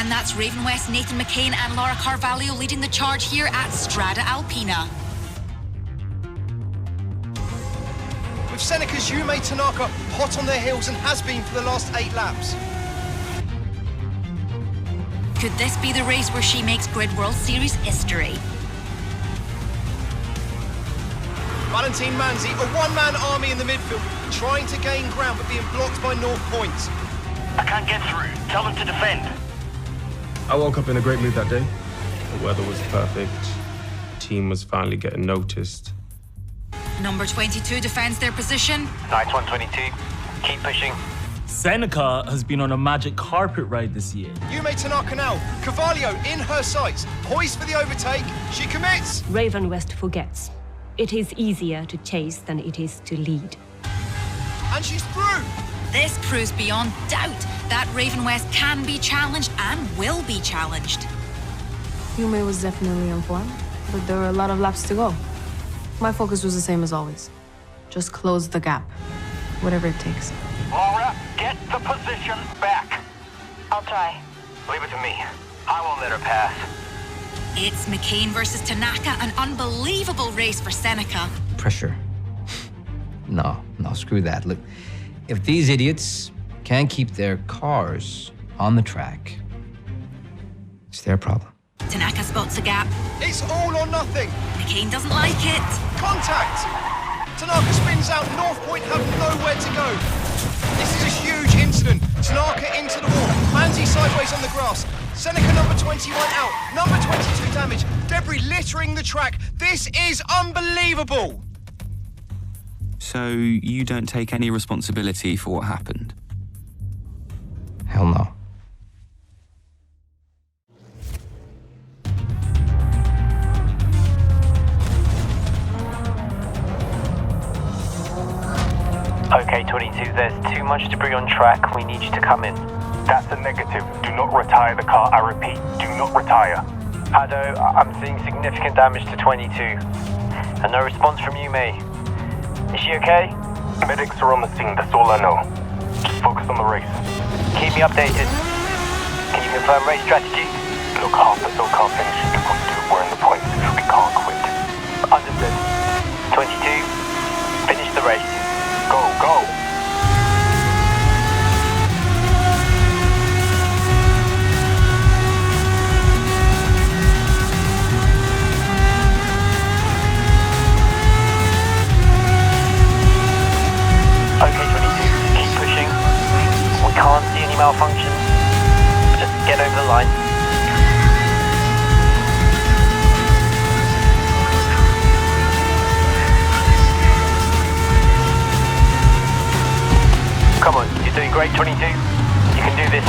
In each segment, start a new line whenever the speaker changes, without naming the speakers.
And that's Raven West, Nathan McCain and Laura Carvalho leading the charge here at Strada Alpina.
With Seneca's Yume Tanaka hot on their heels and has been for the last 8 laps.
Could this be the race where she makes Grid World Series history?
Valentine Manzi, a one-man army in the midfield, trying to gain ground but being blocked by North Point.
I can't get through. Tell them to defend.
I woke up in a great mood that day. The weather was perfect. The team was finally getting noticed.
Number 22 defends their position.
Nice one, 22. Keep pushing.
Seneca has been on a magic carpet ride this year.
Yume Tanaka now, Carvalho in her sights, poised for the overtake, she commits!
Raven West forgets. It is easier to chase than it is to lead.
And she's through!
This proves beyond doubt that Raven West can be challenged and will be challenged.
Yume was definitely on form, but there were a lot of laps to go. My focus was the same as always. Just close the gap, whatever it takes.
Laura, get the position back.
I'll try.
Leave it to me. I won't let her pass.
It's McCain versus Tanaka, an unbelievable race for Seneca.
Pressure. No, screw that. Look, if these idiots can't keep their cars on the track, it's their problem.
Tanaka spots a gap.
It's all or nothing!
McCain doesn't like it.
Contact! Tanaka spins out, North Point have nowhere to go. This is a huge incident. Tanaka into the wall, Manzi sideways on the grass. Seneca number 21 out, number 22 damage, debris littering the track. This is unbelievable!
So you don't take any responsibility for what happened?
Hell no.
Okay, 22, there's too much debris on track. We need you to come in. That's a negative. Do not retire the car. I repeat, do not retire. Ado, I'm seeing significant damage to 22. And no response from Yume. Is she okay? Medics are on the scene, that's all I know. Just focus on the race. Keep me updated. Can you confirm race strategy? Look, half the field can't finish if you want to. We're in the points. We can't quit. Understood. 22, finish the race. Go, go! Okay, 22, keep pushing. We can't see any malfunctions. Just get over the line. Come on, you're doing great, 22. You can do this.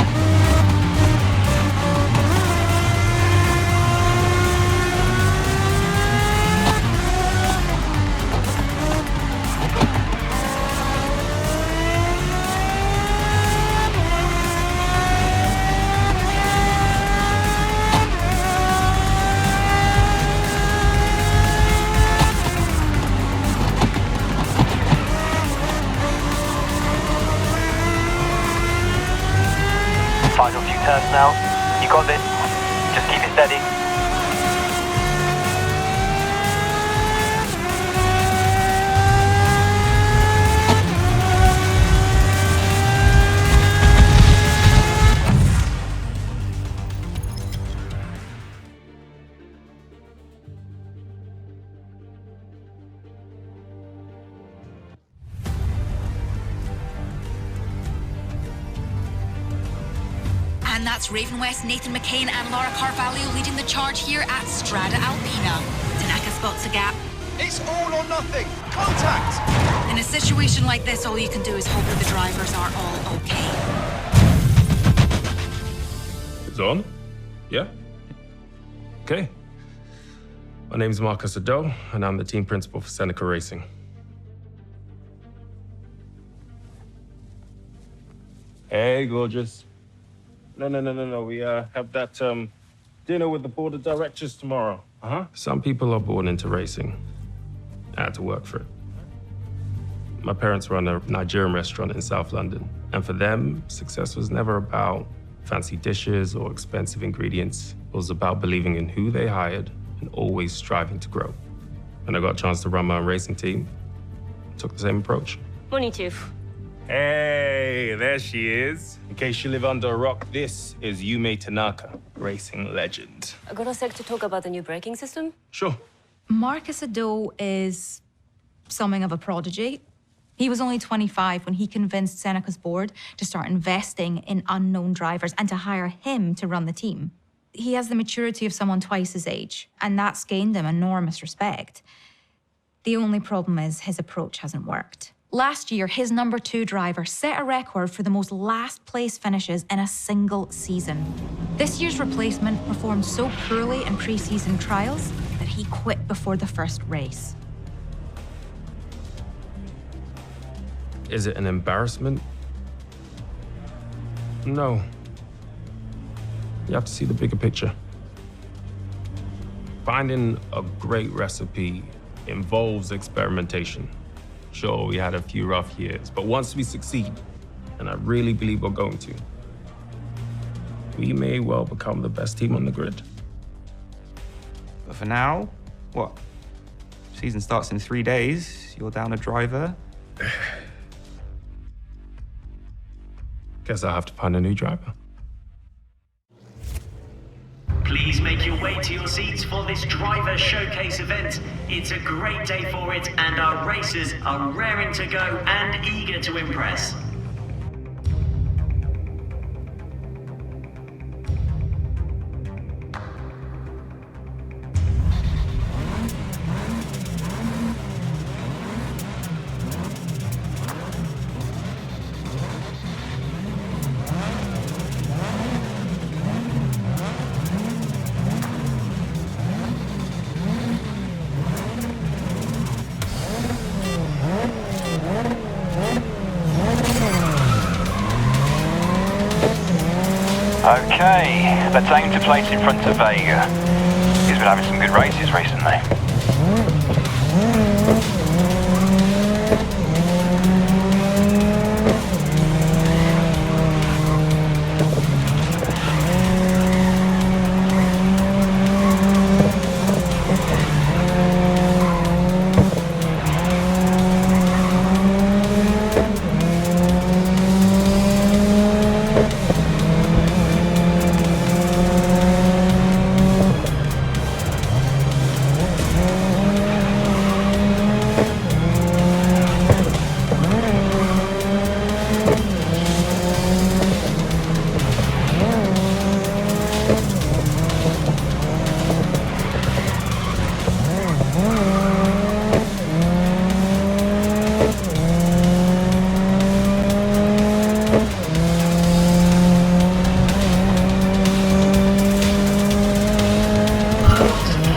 Final few turns now. You got this. Just keep it steady.
And that's Raven West, Nathan McCain and Laura Carvalho leading the charge here at Strada Alpina. Tanaka spots a gap.
It's all or nothing! Contact!
In a situation like this, all you can do is hope that the drivers are all okay.
It's on? Yeah? Okay. My name's Marcus Ado, and I'm the team principal for Seneca Racing. Hey, gorgeous. No. We have that dinner with the board of directors tomorrow. Some people are born into racing. I had to work for it. My parents run a Nigerian restaurant in South London, and for them, success was never about fancy dishes or expensive ingredients. It was about believing in who they hired and always striving to grow. When I got a chance to run my own racing team, I took the same approach.
Money tooth.
Hey, there she is. In case you live under a rock, this is Yume Tanaka, racing legend.
I got a sec to talk about the new braking system.
Sure.
Marcus Ado is something of a prodigy. He was only 25 when he convinced Seneca's board to start investing in unknown drivers and to hire him to run the team. He has the maturity of someone twice his age, and that's gained him enormous respect. The only problem is his approach hasn't worked. Last year, his number 2 driver set a record for the most last place finishes in a single season. This year's replacement performed so poorly in pre-season trials that he quit before the first race.
Is it an embarrassment? No. You have to see the bigger picture. Finding a great recipe involves experimentation. Sure, we had a few rough years, but once we succeed, and I really believe we're going to, we may well become the best team on the grid.
But for now, what? Season starts in 3 days. You're down a driver.
Guess I'll have to find a new driver.
Please make your way to your seats for this driver showcase event. It's a great day for it, and our racers are raring to go and eager to impress.
Okay, let's aim to place in front of Vega. He's been having some good races recently.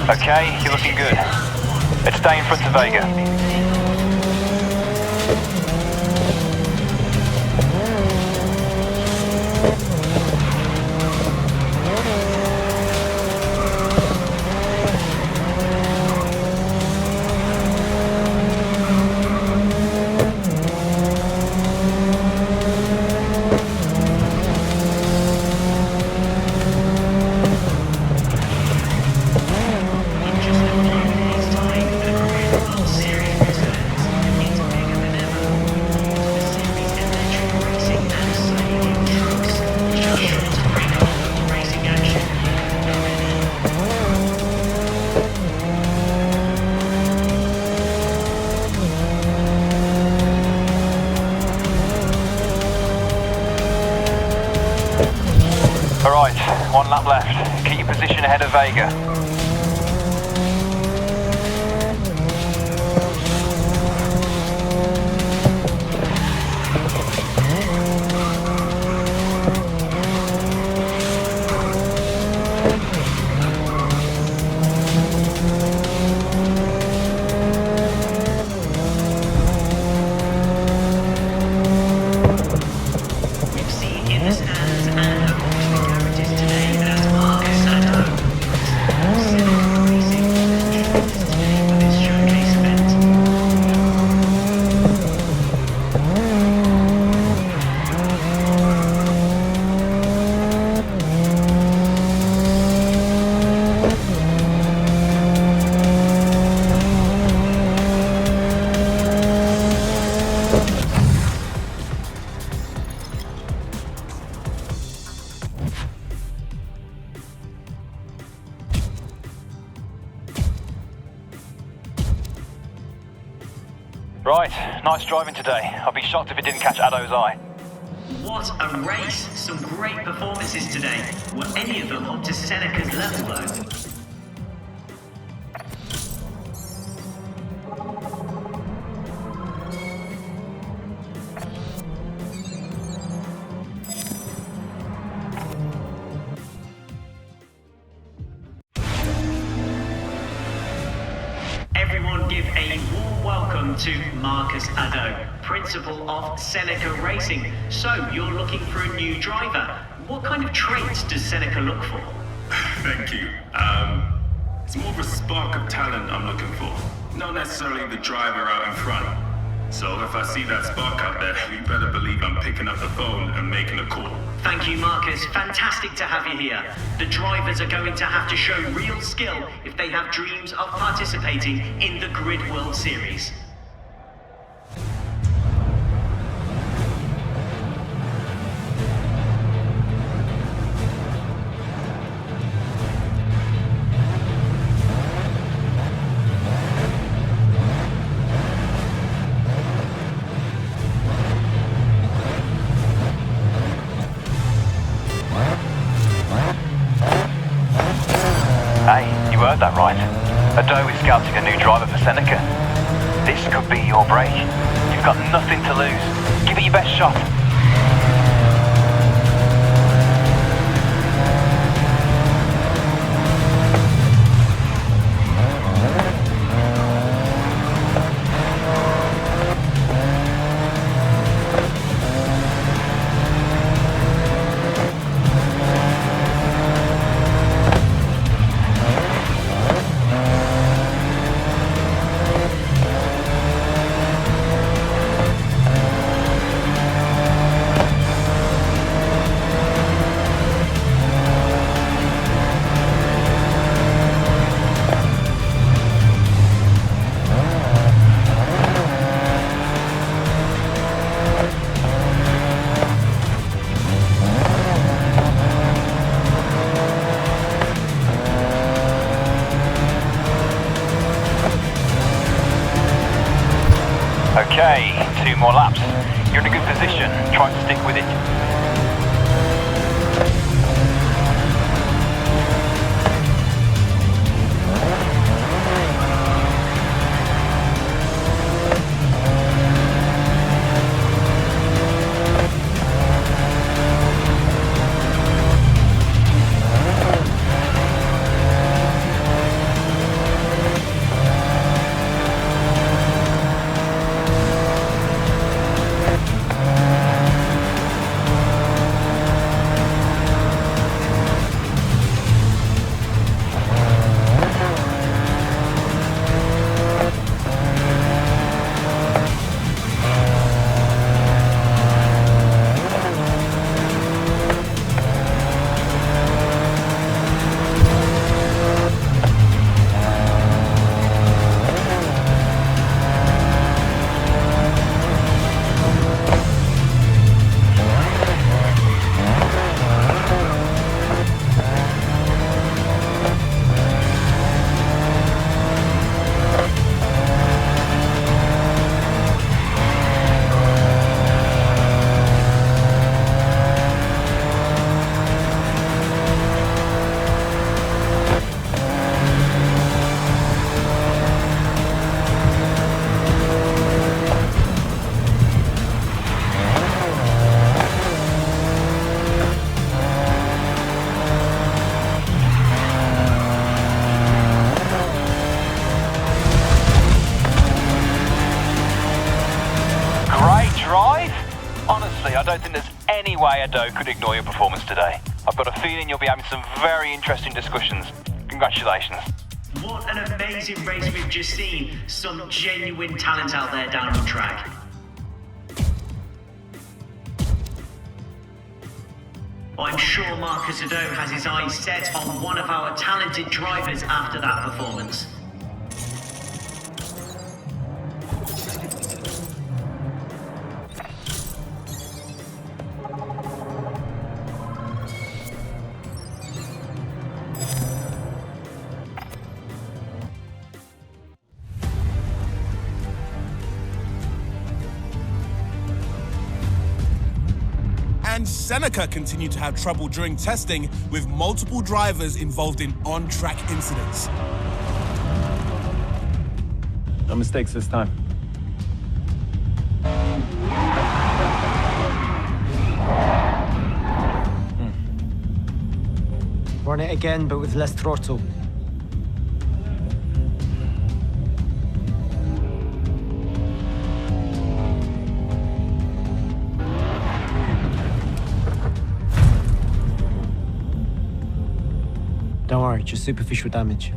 Okay, you're looking good. Let's stay in front of Vega. Alright, 1 lap left. Keep your position ahead of Vega.
We've seen in the stands and amongst the characters today that Marcus Ado
Right, nice driving today. I'd be shocked if it didn't catch Addo's eye.
What a race! Some great performances today. Were any of them up to Seneca's level though? Everyone give a warm welcome to Marcus Addo, Principal of Seneca Racing. So, you're looking for a new driver. What kind of traits does Seneca look for?
Thank you. It's more of a spark of talent I'm looking for. Not necessarily the driver out in front. So if I see that spark out there, you better believe I'm picking up the phone and making a call.
Thank you, Marcus. Fantastic to have you here. The drivers are going to have to show real skill if they have dreams of participating in the Grid World Series.
Hey, you heard that right. Addo is scouting a new driver for Seneca. This could be your break. You've got nothing to lose. Give it your best shot. Okay, 2 more laps. You're in a good position. Try and stick with it. Honestly, I don't think there's any way Addo could ignore your performance today. I've got a feeling you'll be having some very interesting discussions. Congratulations.
What an amazing race we've just seen. Some genuine talent out there down the track. I'm sure Marcus Addo has his eyes set on one of our talented drivers after that performance.
and Seneca continue to have trouble during testing, with multiple drivers involved in on-track incidents.
No mistakes this time.
Run it again, but with less throttle. Don't worry, just superficial damage.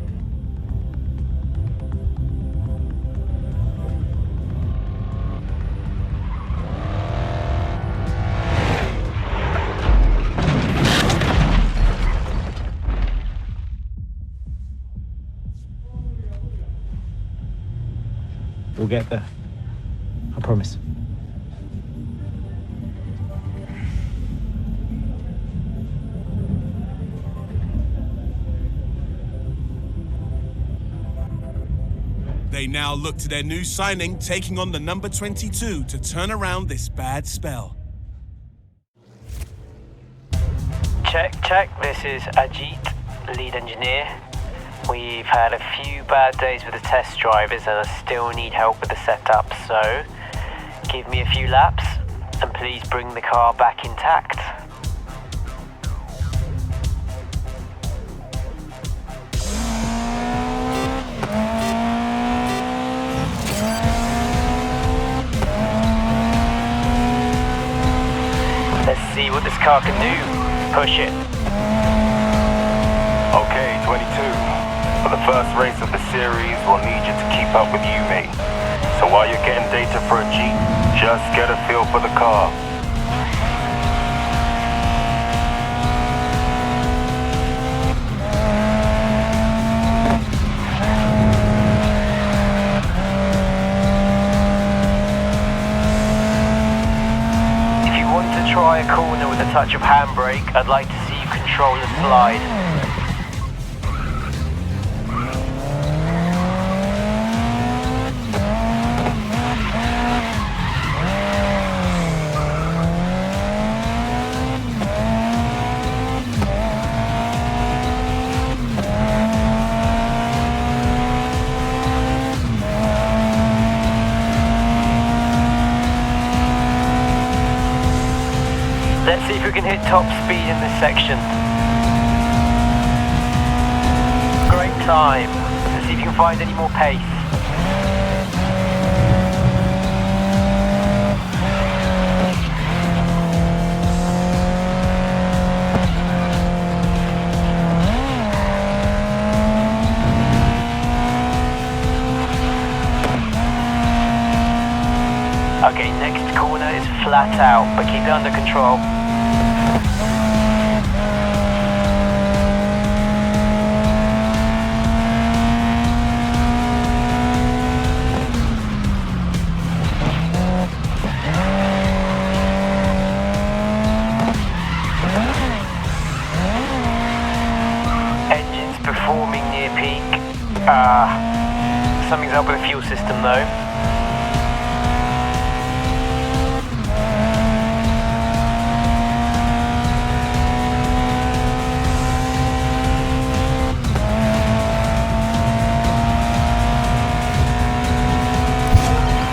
We'll get there. I promise.
They now look to their new signing, taking on the number 22 to turn around this bad spell.
Check. This is Ajit, lead engineer. We've had a few bad days with the test drivers and I still need help with the setup, so give me a few laps and please bring the car back intact. Let's see what this car can do. Push it.
Okay, 22. For the first race of the series, we'll need you to keep up with you, mate. So while you're getting data for a Jeep, just get a feel for the car.
If you want to try a corner with a touch of handbrake, I'd like to see you control the slide. Let's see if we can hit top speed in this section. Great time. Let's see if you can find any more pace. Okay, next corner is flat out, but keep it under control. Engine's performing near peak. Something's up with the fuel system though.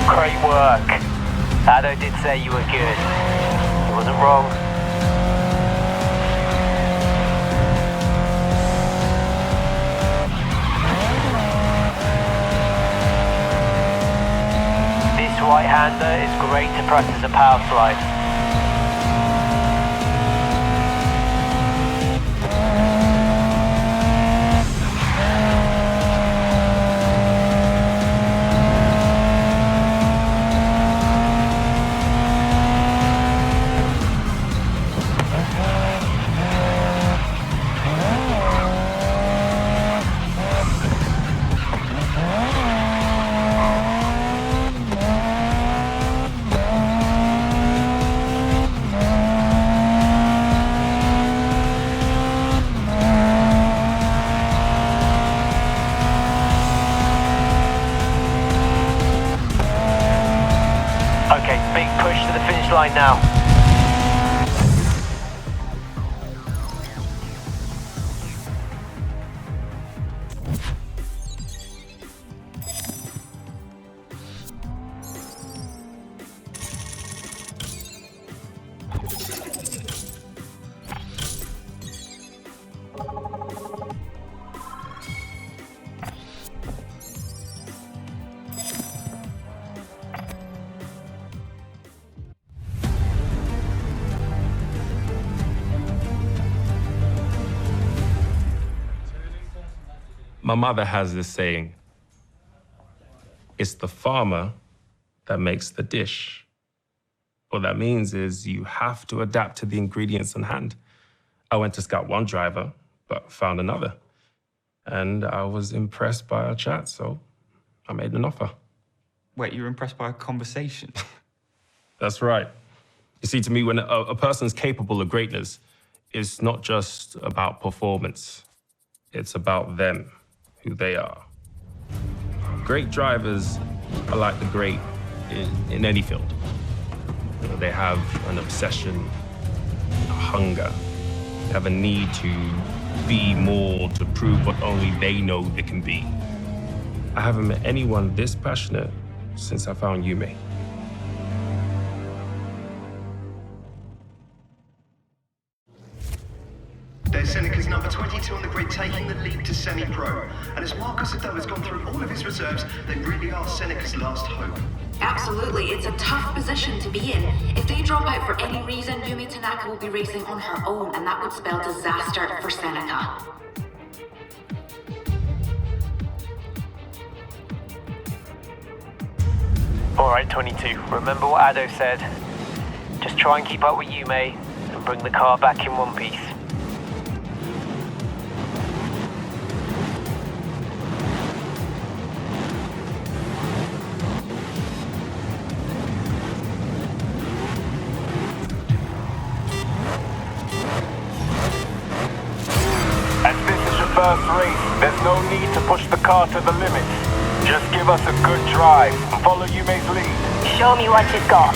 Great work. Ado did say you were good. He wasn't wrong. This right-hander is great to practice a power slide. Okay, big push to the finish line now.
My mother has this saying, it's the farmer that makes the dish. What that means is you have to adapt to the ingredients on hand. I went to scout one driver, but found another. And I was impressed by our chat, so I made an offer.
Wait, you were impressed by a conversation?
That's right. You see, to me, when a person's capable of greatness, it's not just about performance. It's about them, who they are. Great drivers are like the great in any field. You know, they have an obsession, a hunger. They have a need to be more, to prove what only they know they can be. I haven't met anyone this passionate since I found Yume.
There's Seneca's number 22 on the grid, taking the lead to semi-pro. And as Marcus Ado has gone through all of his reserves, they really are Seneca's last hope.
Absolutely, it's a tough position to be in. If they drop out for any reason, Yumi Tanaka will be racing on her own, and that would spell disaster for Seneca.
All right, 22, remember what Ado said. Just try and keep up with Yume and bring the car back in one piece.
As this is your first race, there's no need to push the car to the limit. Just give us a good drive and follow Yume's lead.
Show me what you've got.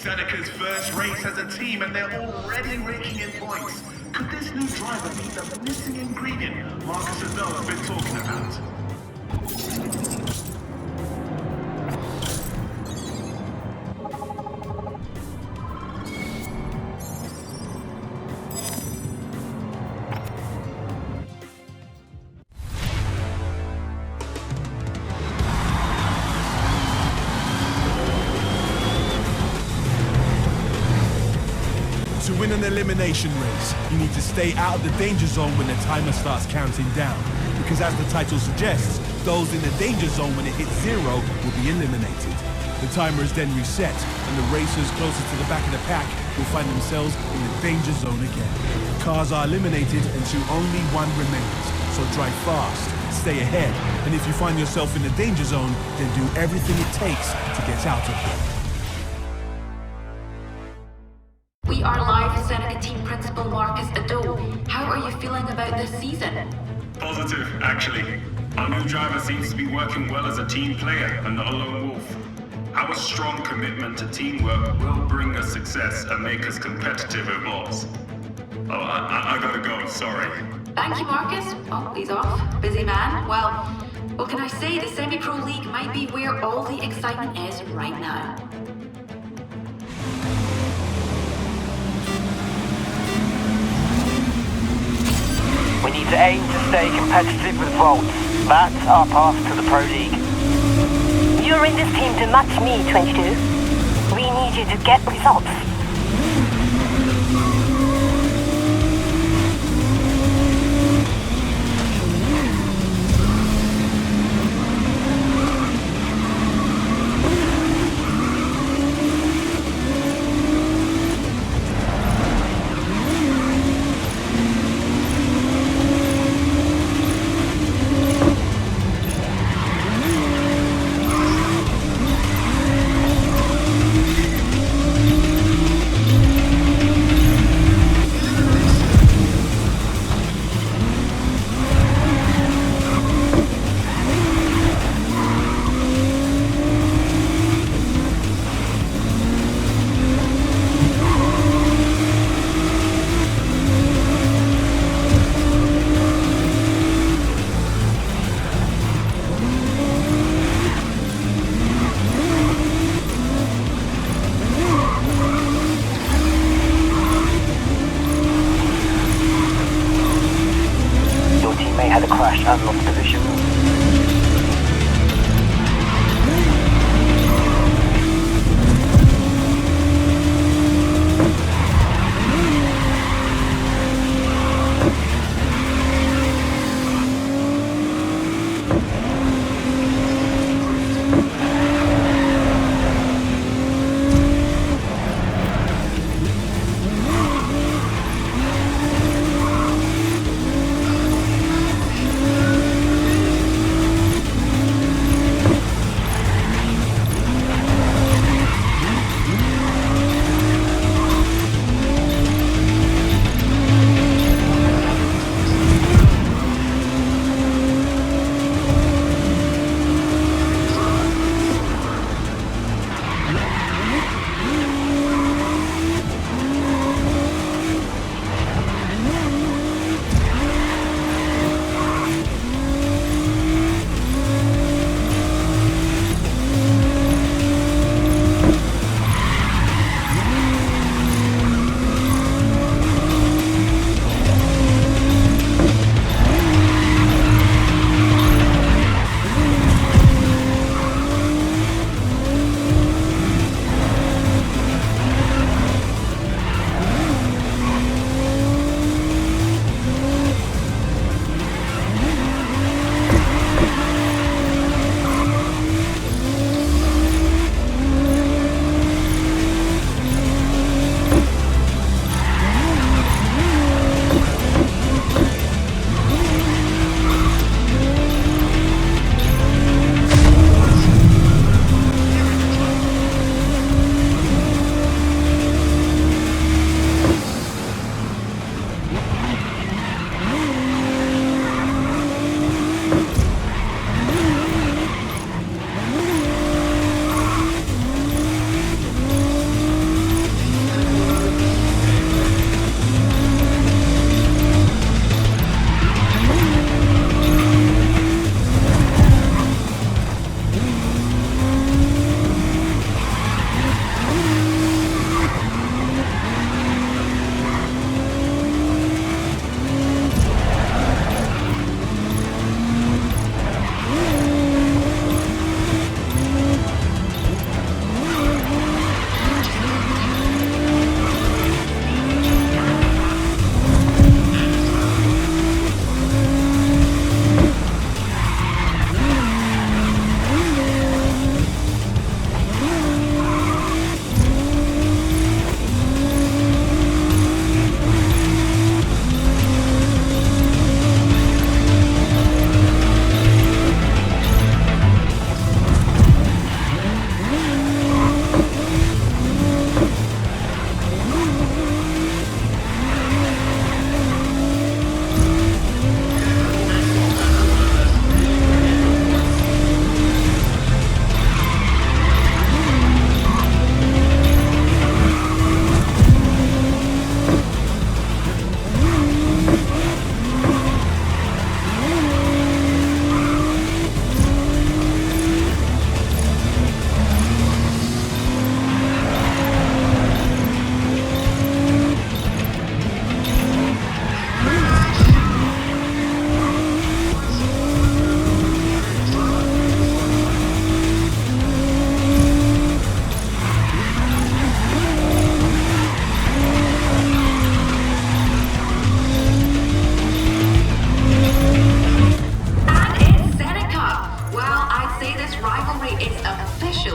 Seneca's first race as a team, and they're already raking in points. Could this new driver be the missing ingredient Marcus Adol's been talking about? To win an elimination race, you need to stay out of the danger zone when the timer starts counting down. Because as the title suggests, those in the danger zone when it hits 0 will be eliminated. The timer is then reset, and the racers closest to the back of the pack will find themselves in the danger zone again. Cars are eliminated until only one remains, so drive fast, stay ahead, and if you find yourself in the danger zone, then do everything it takes to get out of it.
We are live with Seneca team principal Marcus Ado. How are you feeling about this season?
Positive, actually. Our new driver seems to be working well as a team player and not a lone wolf. Our strong commitment to teamwork will bring us success and make us competitive at boss. Oh, I gotta go, sorry.
Thank you, Marcus. Oh, he's off. Busy man. Well, what can I say? The Semi-Pro League might be where all the excitement is right now.
We need to aim to stay competitive with Volt. That's our path to the Pro League.
You're in this team to match me, 22. We need you to get results.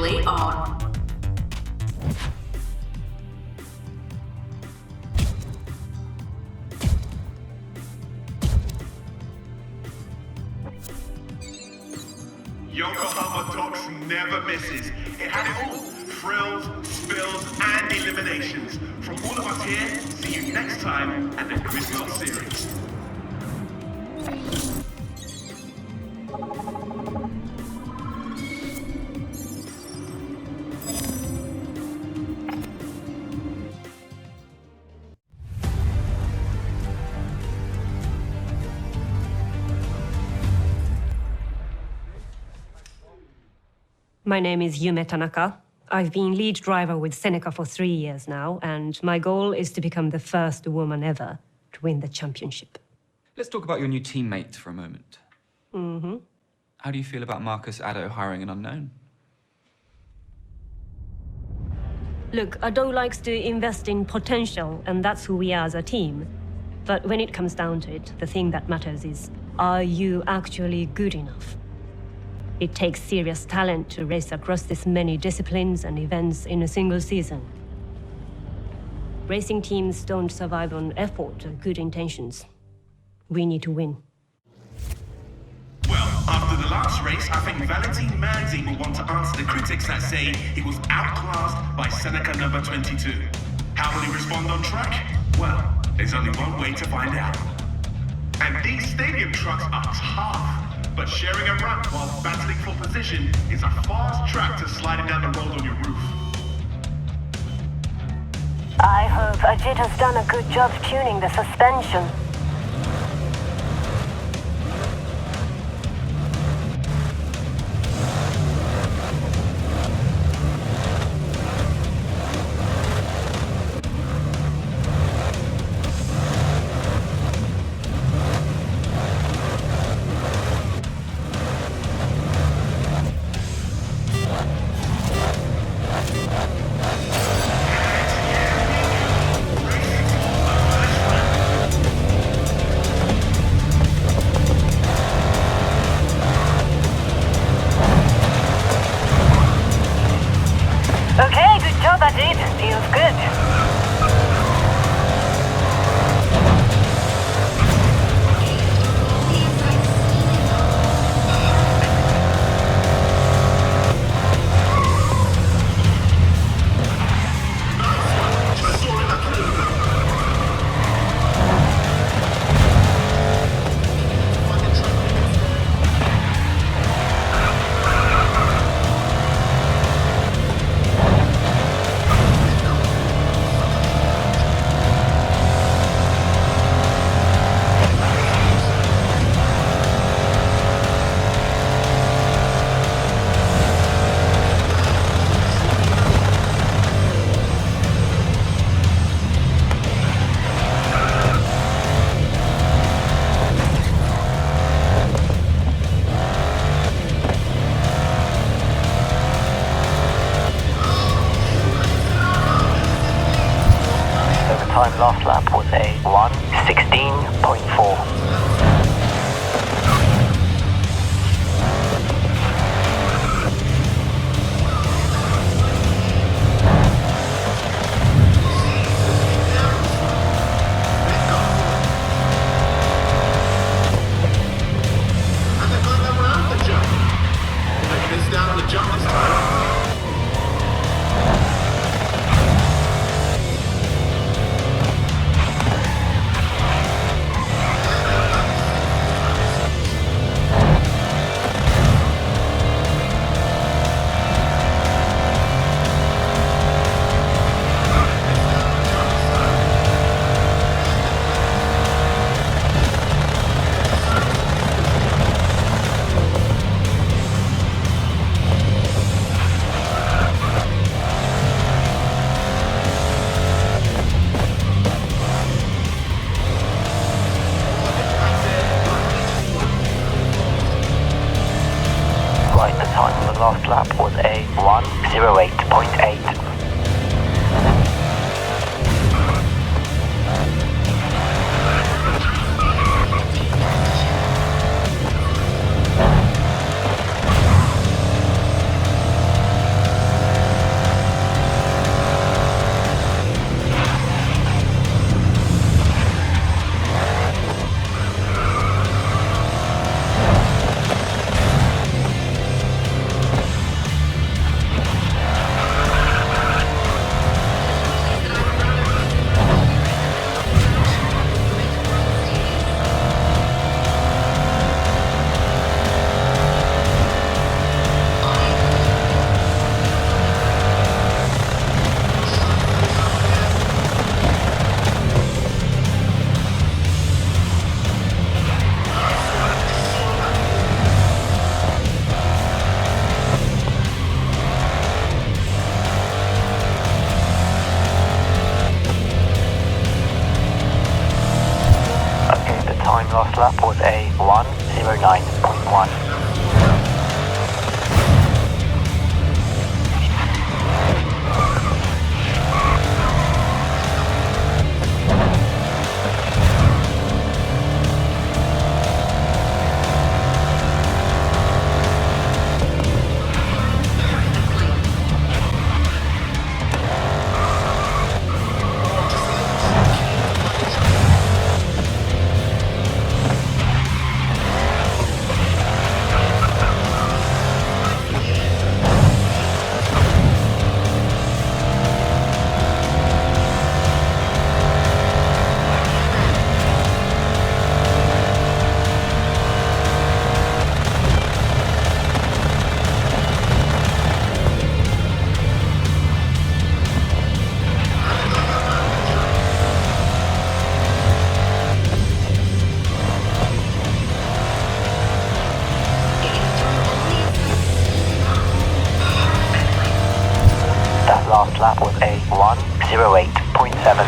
delay on.
Yokohama Docks never misses. It had it all. Thrills, spills, and eliminations. From all of us here, see you next time at the Crystal Series.
My name is Yume Tanaka. I've been lead driver with Seneca for 3 years now, and my goal is to become the first woman ever to win the championship.
Let's talk about your new teammate for a moment.
Mm-hmm.
How do you feel about Marcus Addo hiring an unknown?
Look, Addo likes to invest in potential, and that's who we are as a team. But when it comes down to it, the thing that matters is, are you actually good enough? It takes serious talent to race across this many disciplines and events in a single season. Racing teams don't survive on effort or good intentions. We need to win.
Well, after the last race, I think Valentine Manzi will want to answer the critics that say he was outclassed by Seneca number 22. How will he respond on track? Well, there's only one way to find out. And these stadium trucks are tough. But sharing a ramp while battling for position is a fast track to sliding down the road on your roof.
I hope Ajit has done a good job tuning the suspension. Okay, good job, Ajit. Feels good.
Time last lap was a 1:16.4. time on the last lap was a 1:08.8. last lap was a 1:09.1. Last lap was a 1:08.7.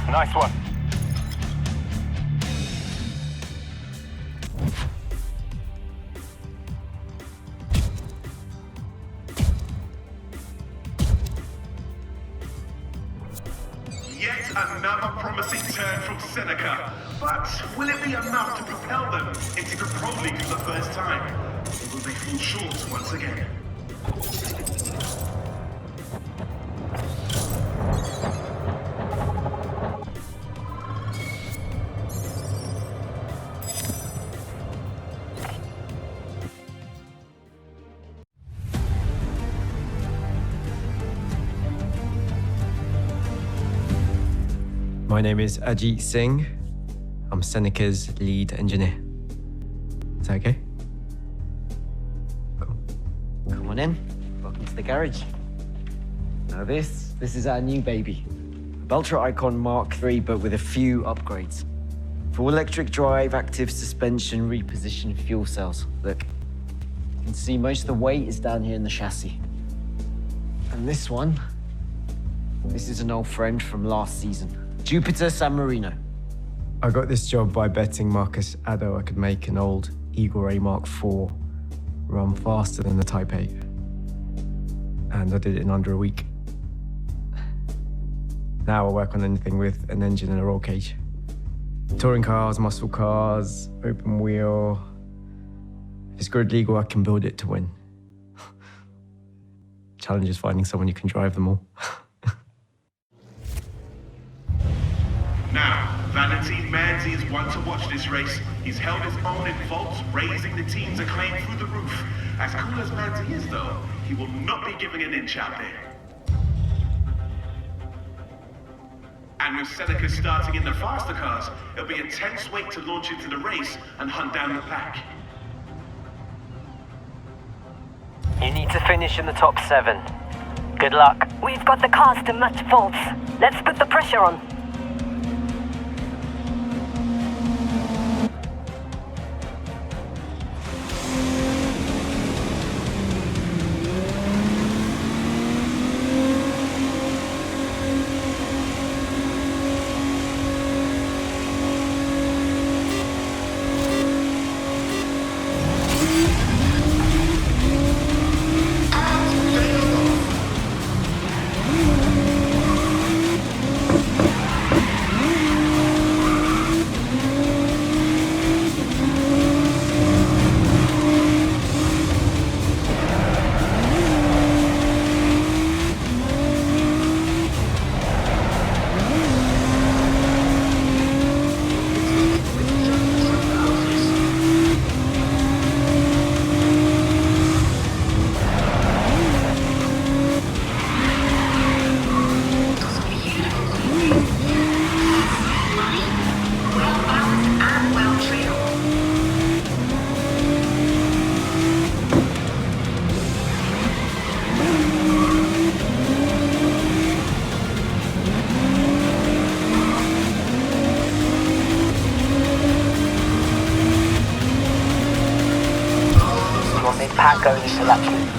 Nice one.
Yet another promising turn from Seneca. But will it be enough to propel them into the Pro League for the first time? Or will they fall short once again?
My name is Ajit Singh. I'm Seneca's lead engineer. Is that okay? Cool. Come on in. Welcome to the garage. Now this is our new baby. Beltra Icon Mark III, but with a few upgrades. Full electric drive, active suspension, repositioned fuel cells. Look, you can see most of the weight is down here in the chassis. And this is an old friend from last season. Jupiter San Marino. I got this job by betting Marcus Addo I could make an old Eagle Ray Mark IV run faster than the Type 8. And I did it in under a week. Now I work on anything with an engine and a roll cage. Touring cars, muscle cars, open wheel. If it's grid legal, I can build it to win. Challenge is finding someone who can drive them all.
Now, Valentine Manzi is one to watch this race. He's held his own in vaults, raising the team's acclaim through the roof. As cool as Manzi is, though, he will not be giving an inch out there. And with Seneca starting in the faster cars, it'll be a tense wait to launch into the race and hunt down the pack.
You need to finish in the top 7. Good luck.
We've got the cars to match vaults. Let's put the pressure on.
on this pack going into lap 2.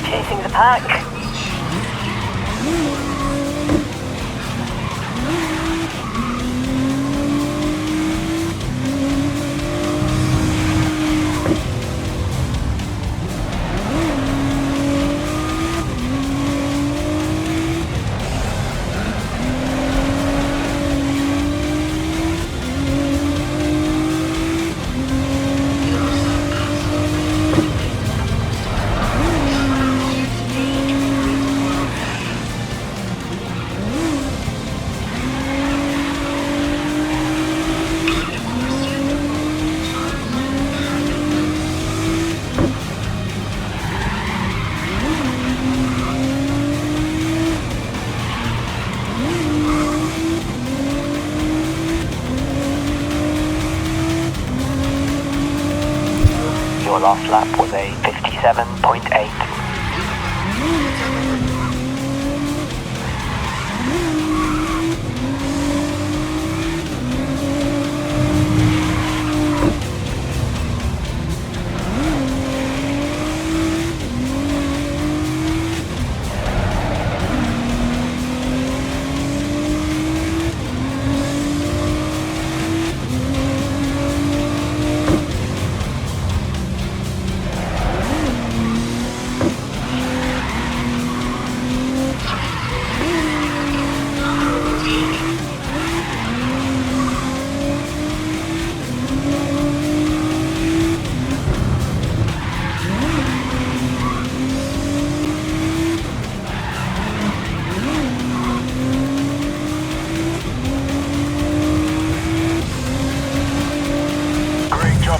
Chasing the pack.
Your last lap was a 57.8.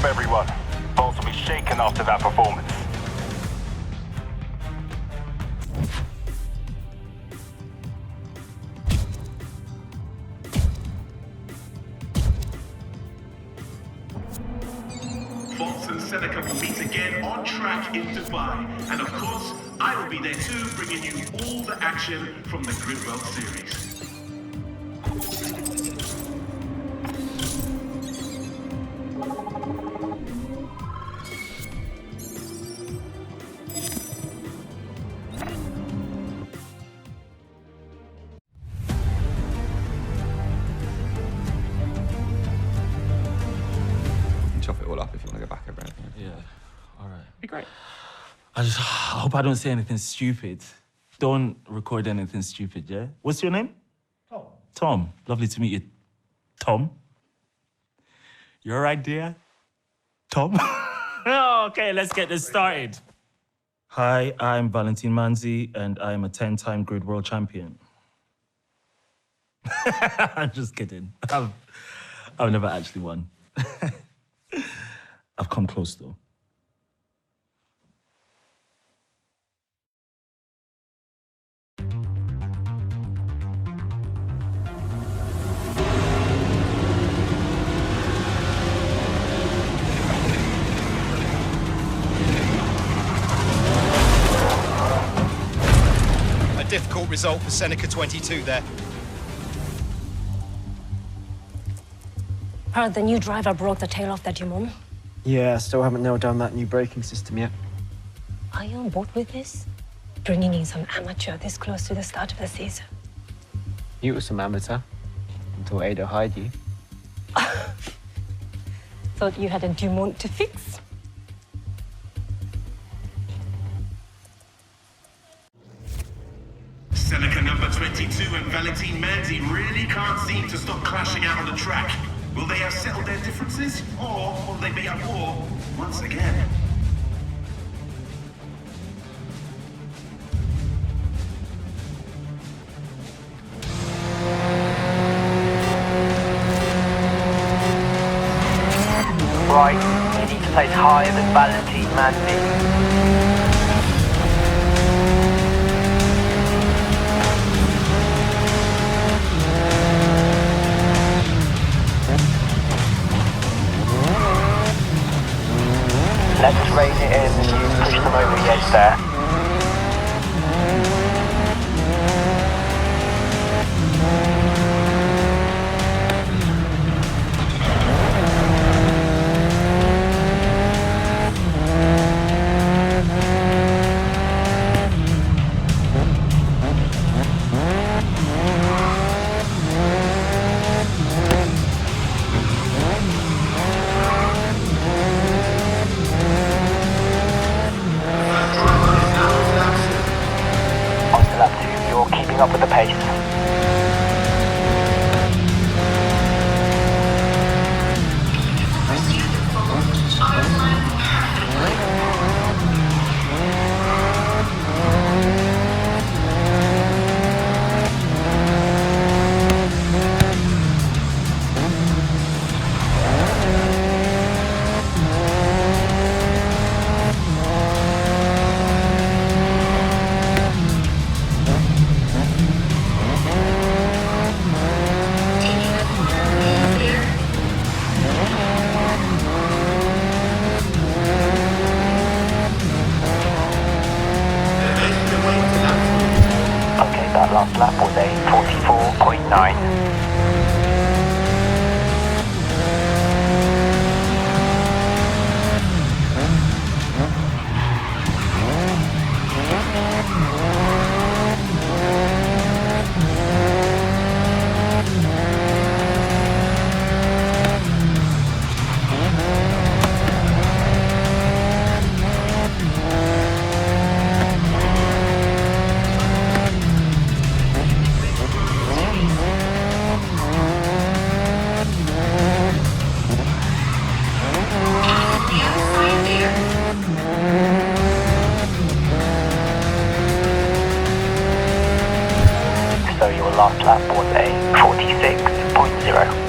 Everyone. Bolts will be shaken after that performance.
Bolts and Seneca will meet again on track in Dubai. And of course, I will be there too, bringing you all the action from the Grid World Series.
Chop it all up if you want to go back over anything.
Yeah, all right.
Be great.
I hope I don't say anything stupid. Don't record anything stupid, yeah? What's your name? Tom. Tom. Lovely to meet you, Tom. You're right, dear? Tom? Okay, let's get this started. Hi, I'm Valentin Manzi, and I'm a 10-time Grid World Champion. I'm just kidding. I've never actually won. I've come close, though.
A difficult result for Seneca 22 there.
Heard the new driver broke the tail off that Dumont.
Yeah, still haven't nailed down that new braking system yet.
Are you on board with this? Bringing in some amateur this close to the start of the season.
You were some amateur until Ada hired you.
Thought you had a Dumont to fix.
22 and Valentine Manzi really can't seem to stop clashing out on the track. Will they have settled their differences, or will they be at war once again?
Right, you need to place higher than Valentine Manzi. Let's rein it in and you push them over the edge there. Up with the pace. Last lap was a 44.9. Last lap was a 46.0.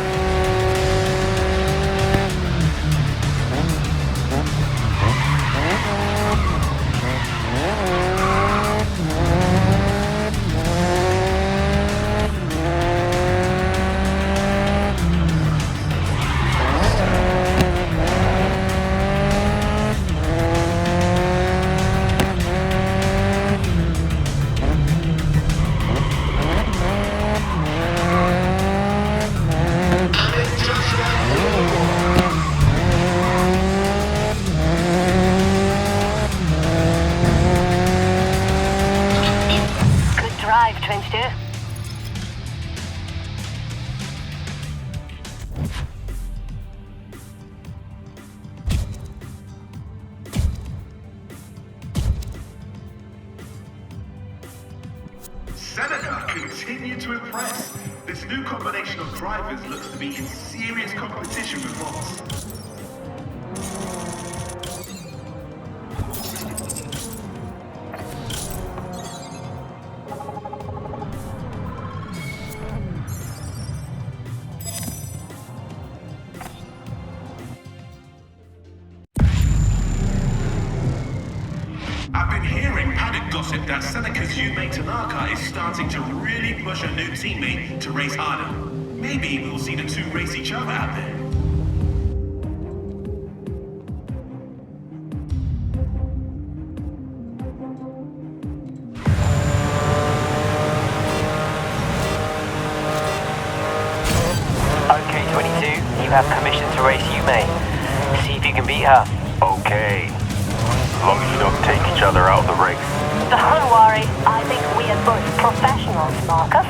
Drive, 22.
Seneca continue to impress. This new combination of drivers looks to be in serious competition with Voss. I've been hearing paddock gossip that Seneca's Yume Tanaka is starting to really push a new teammate to race harder. Maybe we'll see the two race each other out there.
Okay, 22, you have permission to race Yume. See if you can beat her.
Okay. As long as you don't take each other out of the race.
Don't worry, I think we are both professionals, Marcus.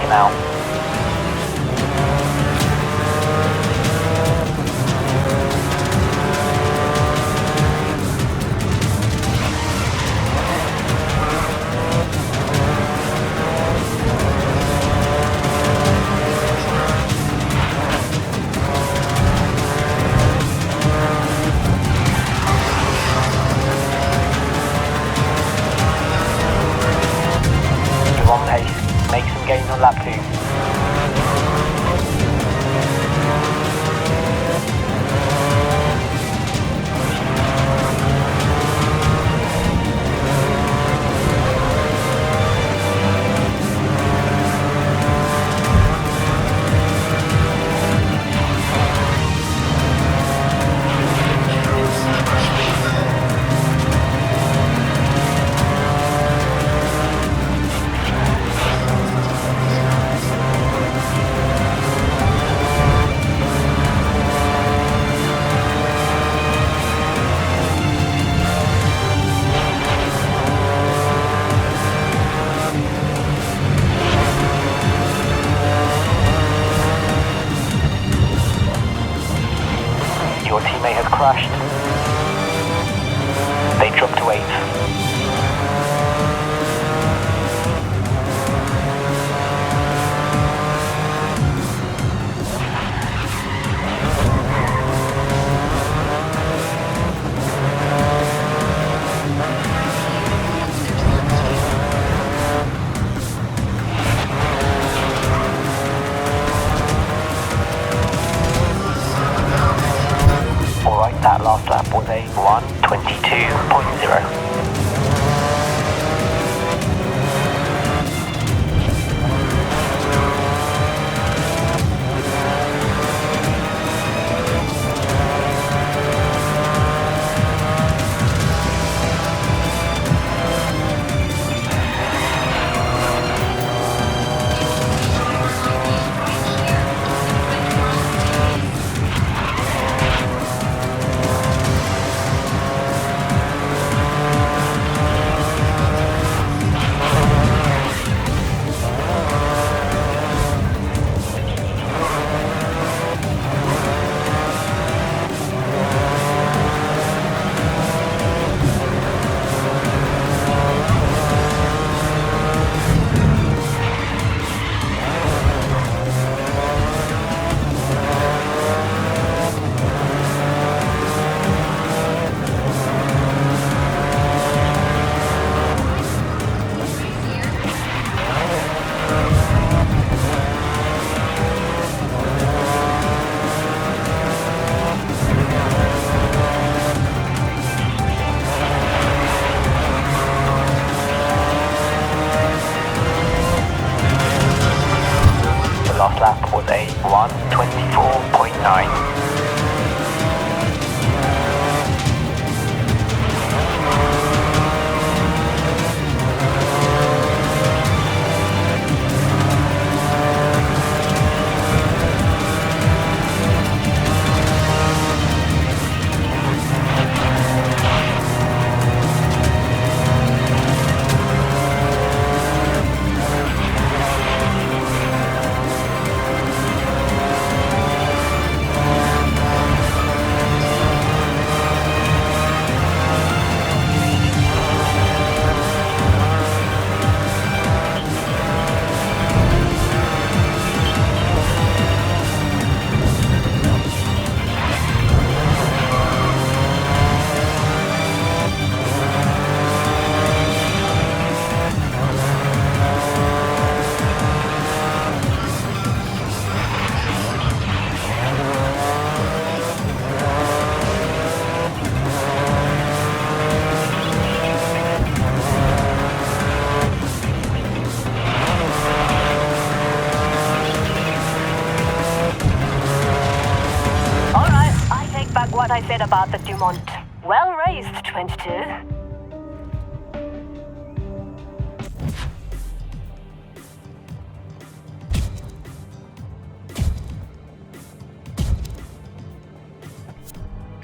taken out. Make some gains on lap 2. Your teammate has crashed. They dropped to 8th. Alright, that last lap was a 1:22.0. Last lap was a 1:24.9.
What I said about the Dumont. Well raised, 22.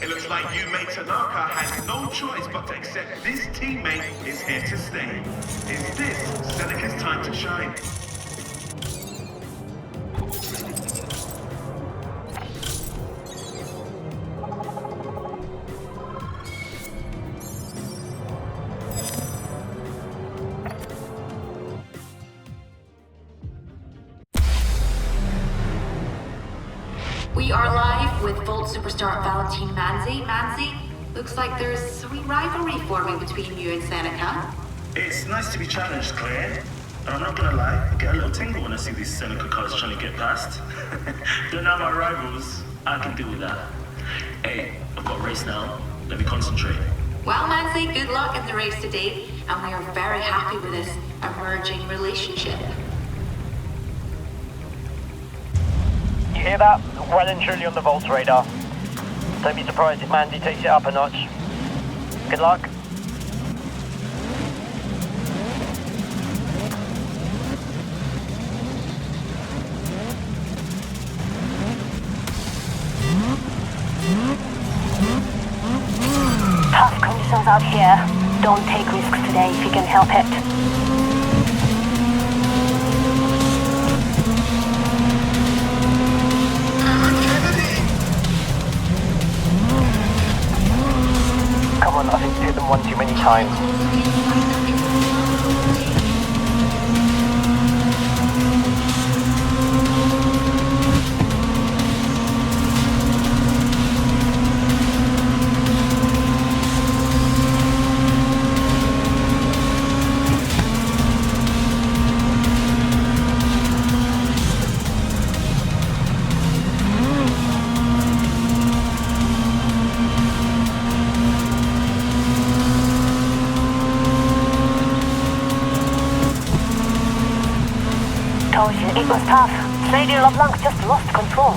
It looks like you, mate Tanaka, has no choice but to accept this teammate is here to stay. Is this Seneca's time to shine?
We are live with Volt superstar Valentine Manzi. Manzi, looks like there's a wee rivalry forming between you and Seneca.
It's nice to be challenged, Claire. And I'm not gonna lie, I get a little tingle when I see these Seneca cars trying to get past. They're not my rivals. I can deal with that. Hey, I've got a race now. Let me concentrate.
Well, Manzi, good luck in the race today, and we are very happy with this emerging relationship.
You hear that? Well and truly on the Volt's radar. Don't be surprised if Mandy takes it up a notch. Good luck.
Tough conditions out here. Don't take risks today if you can help it.
Come on, I think you hit them one too many times.
Told you, it was tough. Lady LeBlanc just lost control.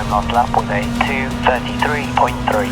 time last lap was a 2:33.3.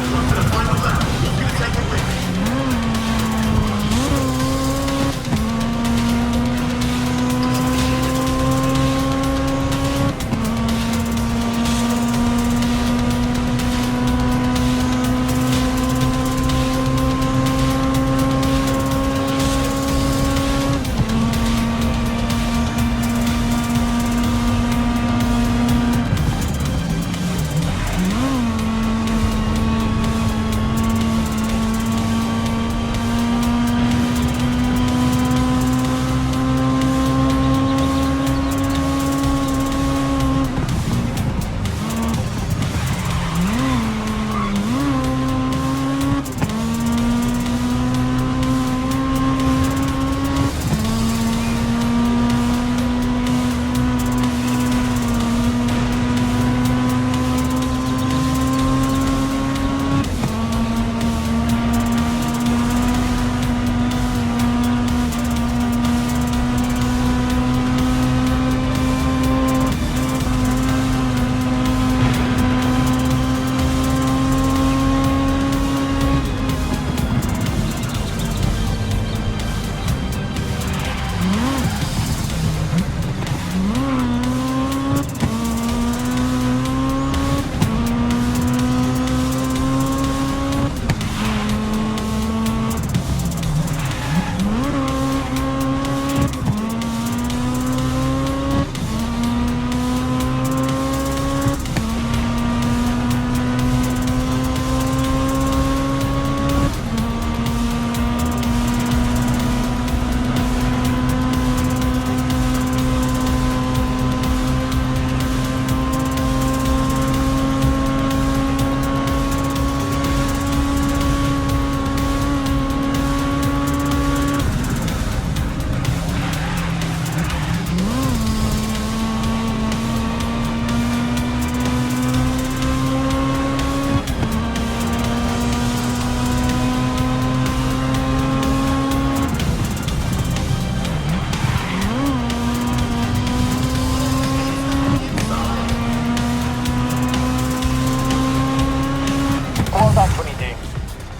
Well done, 22.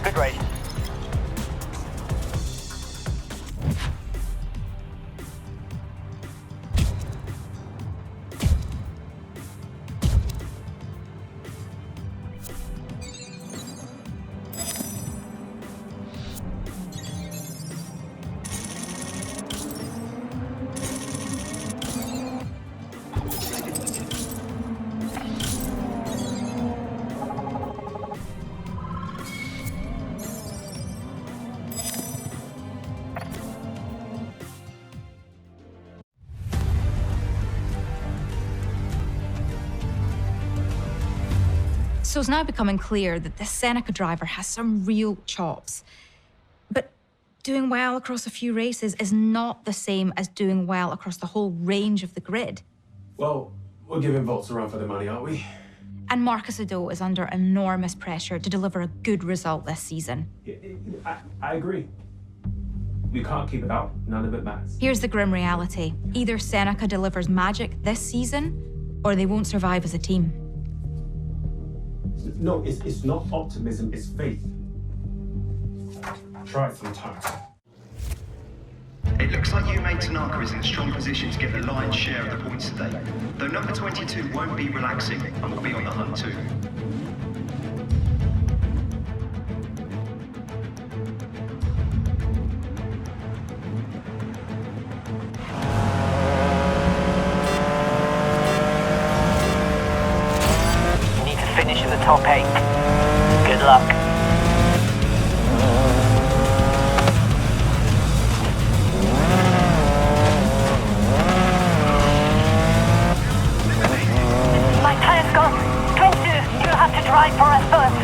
Good race.
So it's now becoming clear that this Seneca driver has some real chops. But doing well across a few races is not the same as doing well across the whole range of the grid.
Well, we're giving Volts a run for the money, aren't we?
And Marcus Ado is under enormous pressure to deliver a good result this season.
I agree. We can't keep it up. None of it matters.
Here's the grim reality. Either Seneca delivers magic this season, or they won't survive as a team.
No, it's not optimism, it's faith. Try it sometimes.
It looks like Yume Tanaka is in a strong position to get the lion's share of the points today, though number 22 won't be relaxing and will be on the hunt too.
You need to finish in the top 8. Good luck.
Drive for us first.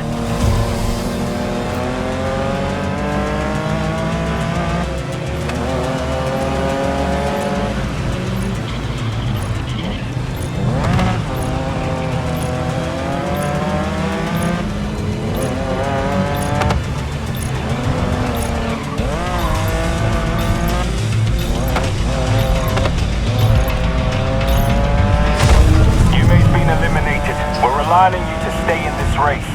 relying on you to stay in this race.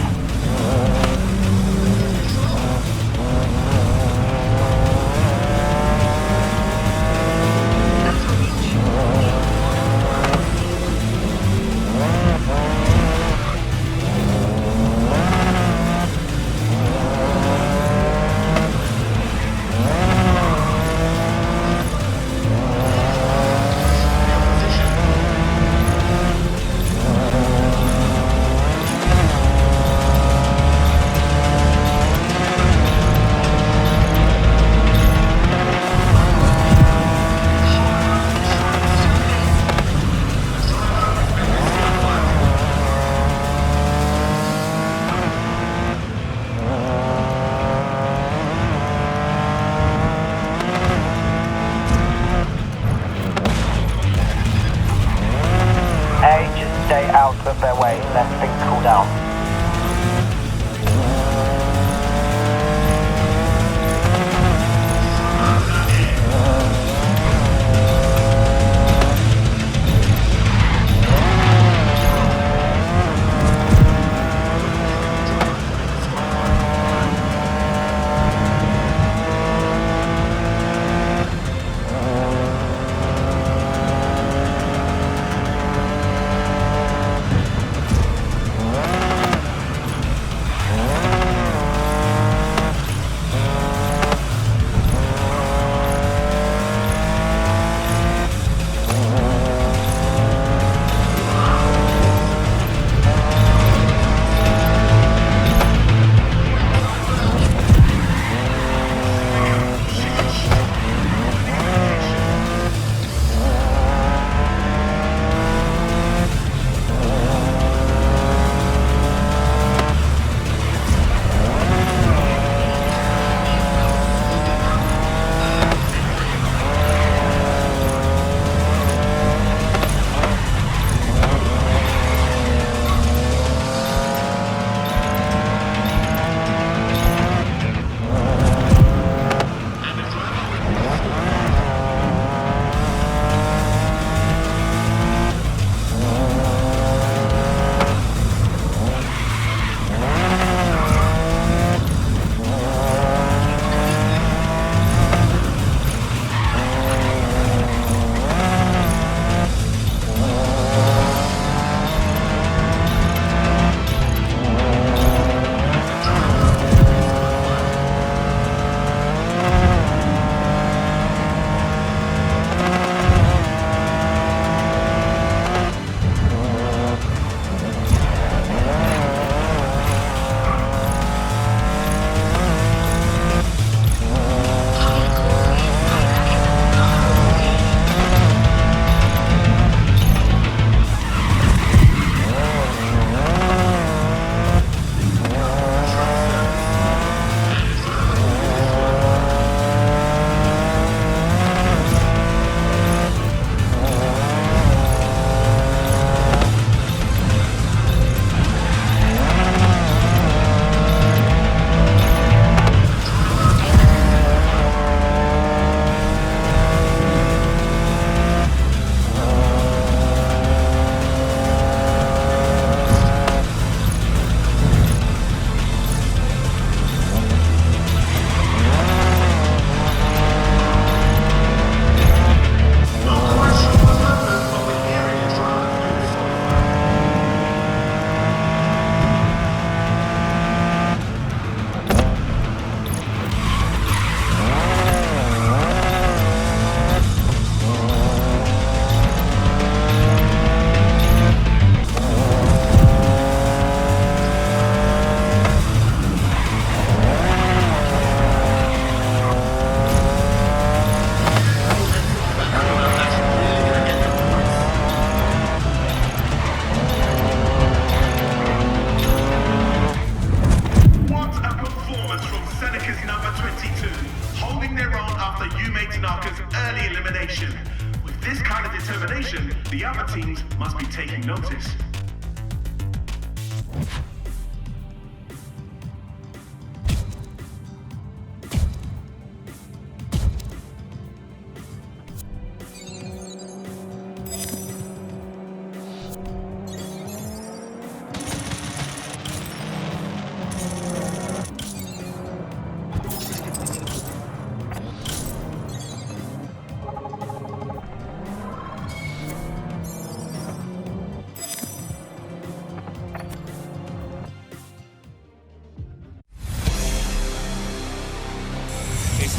Stay out of their way, let things cool down.
The other teams must be taking notice.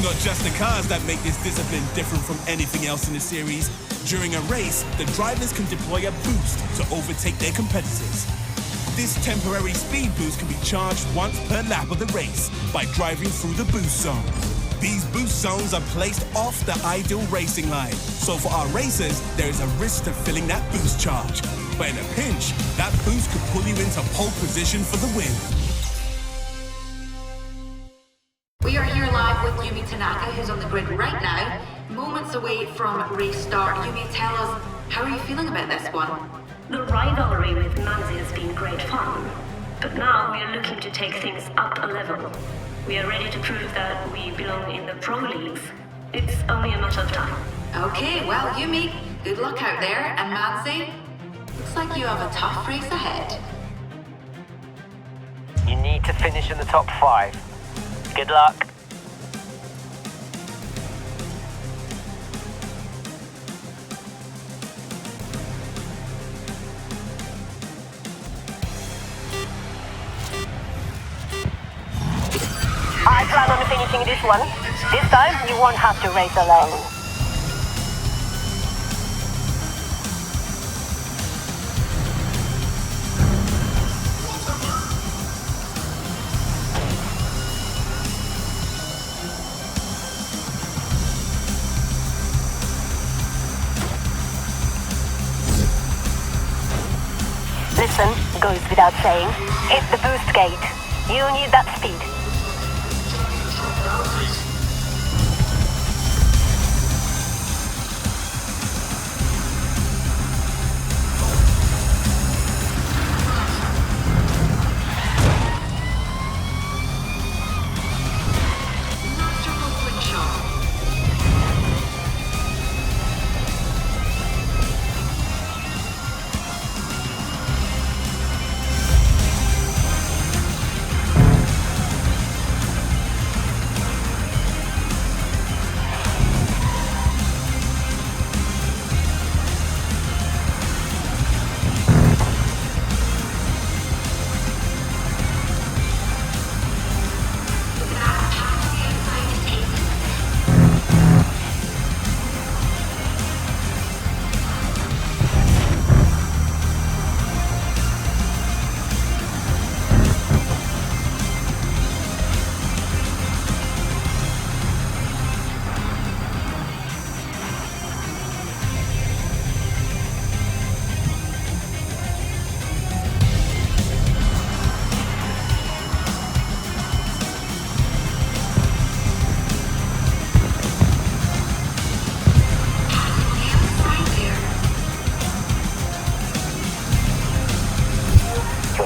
It's not just the cars that make this discipline different from anything else in the series. During a race, the drivers can deploy a boost to overtake their competitors. This temporary speed boost can be charged once per lap of the race by driving through the boost zone. These boost zones are placed off the ideal racing line, so for our racers, there is a risk to filling that boost charge. But in a pinch, that boost could pull you into pole position for the win.
We are here live with Yumi Tanaka, who's on the grid right now, moments away from race start. Yumi, tell us, how are you feeling about this one?
The rivalry with Manzi has been great fun, but now we are looking to take things up a level. We are ready to prove that we belong in the pro leagues. It's only a matter of time.
Okay, well, Yumi, good luck out there, and Manzi, looks like you have a tough race ahead.
You need to finish in the top 5. Good luck.
I plan on finishing this one. This time, you won't have to race alone. Listen, goes without saying, hit the boost gate. You need that speed.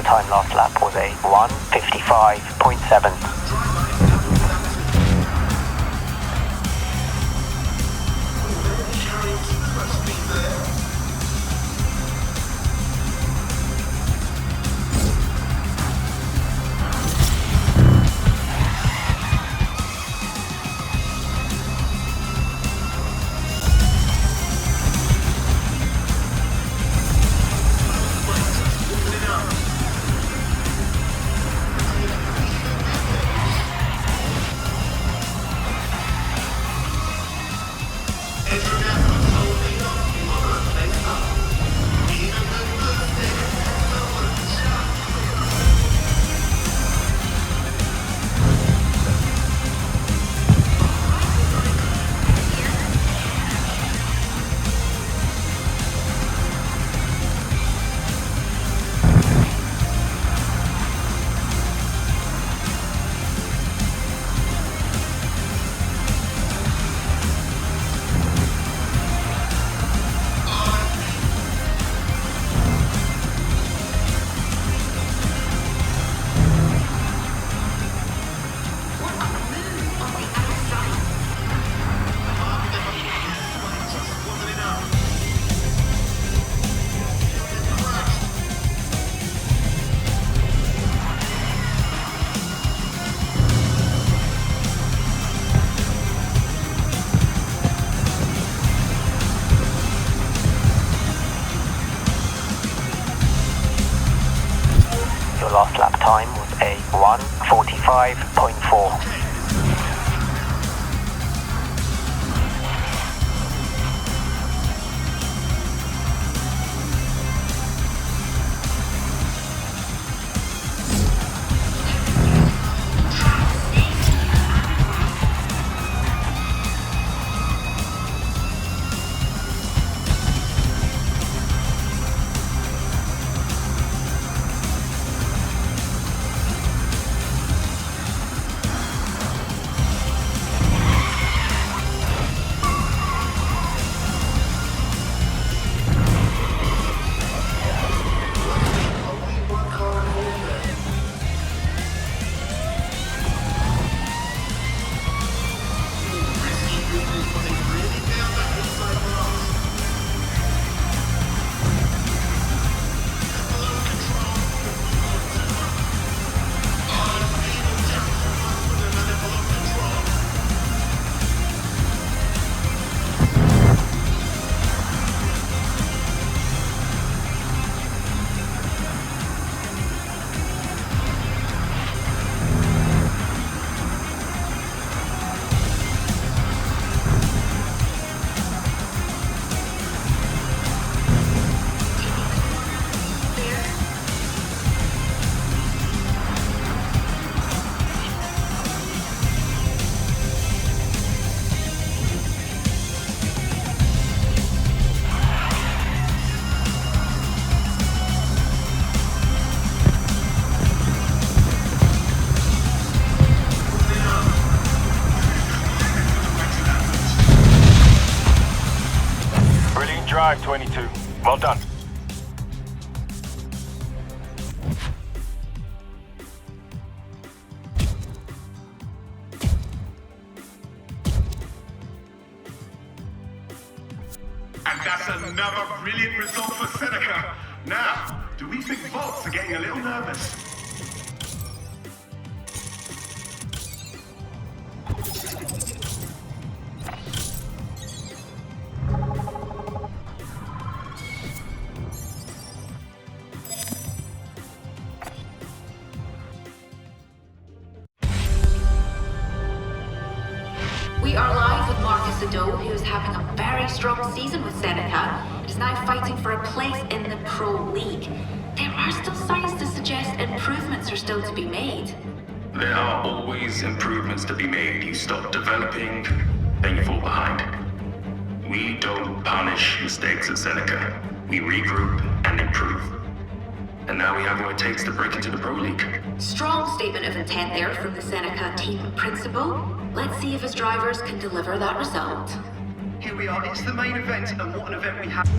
Time last lap was a 1:55.7. Last lap time was a 1:45.4.
drive, 22. Well done.
And that's another brilliant result for Seneca. Now, do we think Volts are getting a little nervous?
We are live with Marcus Ado, who is having a very strong season with Seneca and is now fighting for a place in the Pro League. There are still signs to suggest improvements are still to be made.
There are always improvements to be made. You stop developing, then you fall behind. We don't punish mistakes at Seneca. We regroup and improve. And now we have what it takes to break into the Pro League.
Strong statement of intent there from the Seneca team principal. Let's see if his drivers can deliver that result.
Here we are, it's the main event, and what an event we have.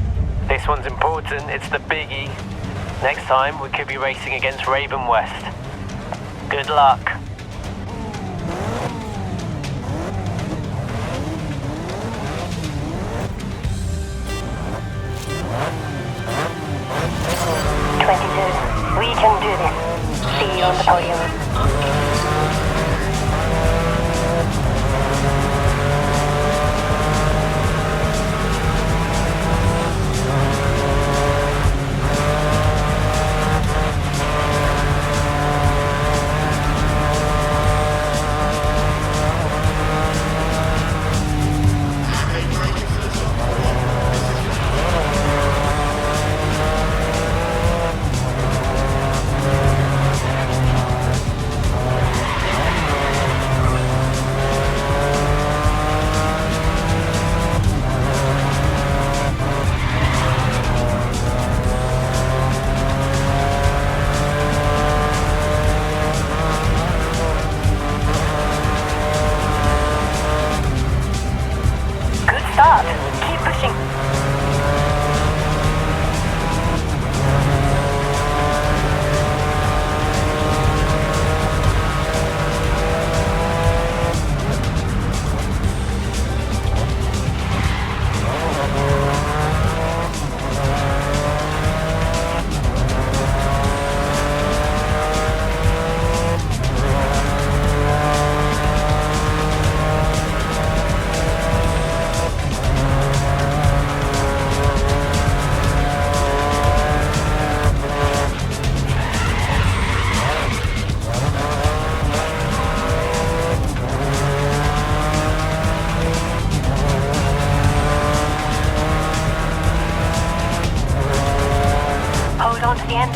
This one's important, it's the biggie. Next time, we could be racing against Raven West. Good luck.
We can do this. See you on the podium.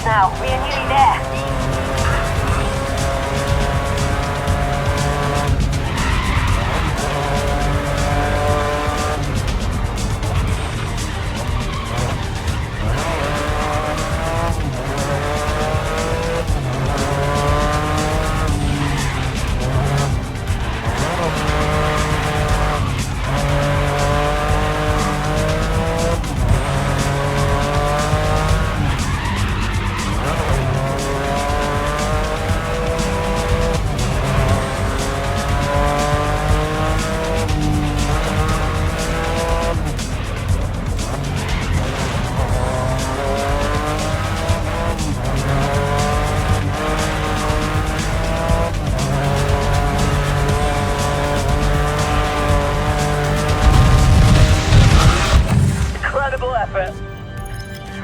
Now, we're nearly there.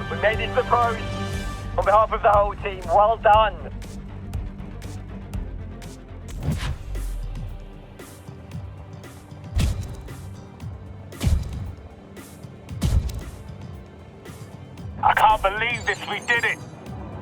We made it to the pros. On behalf of the whole team, well done.
I can't believe this, we did it.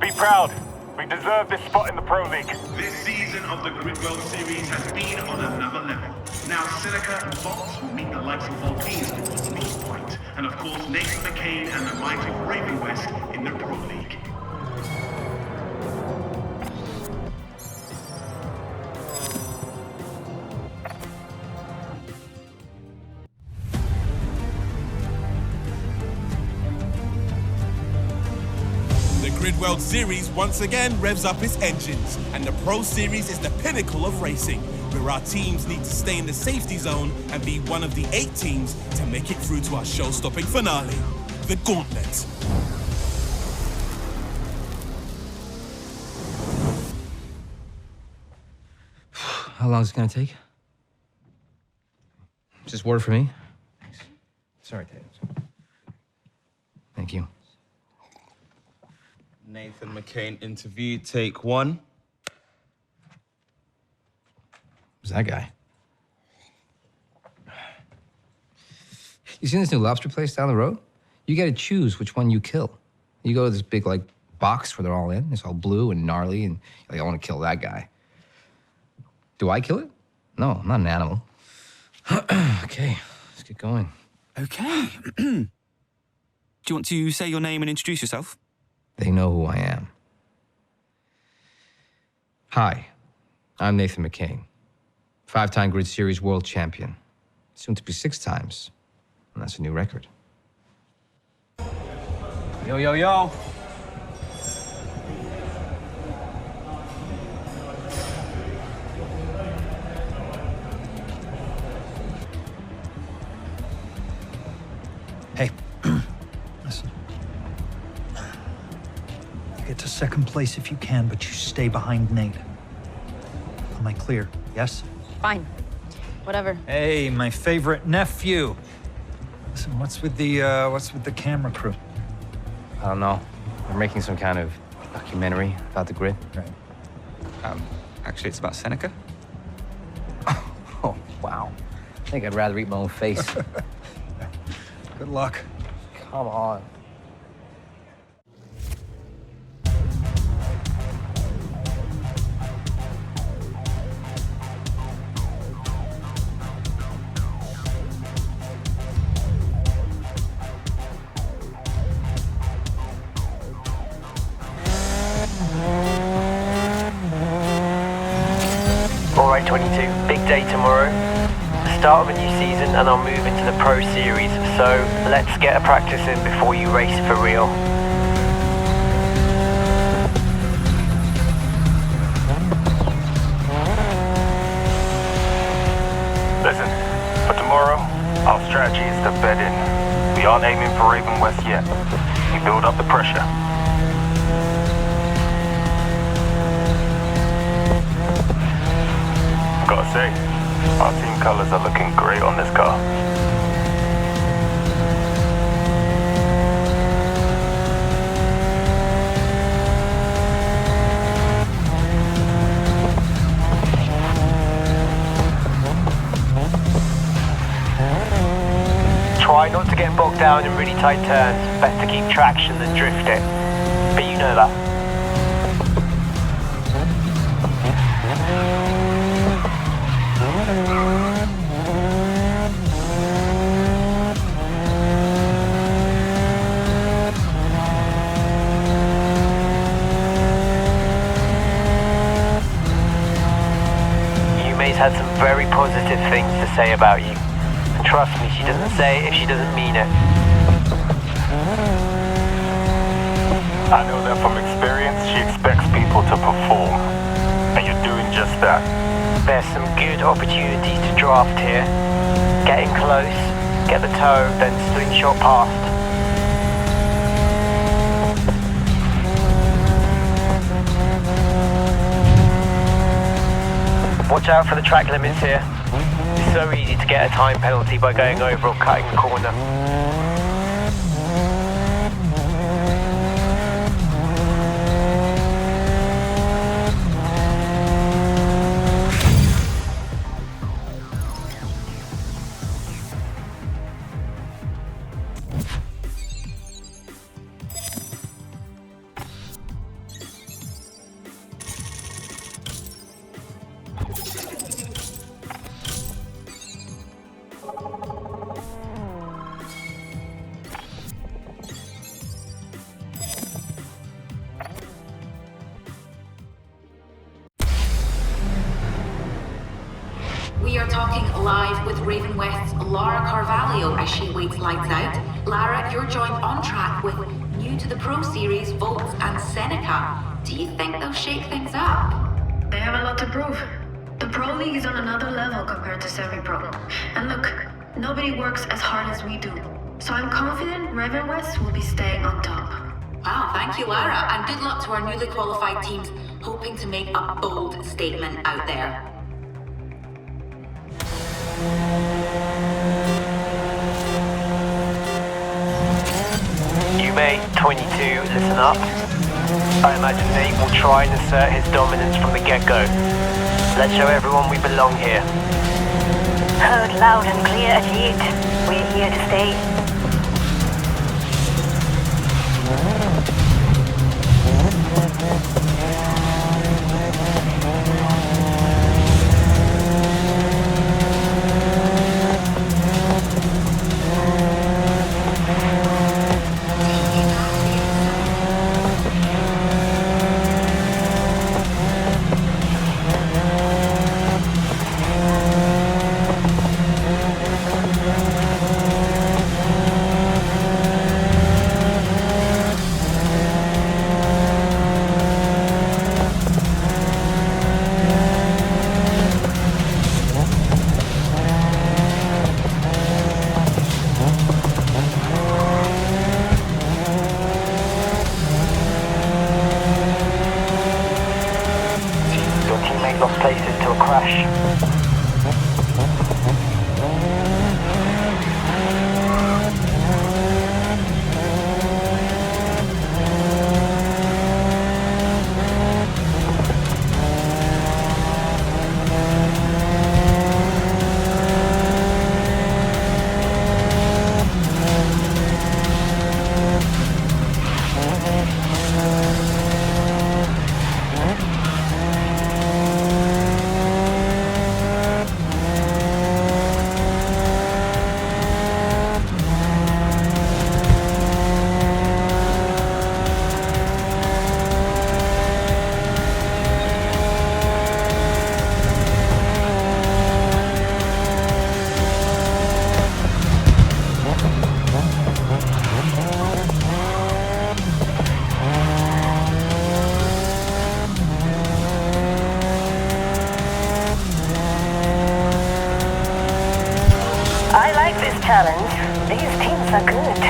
Be proud. We deserve this spot in the Pro League.
This season of the Grid World Series has been on another level. Now Seneca and Fox will meet the likes of Volcano, North Point, and of course Nathan McCain and the might of Raven West in the Pro League.
World Series once again revs up its engines, and the Pro Series is the pinnacle of racing, where our teams need to stay in the safety zone and be one of the 8 teams to make it through to our show-stopping finale, the Gauntlet.
How long is it gonna take? Just word for me? Thanks. Sorry, Tatum. Thank you.
Nathan McCain interview, take 1.
Who's that guy? You seen this new lobster place down the road? You gotta choose which one you kill. You go to this big, like, box where they're all in. It's all blue and gnarly, and you're like, I want to kill that guy. Do I kill it? No, I'm not an animal. Okay, let's get going.
Okay. Do you want to say your name and introduce yourself?
They know who I am. Hi, I'm Nathan McCain, 5-time Grid Series world champion, soon to be 6 times, and that's a new record.
Yo, yo, yo.
Hey, listen. You get to second place if you can, but you stay behind Nate. Am I clear? Yes?
Fine. Whatever.
Hey, my favorite nephew. Listen, what's with the camera crew?
I don't know. They're making some kind of documentary about the grid.
Right.
Actually, it's about Seneca.
Oh, wow. I think I'd rather eat my own face.
Good luck.
Come on.
All right, 22, big day tomorrow. Start of a new season and I'll move into the Pro Series, so let's get a practice in before you race for real.
Listen, for tomorrow, our strategy is to bed in. We aren't aiming for Raven West yet. We build up the pressure. Gotta say, our team colors are looking great on this car.
Try not to get bogged down in really tight turns. Better keep traction than drift it. But you know that. Yumi's had some very positive things to say about you. And trust me, she doesn't say it if she doesn't mean it.
I know that from experience, she expects people to perform. And you're doing just that.
There's some good opportunities to draft here. Get in close, get the toe, then slingshot past. Watch out for the track limits here. It's so easy to get a time penalty by going over or cutting the corner.
We are talking live with Raven West's Lara Carvalho as she waits lights out. Lara, you're joined on track with new new to the Pro Series, Volts and Seneca. Do you think they'll shake things up?
They have a lot to prove. The Pro League is on another level compared to semi-pro. And look, nobody works as hard as we do. So I'm confident Rev and West will be staying on top.
Wow, thank you, Lara, and good luck to our newly qualified teams, hoping to make a bold statement out there.
You may, 22, listen up. I imagine Nate will try and assert his dominance from the get-go. Let's show everyone we belong here.
Heard loud and clear, Ajit. We're here to stay.
Lost places to a crash.
Challenge. These teams are good.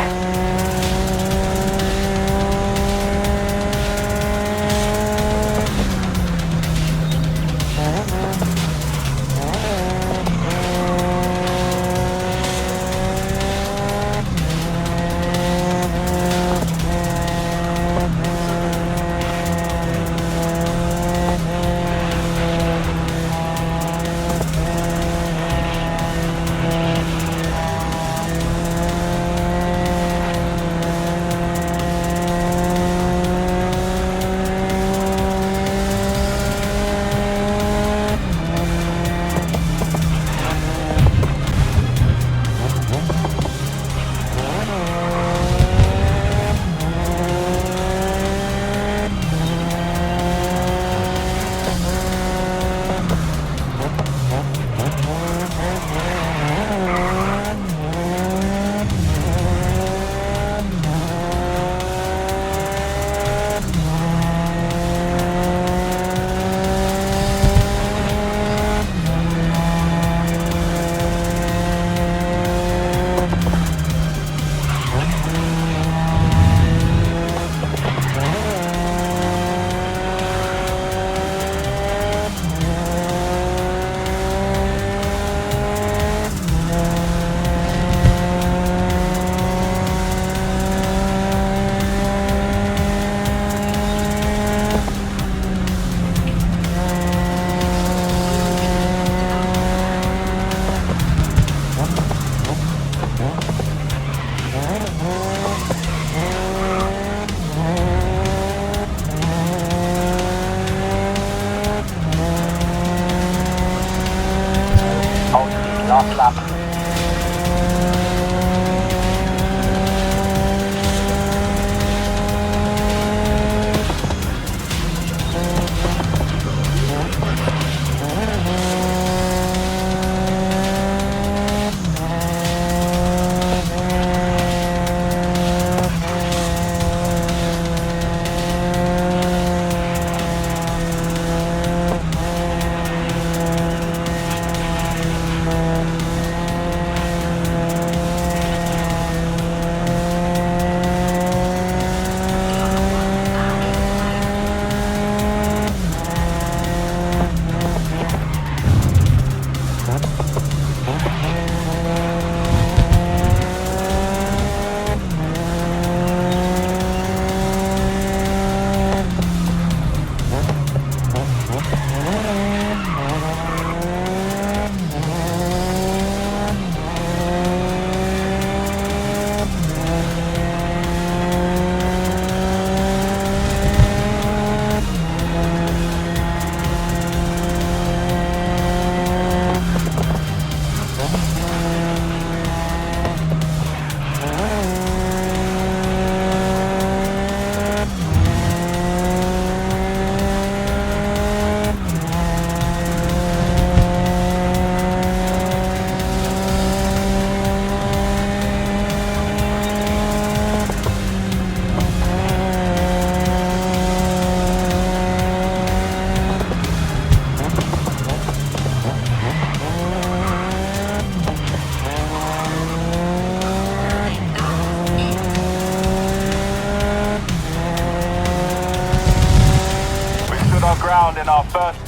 Last lap.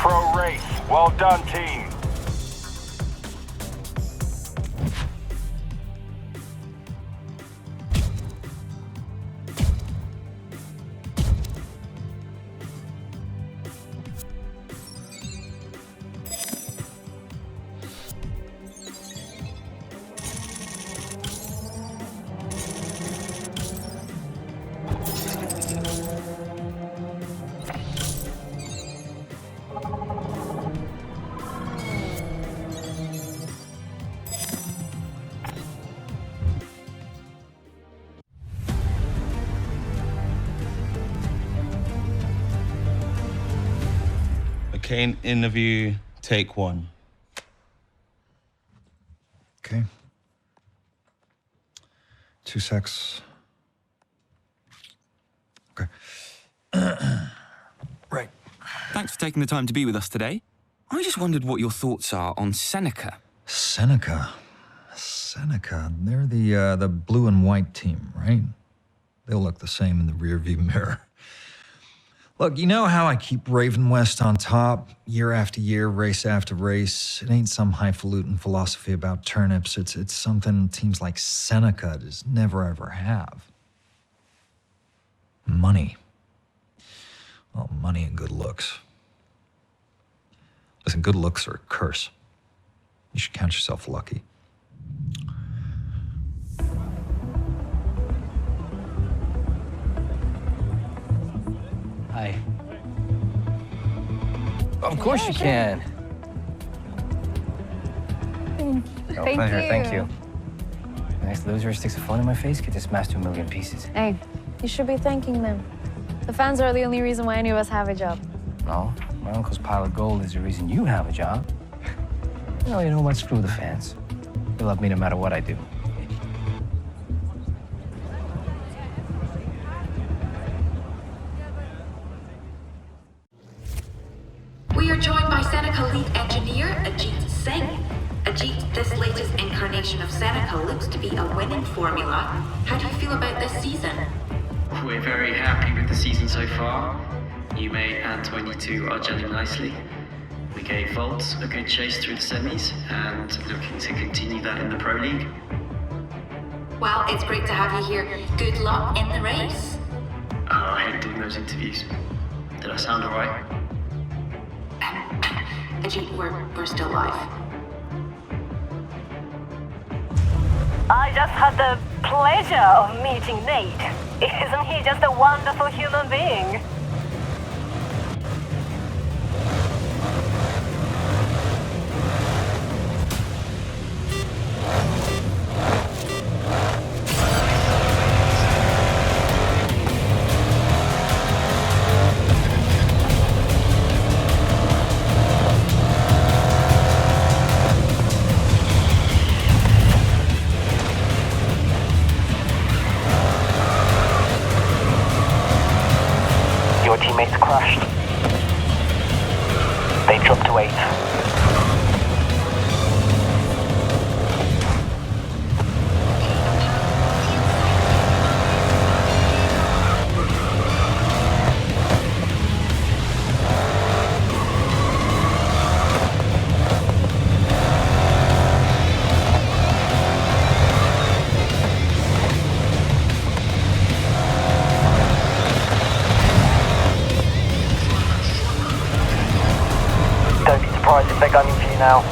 pro race. Well done, team.
Okay, interview, take one.
Okay. 2 secs. Okay. Right.
Thanks for taking the time to be with us today. I just wondered what your thoughts are on Seneca.
Seneca. They're the blue and white team, right? They'll look the same in the rearview mirror. Look, you know how I keep Raven West on top, year after year, race after race? It ain't some highfalutin philosophy about turnips. It's something teams like Seneca just never ever have. Money. Well, money and good looks. Listen, good looks are a curse. You should count yourself lucky.
Hi. Of course you can. No, pleasure, thank you. Nice loser sticks a phone in my face, get this smashed to a million pieces.
Hey, you should be thanking them. The fans are the only reason why any of us have a job.
No, my uncle's pile of gold is the reason you have a job. You know what? Screw the fans. They love me no matter what I do.
We are joined by Seneca lead engineer Ajit Singh. Ajit, this latest incarnation of Seneca looks to be a winning formula. How do you feel about this season?
We're very happy with the season so far. New Mate and 22 are gelling nicely. We gave Volt a good chase through the semis and looking to continue that in the Pro League.
Well, it's great to have you here. Good luck in the race.
I hate doing those interviews. Did I sound alright?
Ajit, we're still live.
I just had the pleasure of meeting Nate. Isn't he just a wonderful human being?
Your teammates crashed. They dropped to 8. Don't be surprised if they're gunning for you now.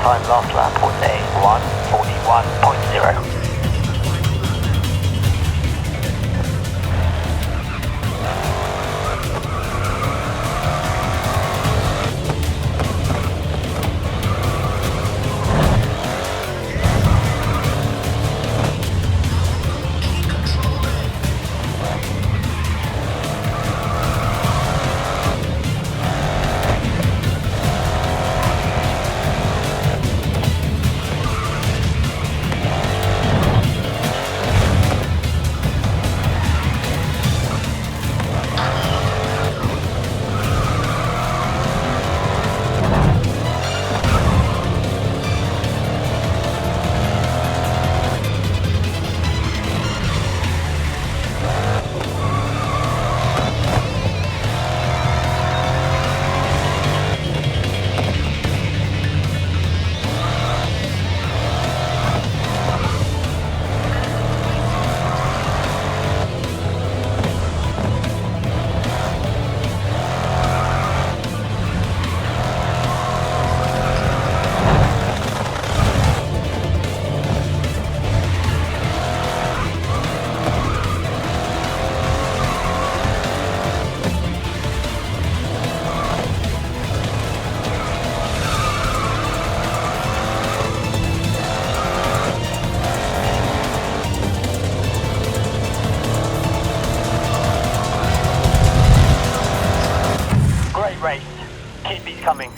time last lap was a 1:41.0. Race. Keep these coming.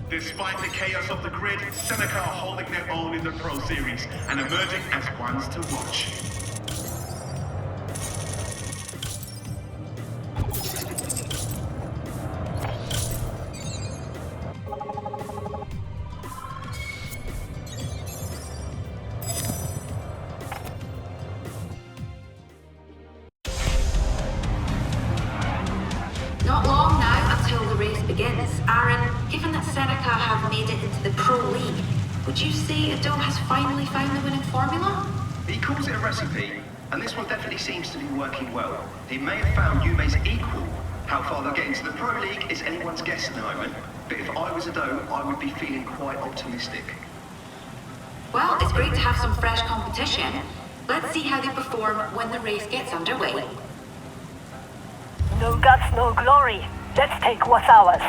Despite the chaos of the grid, Seneca are holding their own in the Pro Series and emerging as ones to watch.
Not long now until the race begins. Aaron, given that Seneca have made it into the Pro League, would you say Ado has finally found the winning formula?
He calls it a recipe, and this one definitely seems to be working well. He may have found Yume's equal. How far they'll get into the Pro League is anyone's guess at the moment, but if I was Ado, I would be feeling quite optimistic.
Well, it's great to have some fresh competition. Let's see how they perform when the race gets underway.
No guts, no glory. Let's take what's ours.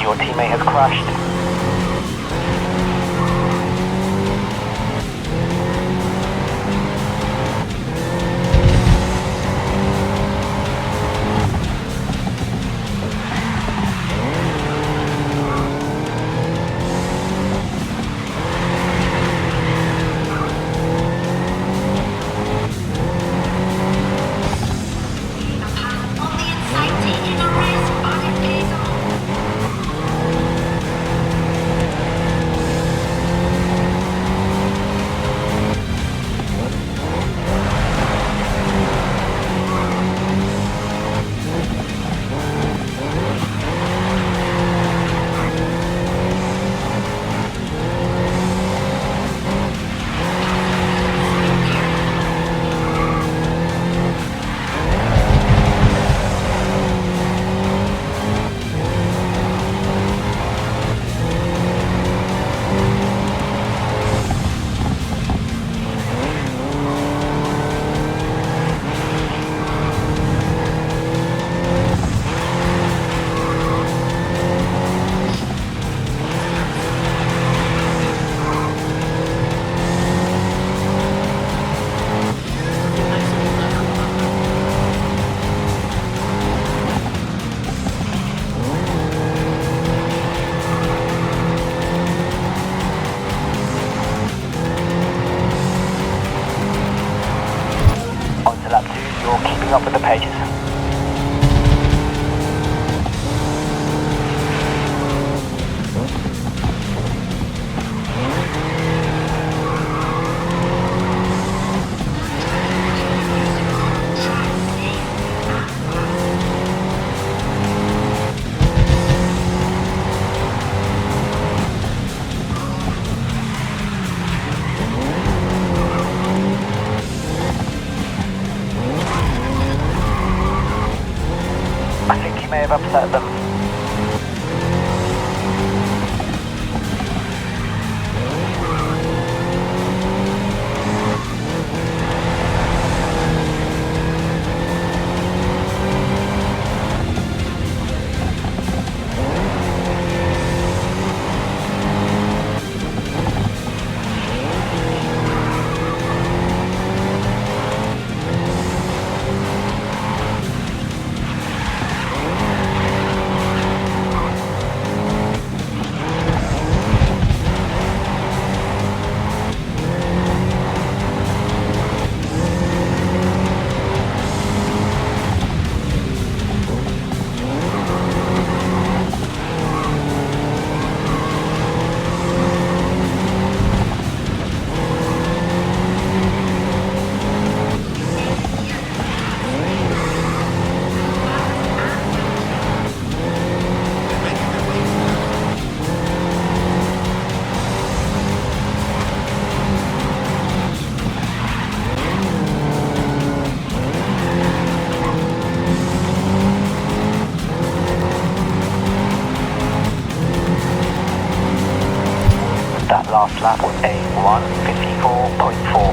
Your teammate has crashed.
up with the pace. I think you may have upset them. That last lap was a 1:54.4.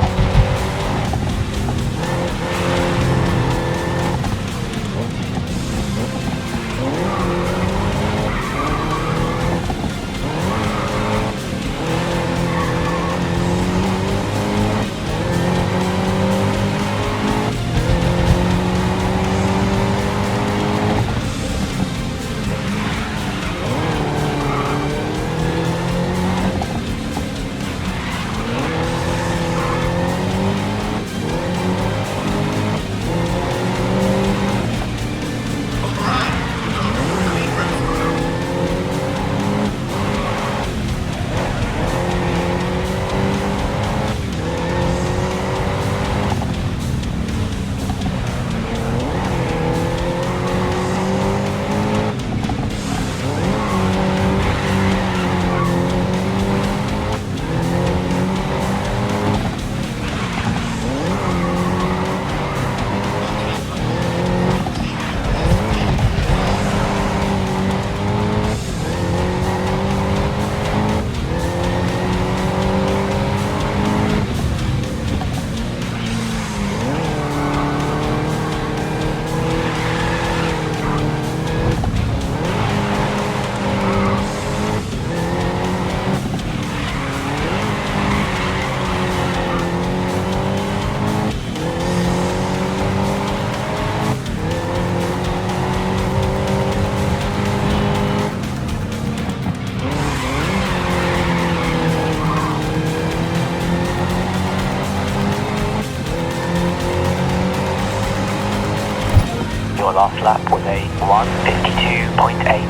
Your last lap was a 1:52.8.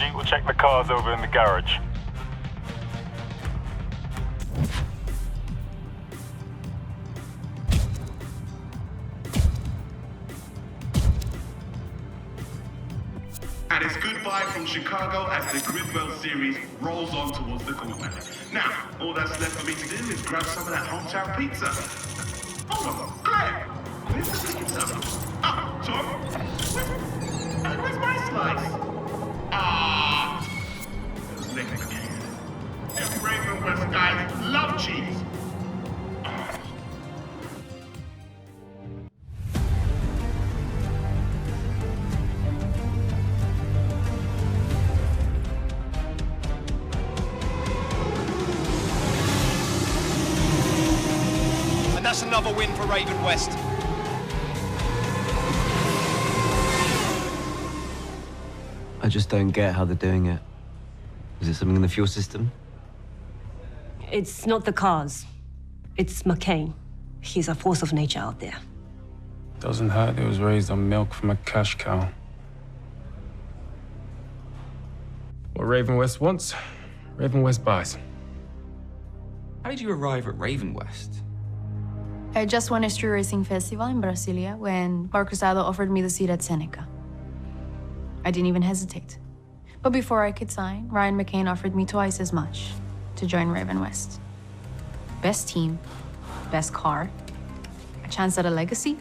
Jeet will check the cars over in the garage.
And it's goodbye from Chicago as the Gridwell series rolls on towards the corner. Now, all that's left for me to do is grab some of that hometown pizza. Oh, Claire! Where's the pizza? Oh, Tom? Where's my slice? Ah! Those liquor games. Them Raven West guys love cheese.
That's another win for Raven West.
I just don't get how they're doing it. Is it something in the fuel system?
It's not the cars. It's McCain. He's a force of nature out there.
Doesn't hurt it was raised on milk from a cash cow. What Raven West wants, Raven West buys.
How did you arrive at Raven West?
I just won a street racing festival in Brasilia when Mark Cruzado offered me the seat at Seneca. I didn't even hesitate. But before I could sign, Ryan McCain offered me twice as much to join Raven West. Best team, best car, a chance at a legacy.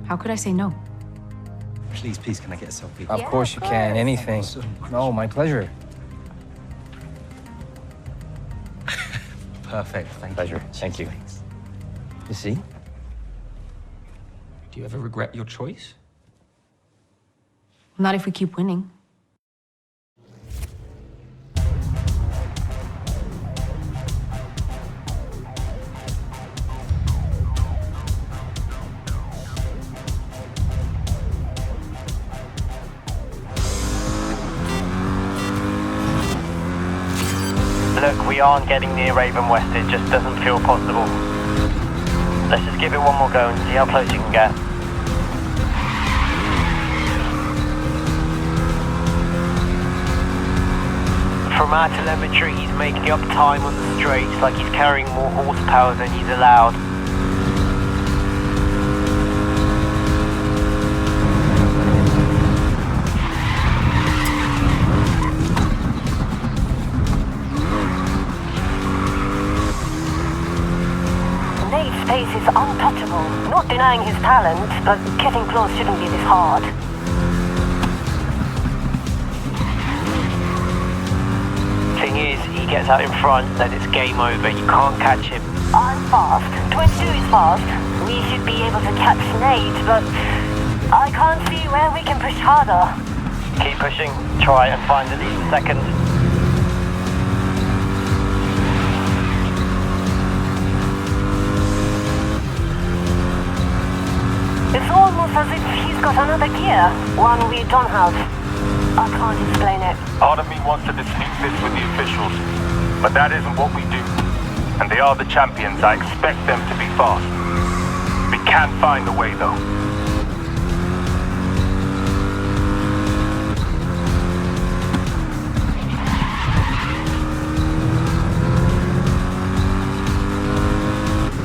How could I say no?
Please, can I get a selfie? Of course you can. Anything. No, my pleasure. Perfect. Thank you. You see?
Do you ever regret your choice?
Not if we keep winning.
Look, we aren't getting near Raven West, it just doesn't feel possible. Let's just give it one more go and see how close you can get. From our telemetry, he's making up time on the straights like he's carrying more horsepower than he's allowed.
Nate's pace is untouchable. Not denying his talent, but getting close shouldn't be this hard.
Thing is, he gets out in front, then it's game over. You can't catch him.
I'm fast. 22 is fast. We should be able to catch Nate, but I can't see where we can push harder.
Keep pushing. Try and find at least a second.
It's almost as if he's got another gear, one we don't have. I can't explain it.
Part of me wants to dispute this with the officials, but that isn't what we do. And they are the champions. I expect them to be fast. We can find a way, though.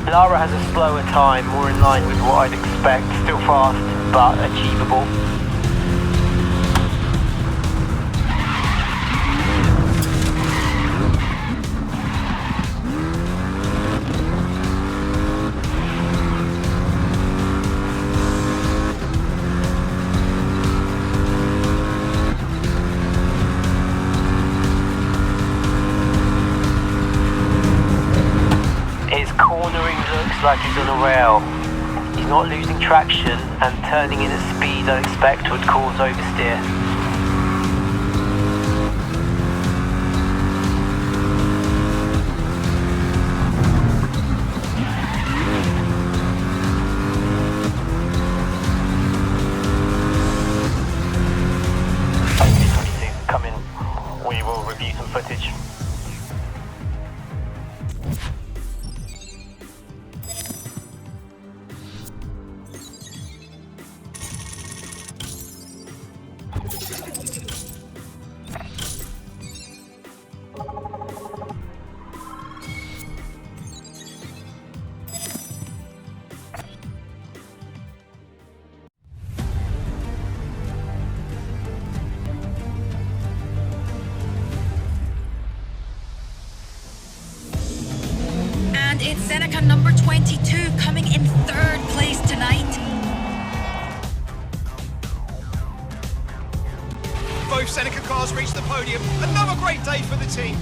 Lara has a slower time, more in line with what I'd expect. Still fast, but achievable. Like he's on a rail. He's not losing traction and turning in at speed I expect would cause oversteer. Okay, 22, come in. We will review some footage.
it's Seneca number 22 coming in third place tonight.
Both Seneca cars reach the podium. Another great day for the team.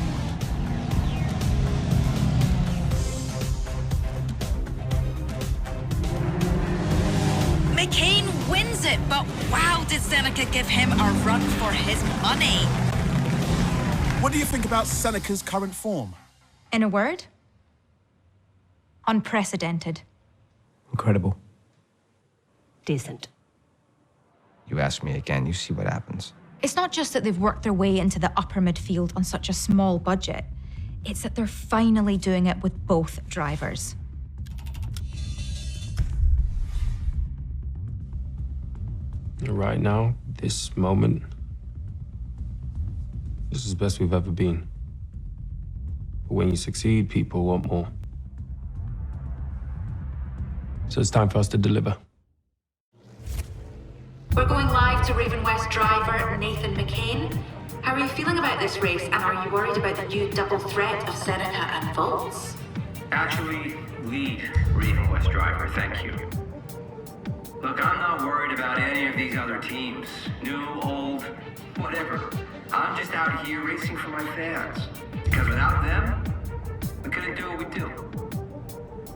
McCain wins it, but wow, did Seneca give him a run for his money.
What do you think about Seneca's current form?
In a word? Unprecedented.
Incredible.
Decent.
You ask me again, you see what happens.
It's not just that they've worked their way into the upper midfield on such a small budget. It's that they're finally doing it with both drivers.
Right now, this moment, this is the best we've ever been. But when you succeed, people want more. So it's time for us to deliver.
We're going live to Raven West driver Nathan McCain. How are you feeling about this race, and are you worried about the new double threat of Seneca and Volts?
Actually, lead Raven West driver, thank you. Look, I'm not worried about any of these other teams. New, old, whatever. I'm just out here racing for my fans. Because without them, we couldn't do what we do.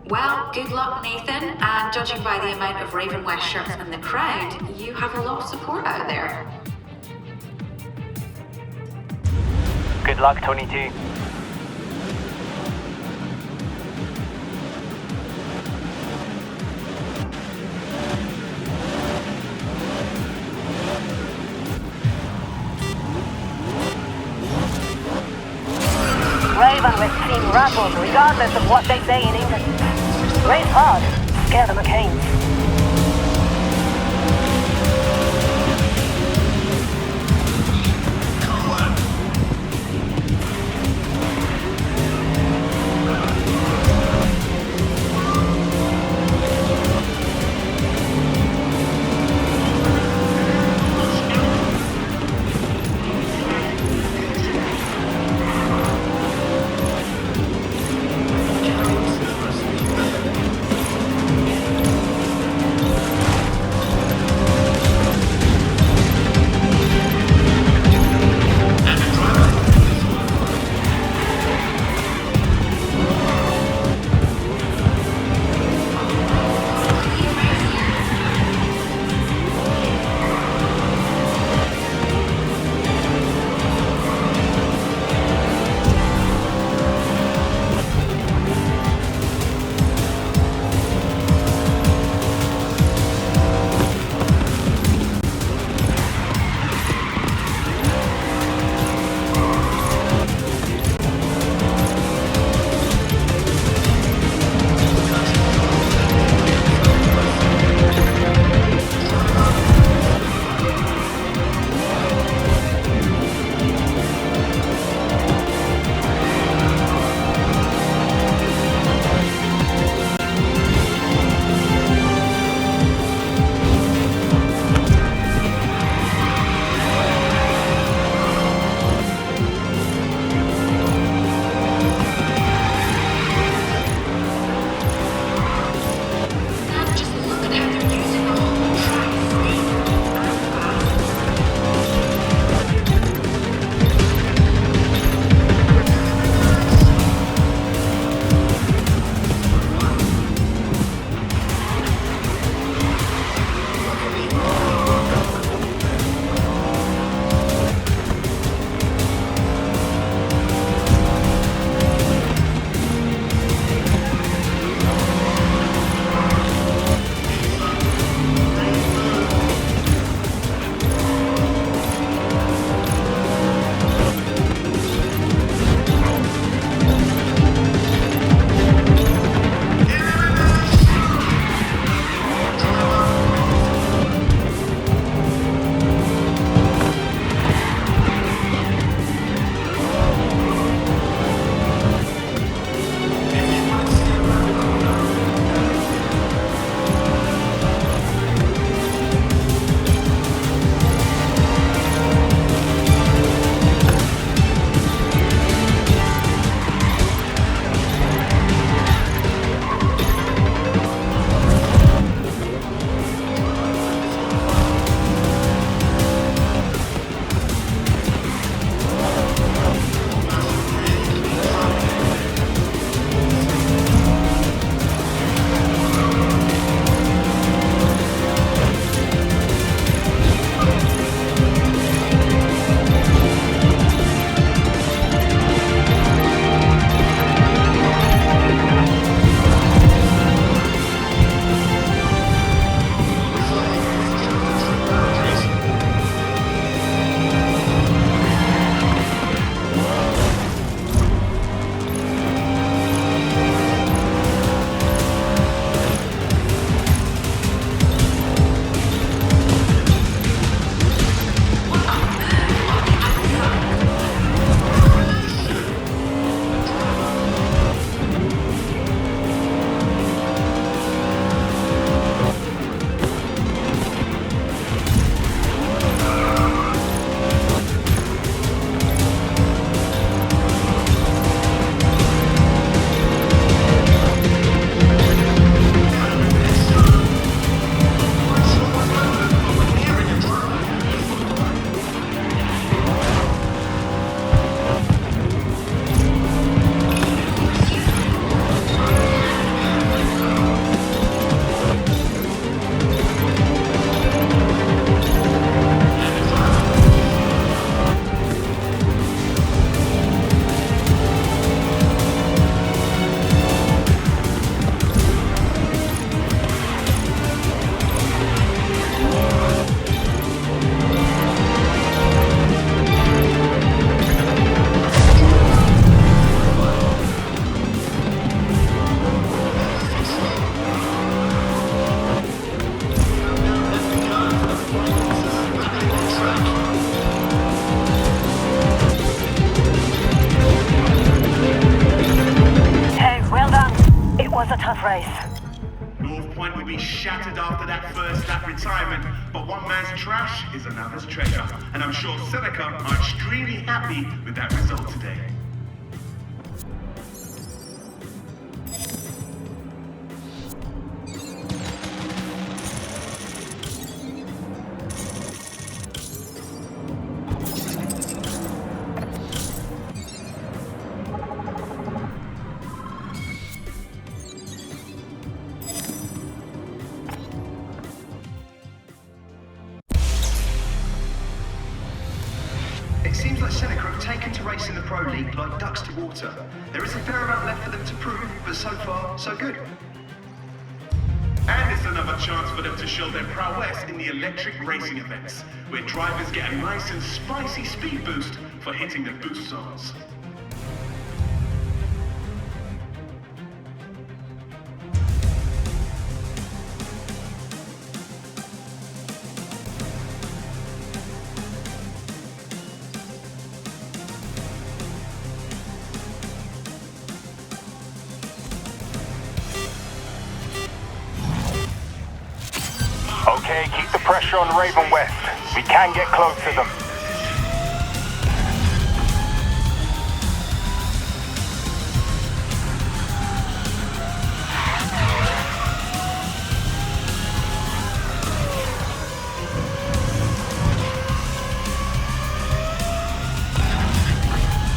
Well, good luck, Nathan, and judging by the amount of Raven West shirts in the crowd, you have a lot of support out there.
Good luck, 22.
Raven with Team Rattled, regardless of what they say in England. Race hard, scare the McCains. race.
North Point will be shattered after that first lap retirement, but one man's trash is another's treasure. And I'm sure Seneca are extremely happy with that result today.
It seems like Seneca have taken to racing the Pro League like ducks to water. There is a fair amount left for them to prove, but so far, so good.
And it's another chance for them to show their prowess in the electric racing events, where drivers get a nice and spicy speed boost for hitting the boost zones.
Okay, keep the pressure on Raven West. We can get close to them.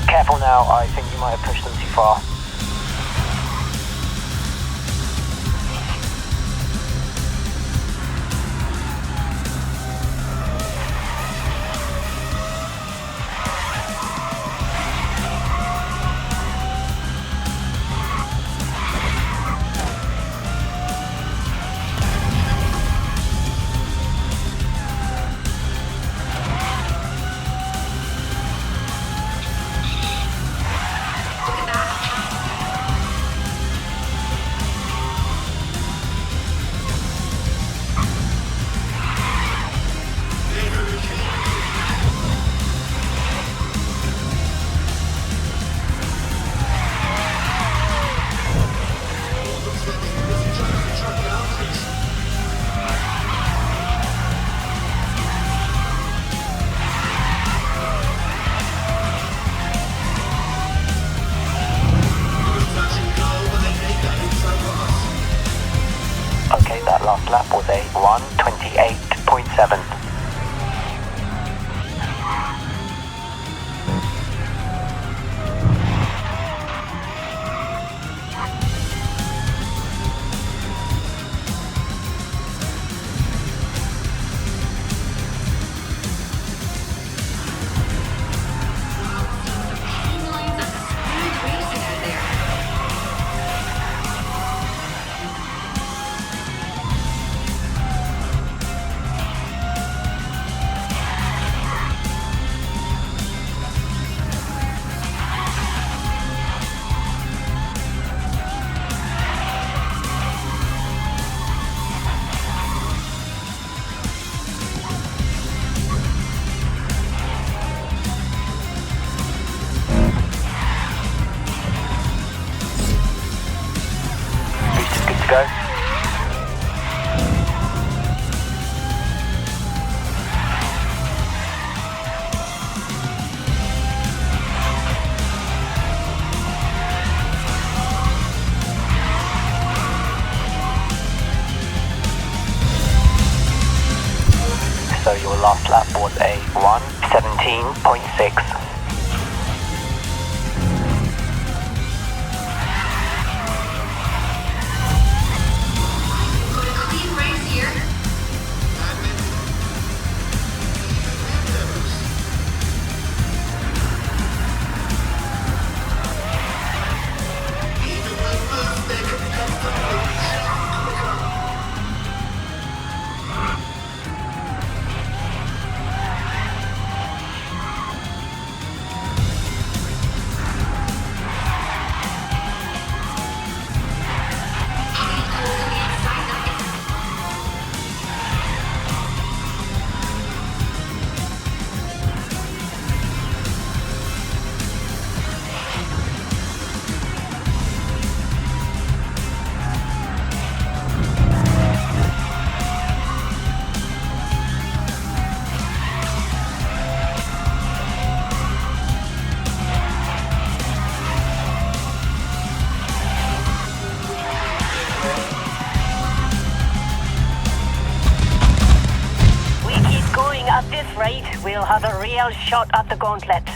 Careful now, I think you might have pushed them too far. Okay, that last lap was a 1:28.7.
Go.
So your last lap was a 1:17.6.
else shot at the gauntlet.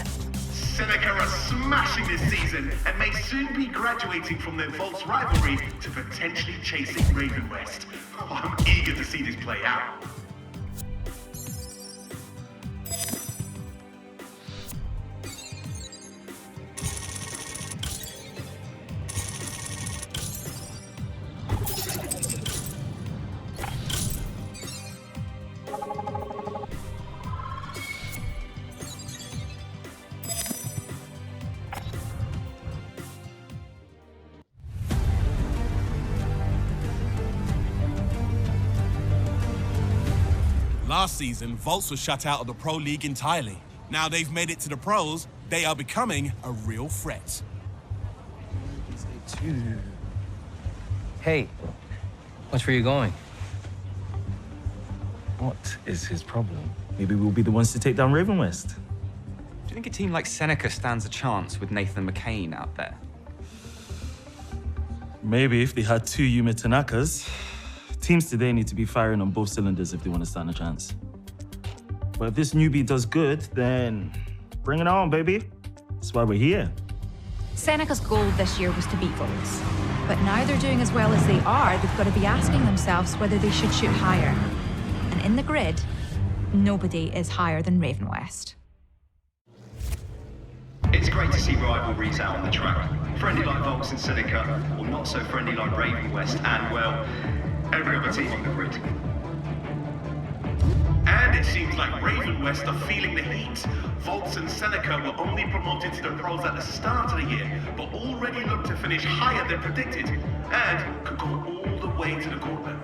Seneca are smashing this season and may soon be graduating from their Volts rivalry to potentially chasing Raven West. Oh, I'm eager to see this play out.
Last season, Volts was shut out of the Pro League entirely. Now they've made it to the pros, they are becoming a real threat.
Hey, which way are you going?
What is his problem? Maybe we'll be the ones to take down Raven West.
Do you think a team like Seneca stands a chance with Nathan McCain out there?
Maybe if they had two Yuma Tanakas. Teams today need to be firing on both cylinders if they want to stand a chance. But if this newbie does good, then bring it on, baby. That's why we're here.
Seneca's goal this year was to beat Volts. But now they're doing as well as they are, they've got to be asking themselves whether they should shoot higher. And in the grid, nobody is higher than Raven West.
It's great to see rivalries out on the track. Friendly like Volks and Seneca, or not so friendly like Raven West, and, well, every other team on the grid.
And it seems like Raven West are feeling the heat. Volts and Seneca were only promoted to the pros at the start of the year, but already look to finish higher than predicted, and could go all the way to the gauntlet.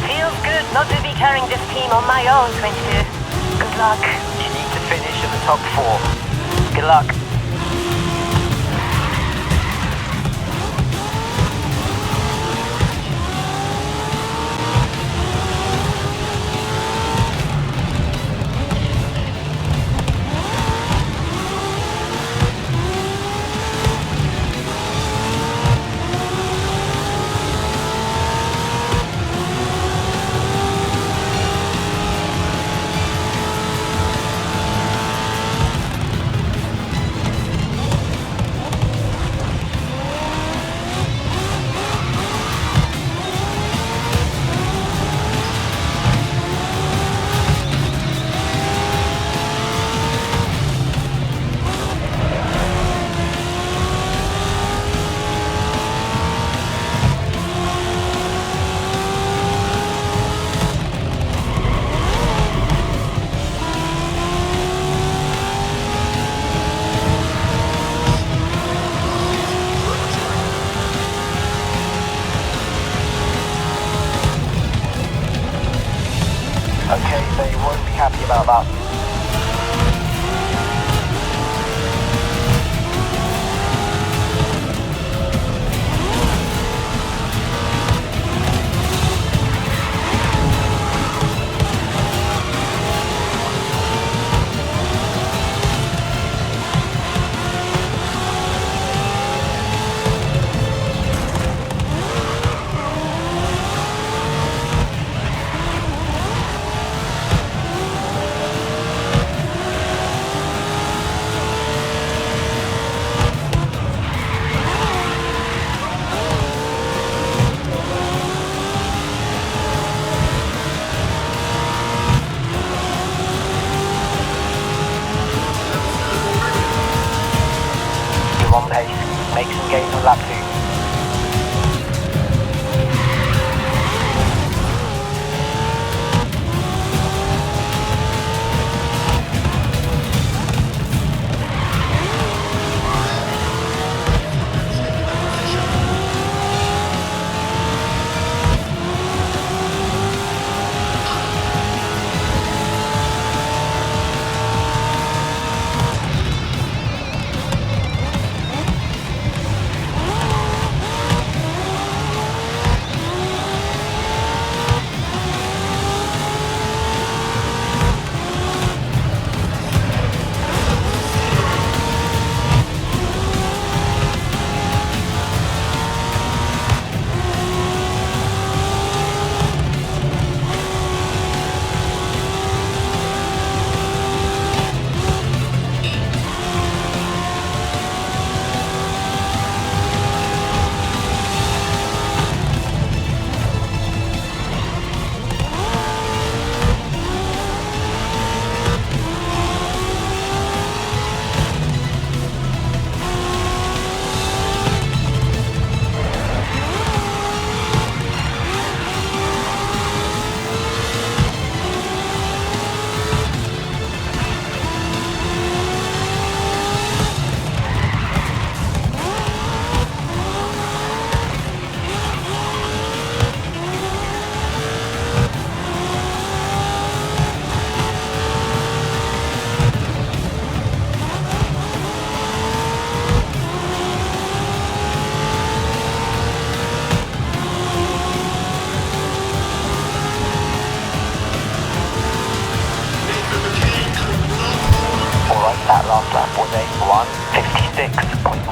Feels good not to be carrying this team on my own, 22. Good luck.
You need to finish in the top 4. Good luck. Okay, they won't be happy about that.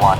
one.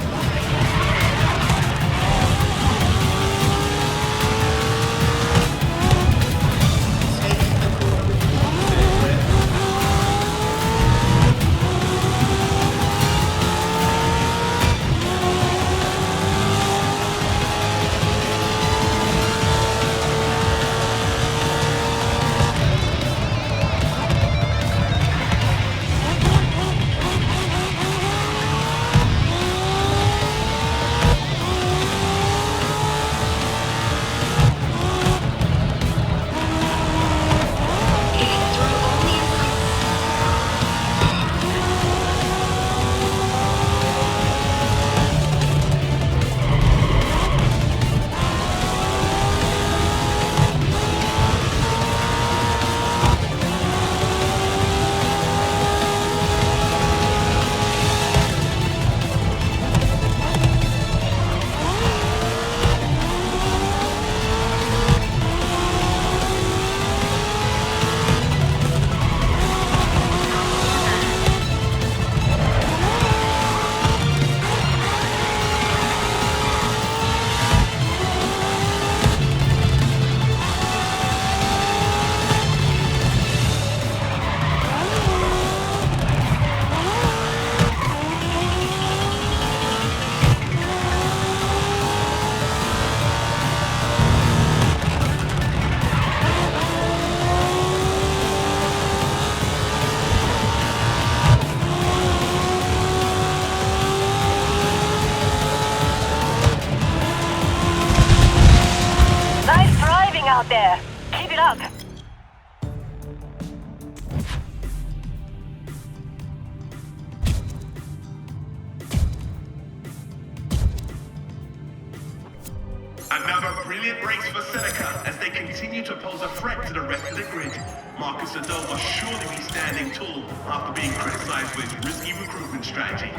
Out there. Keep it up.
Another brilliant race for Seneca as they continue to pose a threat to the rest of the grid. Marcus Ado must surely be standing tall after being criticized for his risky recruitment strategy.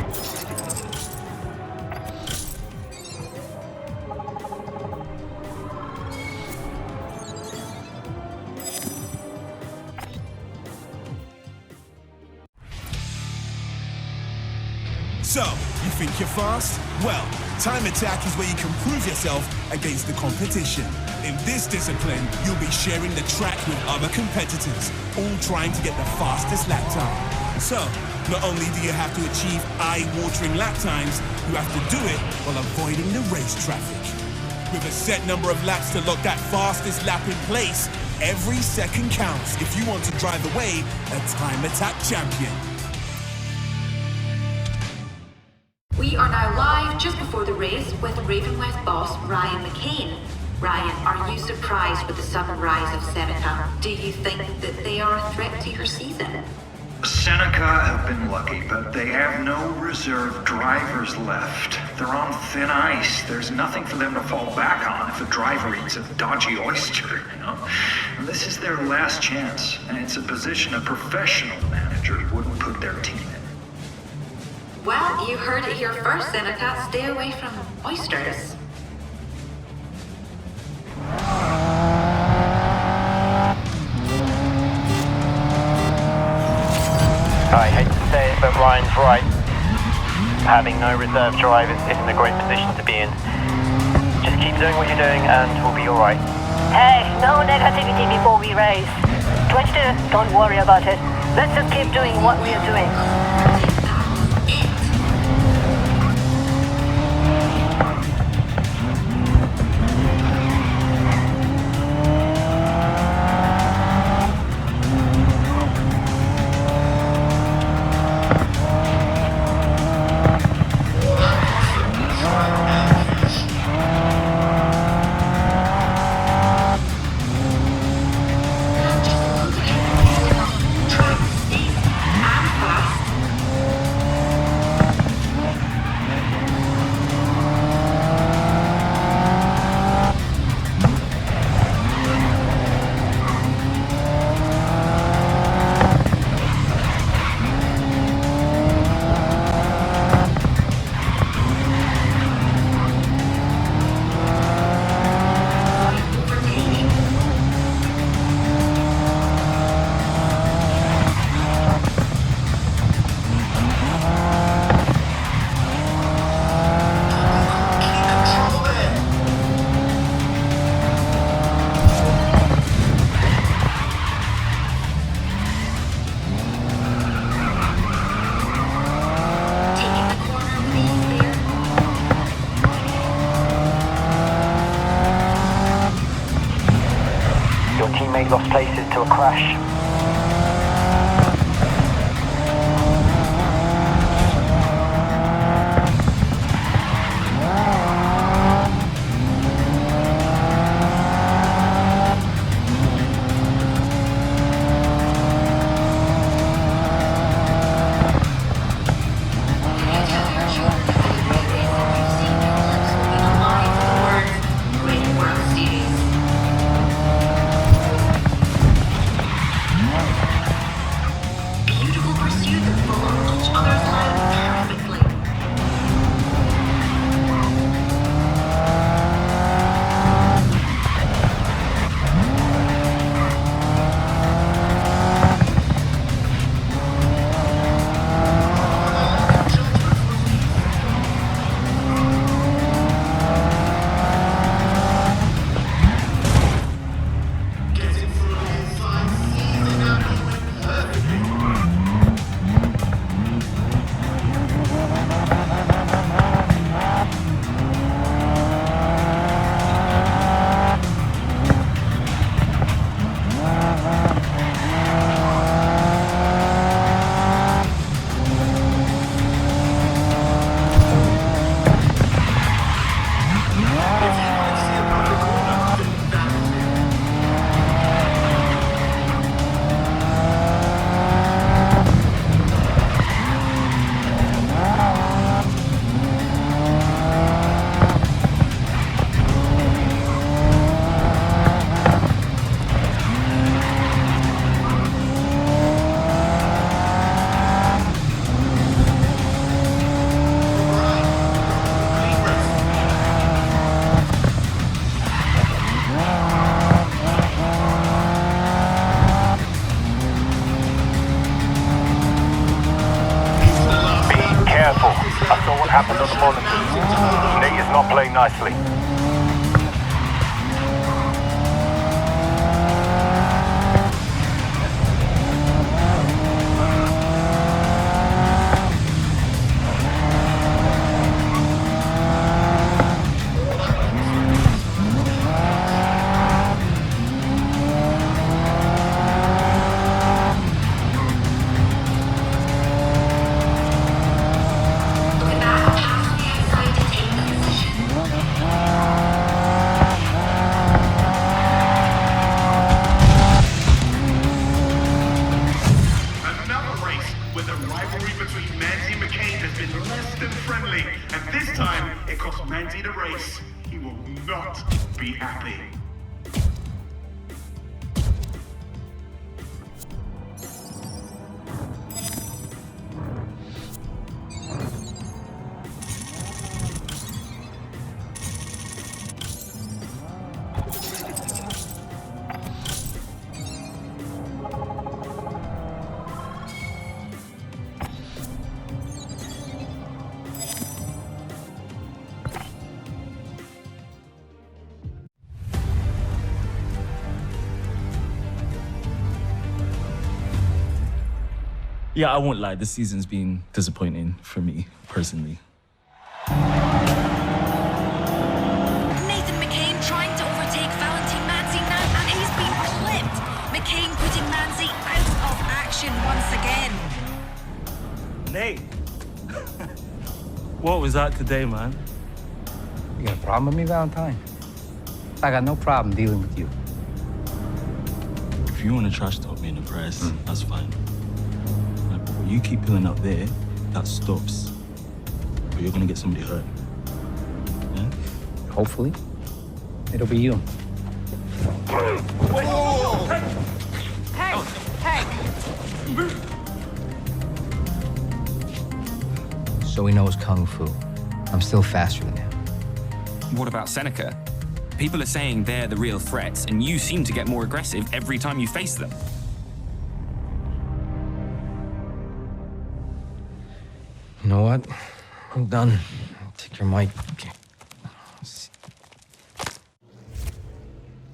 So, you think you're fast? Well, time attack is where you can prove yourself against the competition. In this discipline, you'll be sharing the track with other competitors, all trying to get the fastest lap time. So, not only do you have to achieve eye-watering lap times, you have to do it while avoiding the race traffic. With a set number of laps to lock that fastest lap in place, every second counts if you want to drive away a time attack champion.
We are now live just before the race with Raven West boss Ryan McCain. Ryan, are you surprised with the sudden rise of Seneca? Do you think that they are a threat to your season?
Seneca have been lucky, but they have no reserve drivers left. They're on thin ice. There's nothing for them to fall back on if a driver eats a dodgy oyster, you know? And this is their last chance, and it's a position a professional manager wouldn't put their team in.
Well, you heard it here first, Seneca. Stay away from oysters.
I hate to say it, but Ryan's right. Having no reserve drivers isn't a great position to be in. Just keep doing what you're doing and we'll be alright.
Hey, no negativity before we race. 22, don't worry about it. Let's just keep doing what we are doing.
lost places to a crash.
I saw what happened on the monitors. Nate is not playing nicely.
Yeah, I won't lie, this season's been disappointing for me, personally.
Nathan McCain trying to overtake Valentine Manzi now, and he's been clipped. McCain putting Manzi out of action once again.
Nate! What was that today, man?
You got a problem with me, Valentine? I got no problem dealing with you.
If you want to trash talk me in the press, that's fine. You keep pulling up there, that stops. But you're gonna get somebody hurt. Yeah?
Hopefully, it'll be you.
Hey!
So he knows Kung Fu. I'm still faster than him.
What about Seneca? People are saying they're the real threats, and you seem to get more aggressive every time you face them.
You know what? I'm done. Take your mic. Okay.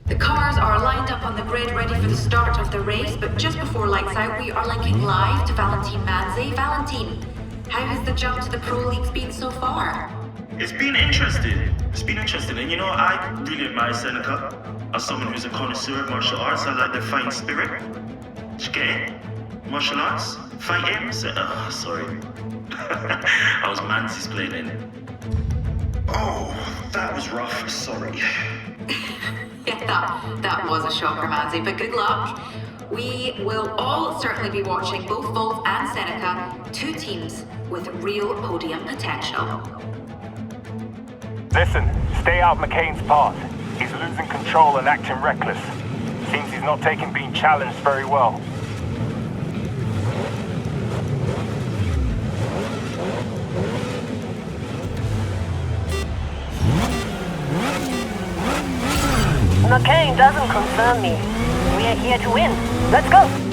The cars are lined up on the grid ready for the start of the race, but just before lights out, we are linking live to Valentine Manzi. Valentine, how has the jump to the Pro Leagues been so far?
It's been interesting.
It's been interesting, and you know, I really admire Seneca. As someone who's a connoisseur of martial arts, I like the fighting spirit. Did you get it? Martial arts? Fighting? Sorry. I was Mancy's playing in.
Oh, that was rough. Sorry.
Yeah, that was a shocker, Manzi, but good luck. We will all certainly be watching both Volt and Seneca, two teams with real podium potential.
Listen, stay out McCain's path. He's losing control and acting reckless. Seems he's not taking being challenged very well.
McCain doesn't concern me. We are here to win. Let's go!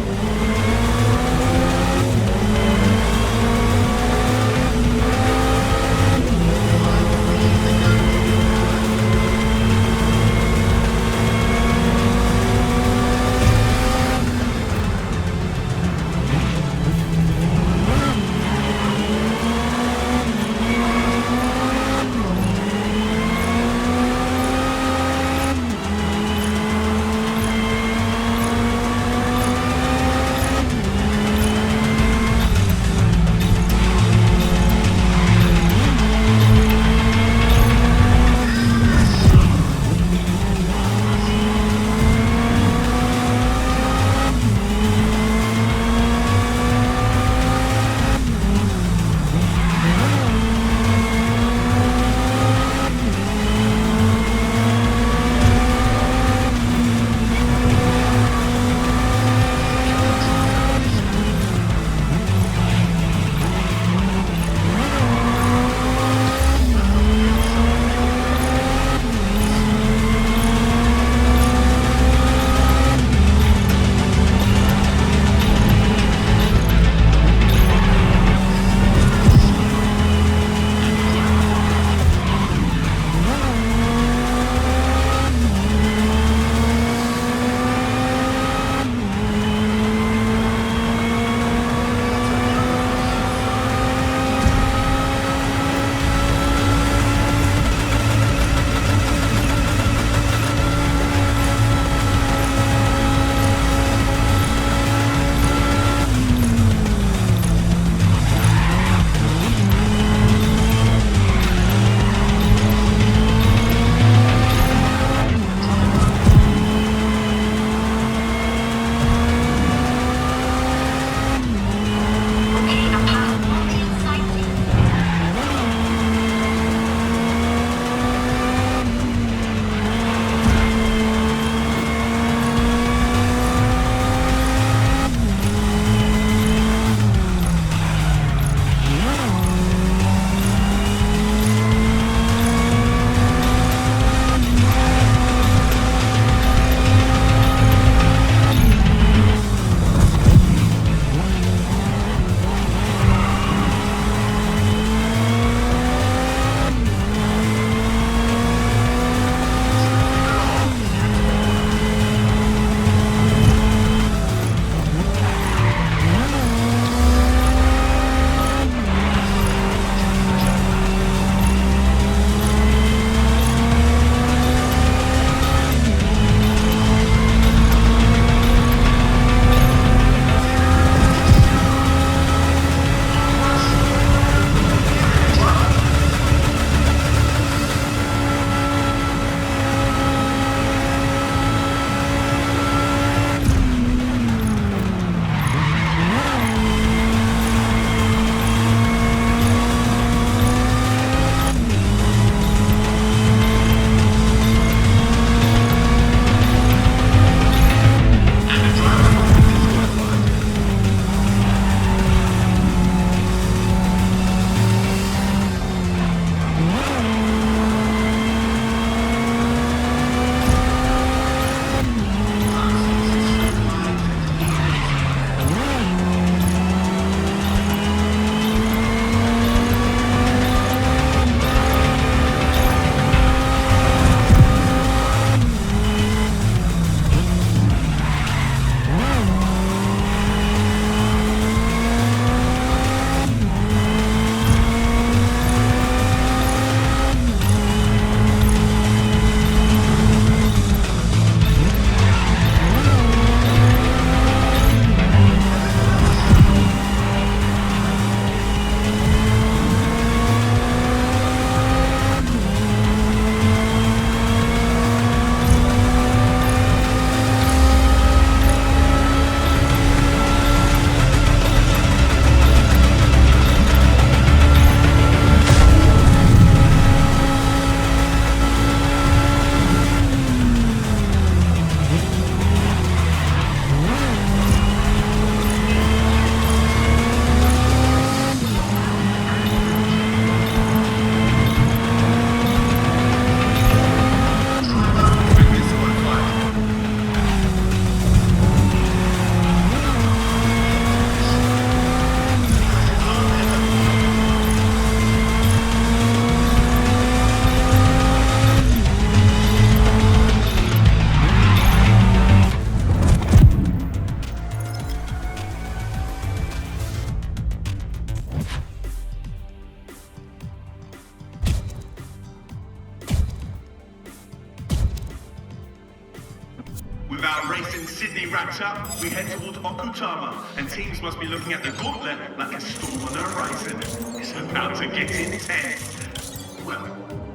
With our race in Sydney wrapped up, we head toward Okutama, and teams must be looking at the gauntlet like a storm on the horizon. It's about to get intense. Well,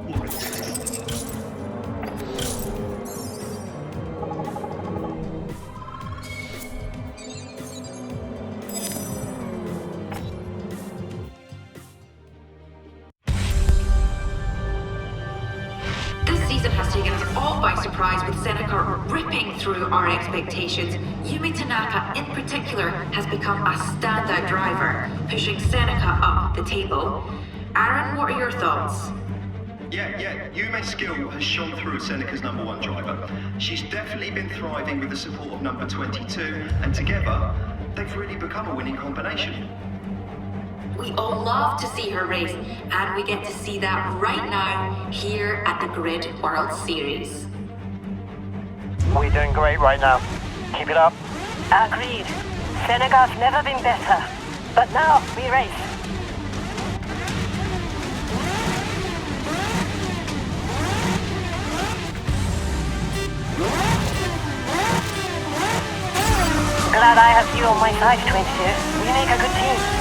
more intense.
This season has taken us all by surprise, with Seneca ripping through our expectations. Yumi Tanaka, in particular, has become a standout driver, pushing Seneca up the table. Aaron, what are your thoughts?
Yeah, Yume's skill has shone through as Seneca's #1 driver. She's definitely been thriving with the support of number 22, and together, they've really become a winning combination.
We all love to see her race, and we get to see that right now here at the Grid World Series.
We're doing great right now. Keep it up.
Agreed. Seneca's never been better. But now we race. Glad I have you on my side, 22. We make a good team.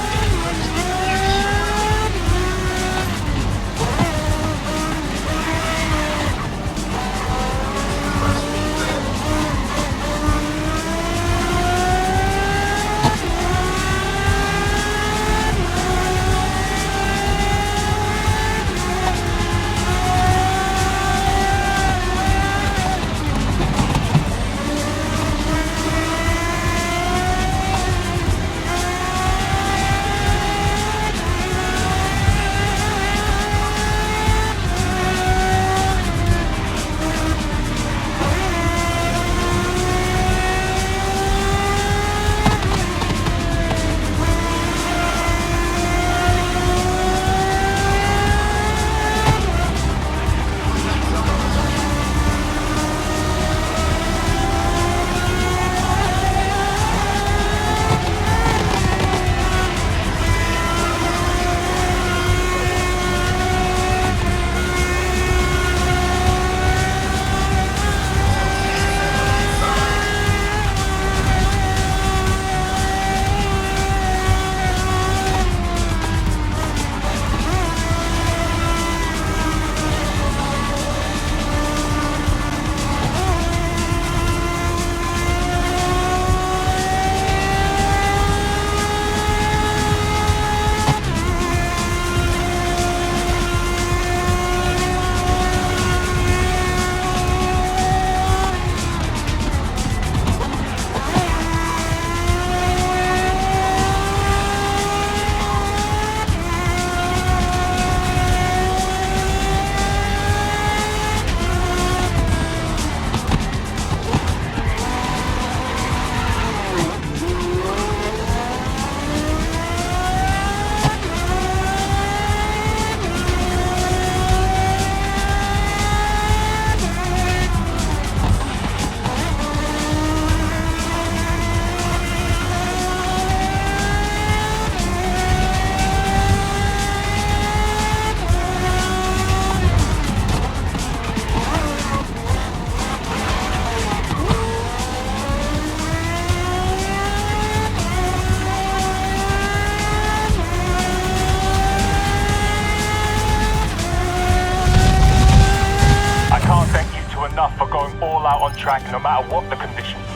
On track no matter what the conditions.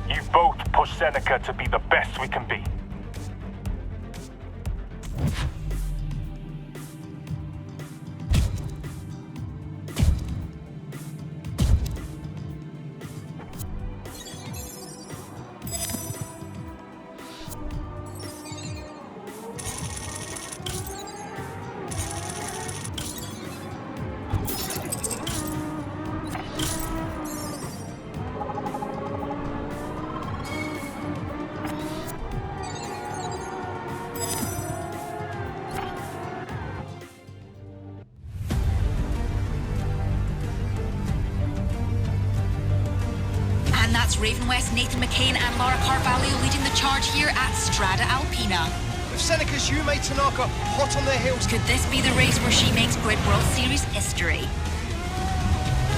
You've both pushed Seneca to be the best we can be.
Raven West, Nathan McCain and Laura Carvalho leading the charge here at Strada Alpina.
With Seneca's Yume Tanaka hot on their heels.
Could this be the race where she makes Grid World Series history?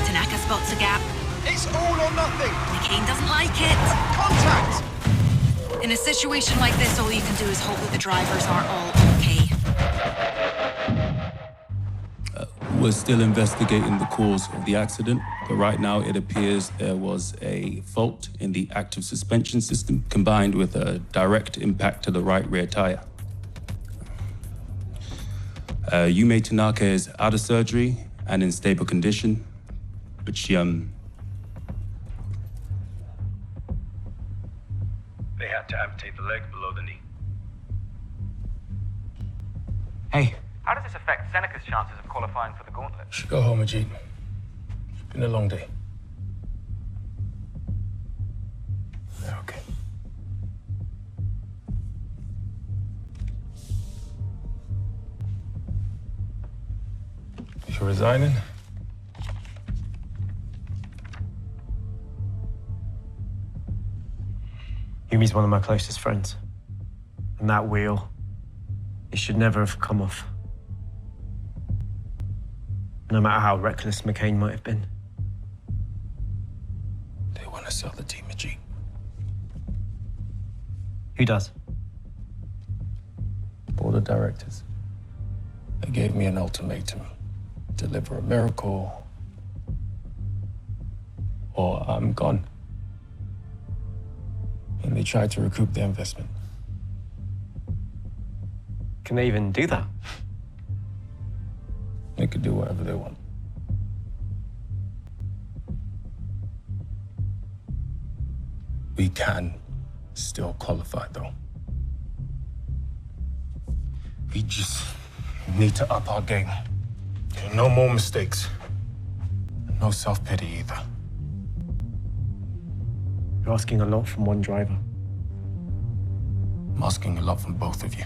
Tanaka spots a gap.
It It's all or nothing.
McCain doesn't like it.
Contact!
In a situation like this, all you can do is hope that the drivers are all okay.
We're still investigating the cause of the accident, but right now it appears there was a fault in the active suspension system combined with a direct impact to the right rear tire. Yume Tanaka is out of surgery and in stable condition, but she, They
had to amputate the leg below the knee.
Hey.
How does this affect Seneca's chances of qualifying for the gauntlet?
Should go home, Ajit. It's been a long day. Yeah, okay. You're resigning?
Yumi's one of my closest friends. And that wheel, it should never have come off. No matter how reckless McCain might have been.
They want to sell the team, Ajit.
Who does?
Board of directors. They gave me an ultimatum. Deliver a miracle, or I'm gone. And they tried to recoup their investment.
Can they even do that?
They could do whatever they want. We can still qualify, though. We just need to up our game. No more mistakes. No self-pity either.
You're asking a lot from one driver.
I'm asking a lot from both of you.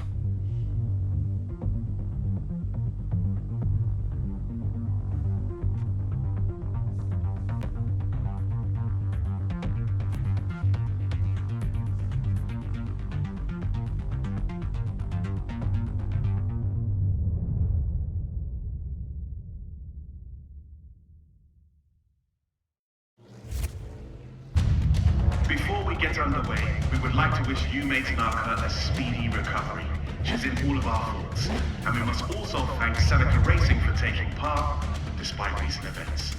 Before we get underway, we would like to wish Yume Tanaka a speedy recovery. She's in all of our thoughts. And we must also thank Seneca Racing for taking part, despite recent events.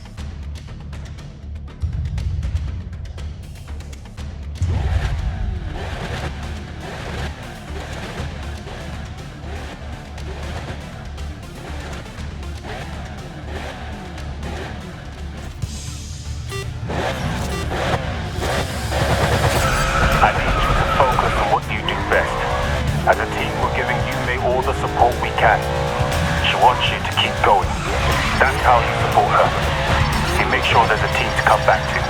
As a team, we're giving Yume all the support we can. She wants you to keep going. That's how you support her. You make sure there's a team to come back to.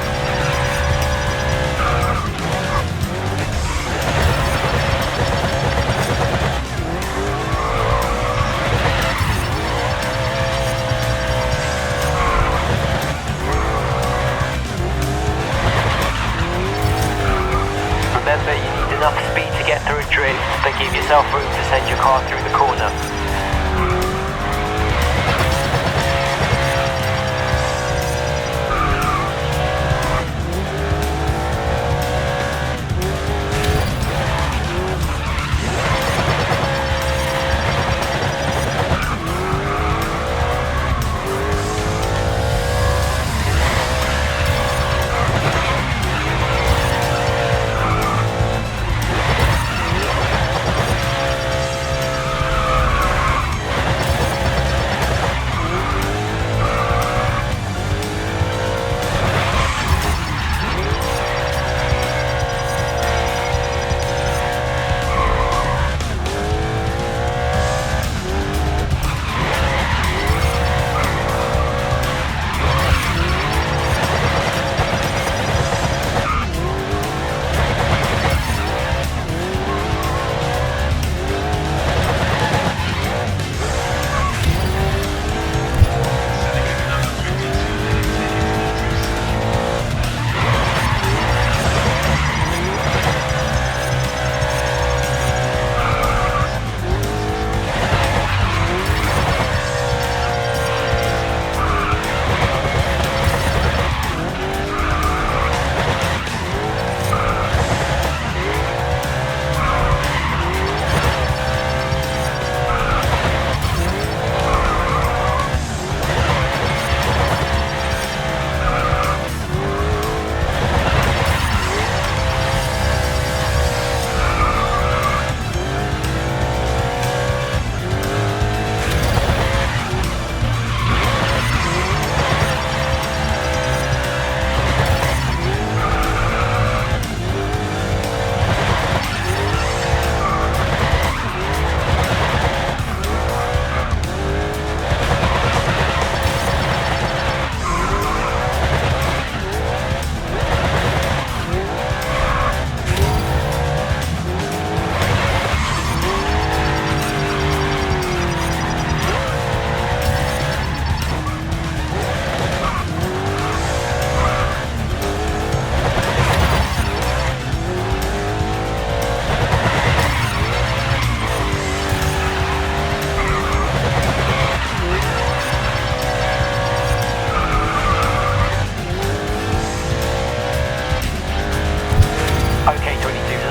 Remember, you need enough speed to get through a drift, but give yourself room to send your car through the corner.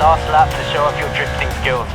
last lap to show off your drifting skills.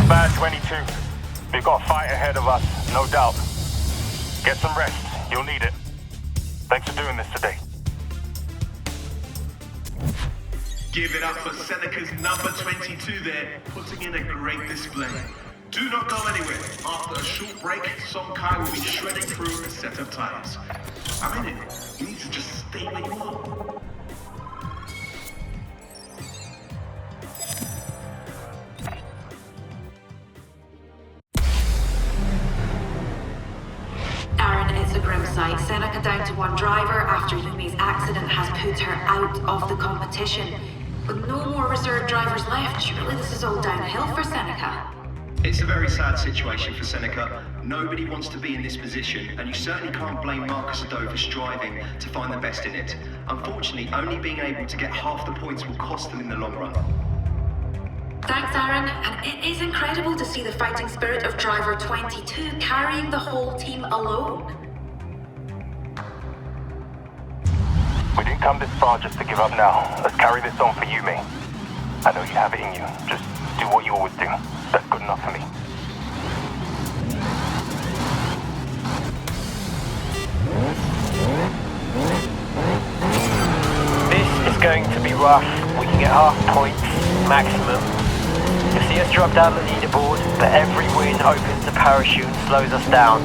Bad 22. We've got a fight ahead of us, no doubt. Get some rest. You'll need it. Thanks for doing this today.
Give it up for Seneca's number 22 there, putting in a great display. Do not go anywhere. After a short break, Song Kai will be shredding through a set of tires. I'm in it. You need to just stay where you are.
Aaron, it's a grim sight. Seneca down to one driver after Yumi's accident has put her out of the competition. With no more reserve drivers left, surely this is all downhill for Seneca.
It's a very sad situation for Seneca. Nobody wants to be in this position, and you certainly can't blame Marcus Ado for striving to find the best in it. Unfortunately, only being able to get half the points will cost them in the long run.
Thanks, Aaron, and it is incredible to see the fighting spirit of driver 22 carrying the whole team alone.
We didn't come this far just to give up now. Let's carry this on for you, mate. I know you have it in you. Just do what you always do. That's good enough for me.
This is going to be rough. We can get half points, maximum. You'll see us drop down the leaderboard, but every win opens the parachute and slows us down.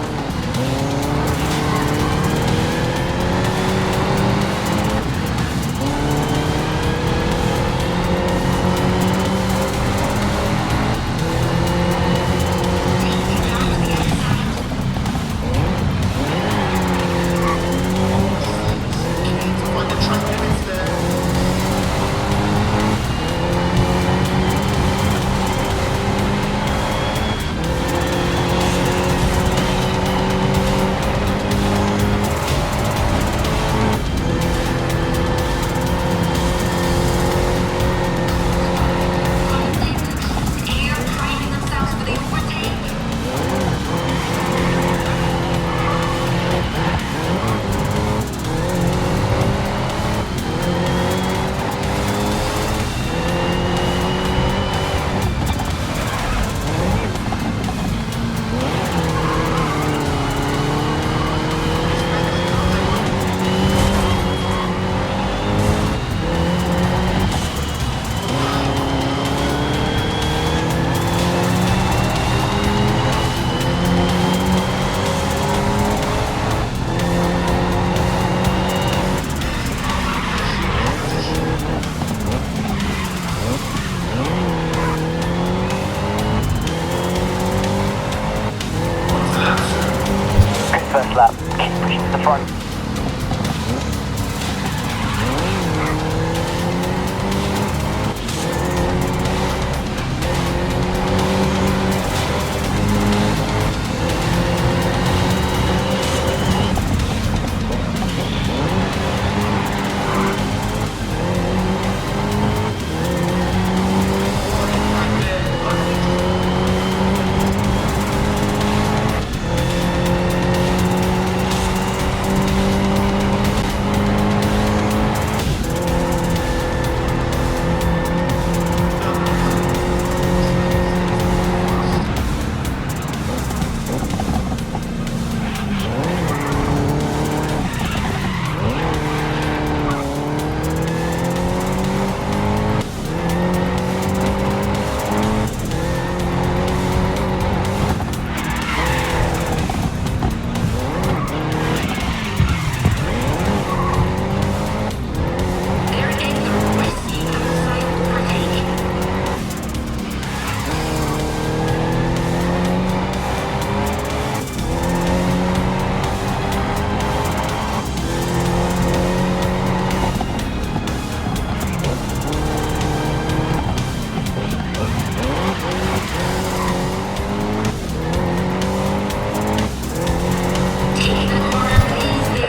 First lap, keep pushing to the front.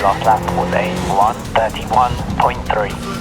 last lap was a 1:31.3.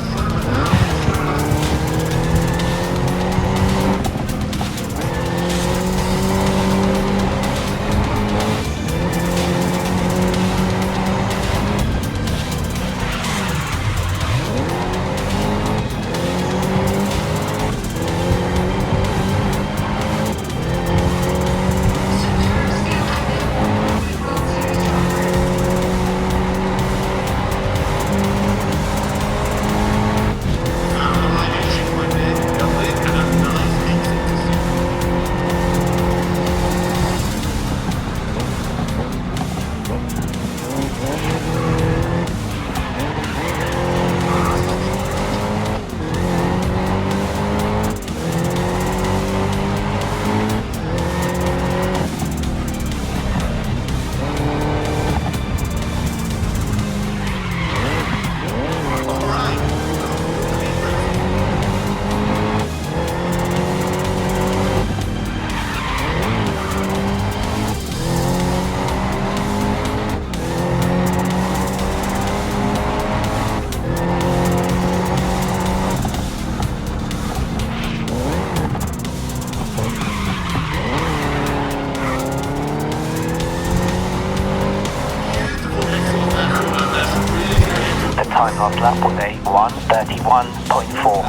Time last lap was a 1:31.4.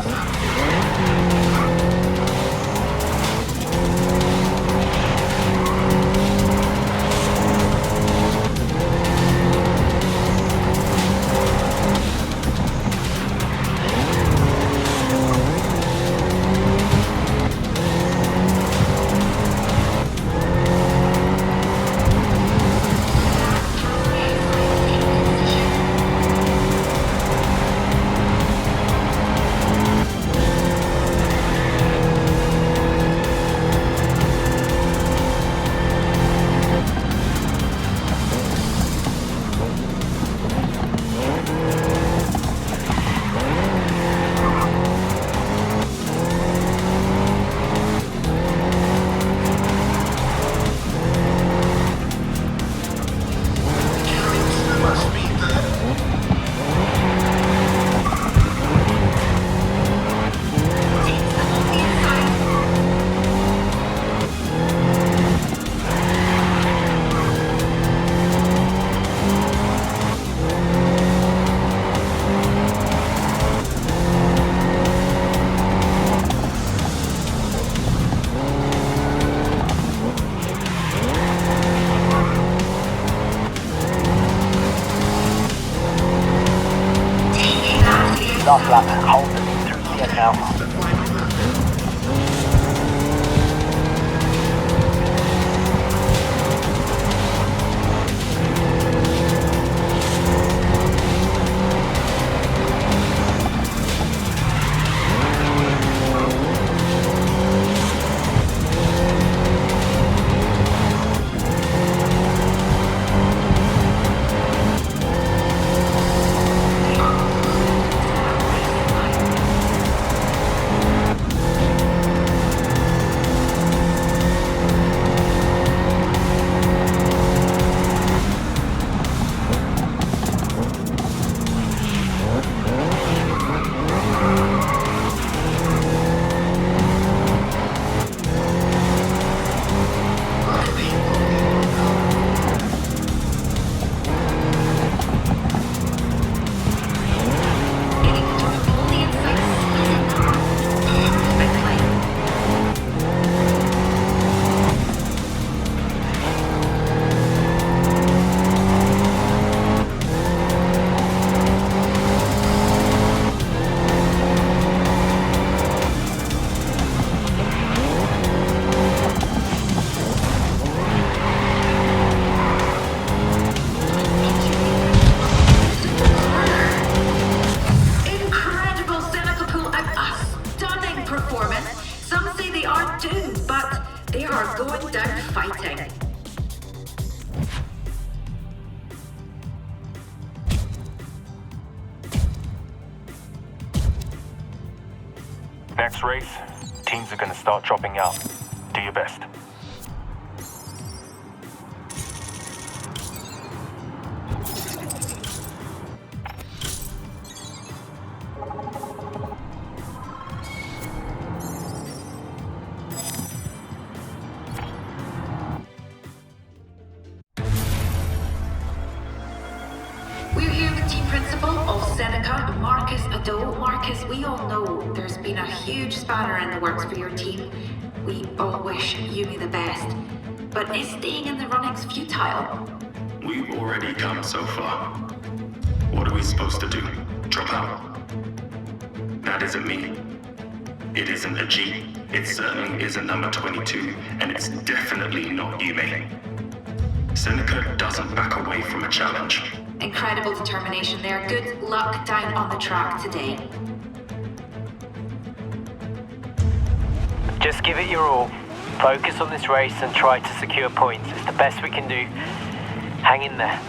Last lap, hold the lead through the end now.
Next race, teams are going to start dropping out. Do your best.
We're here with team principal of Seneca, Marcus Ado. Marcus, we all know there's been a huge spanner in the works for your team. We all wish Yumi the best. But is staying in the runnings futile?
We've already come so far. What are we supposed to do? Drop out? That isn't me. It isn't a G. It certainly isn't number 22, and it's definitely not Yume. Seneca doesn't back away from a challenge.
Incredible determination there. Good luck down on the track today.
Just give it your all. Focus on this race and try to secure points. It's the best we can do. Hang in there.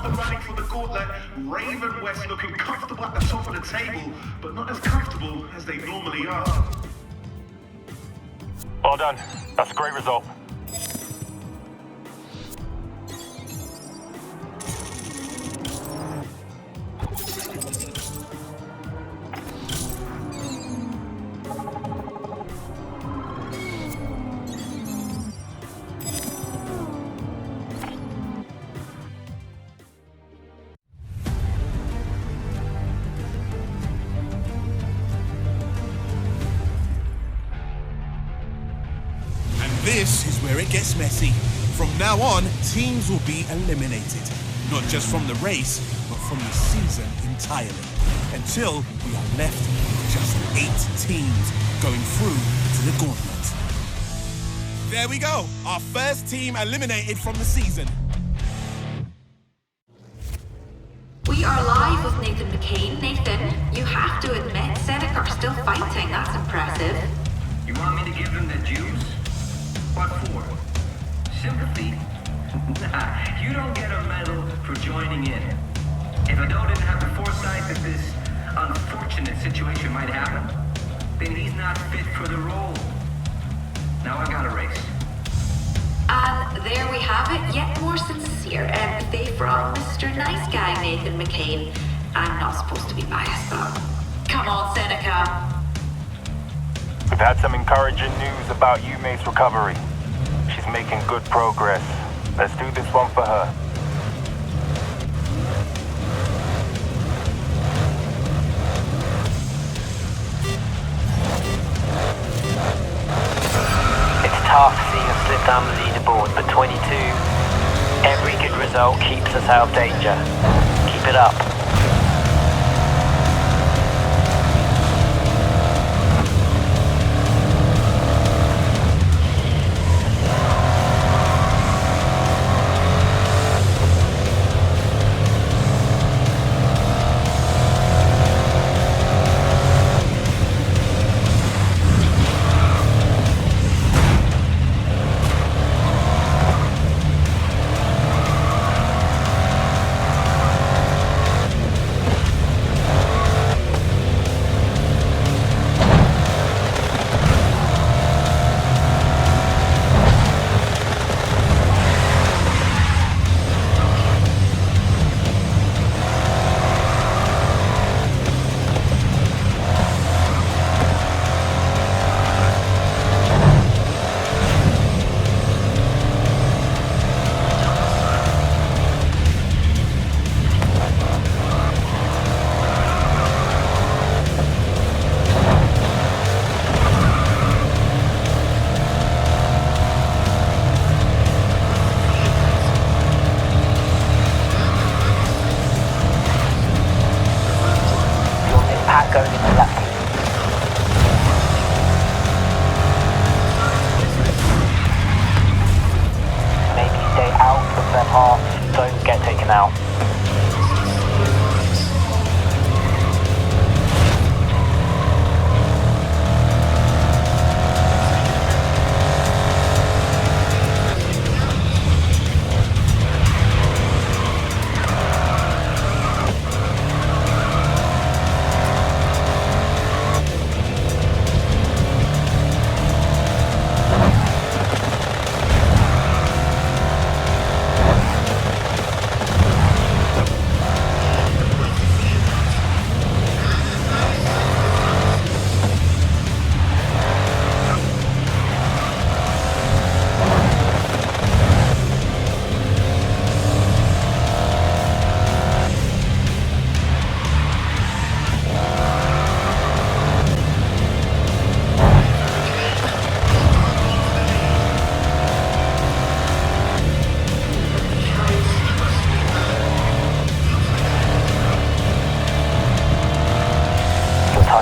the running for the gauntlet, Raven West looking comfortable at the top of the table, but not as comfortable as they normally are.
Well done. That's a great result.
This is where it gets messy. From now on, teams will be eliminated. Not just from the race, but from the season entirely. Until we are left with just 8 teams going through to the gauntlet. There we go, our first team eliminated from the season.
We are live with Nathan McCain. Nathan, you have to admit Seneca are still fighting. That's impressive.
You want me to give them the juice? What for? Sympathy? Nah, you don't get a medal for joining in. If Ado didn't have the foresight that this unfortunate situation might happen, then he's not fit for the role. Now I got a race.
And there we have it, yet more sincere empathy from Mr. Nice Guy Nathan McCain. I'm not supposed to be biased, but come on, Seneca.
We've had some encouraging news about Yume's recovery. She's making good progress. Let's do this one for her.
It's tough seeing us slip down the leaderboard, but 22. Every good result keeps us out of danger. Keep it up. Going into that. Maybe stay out of their path, don't get taken out.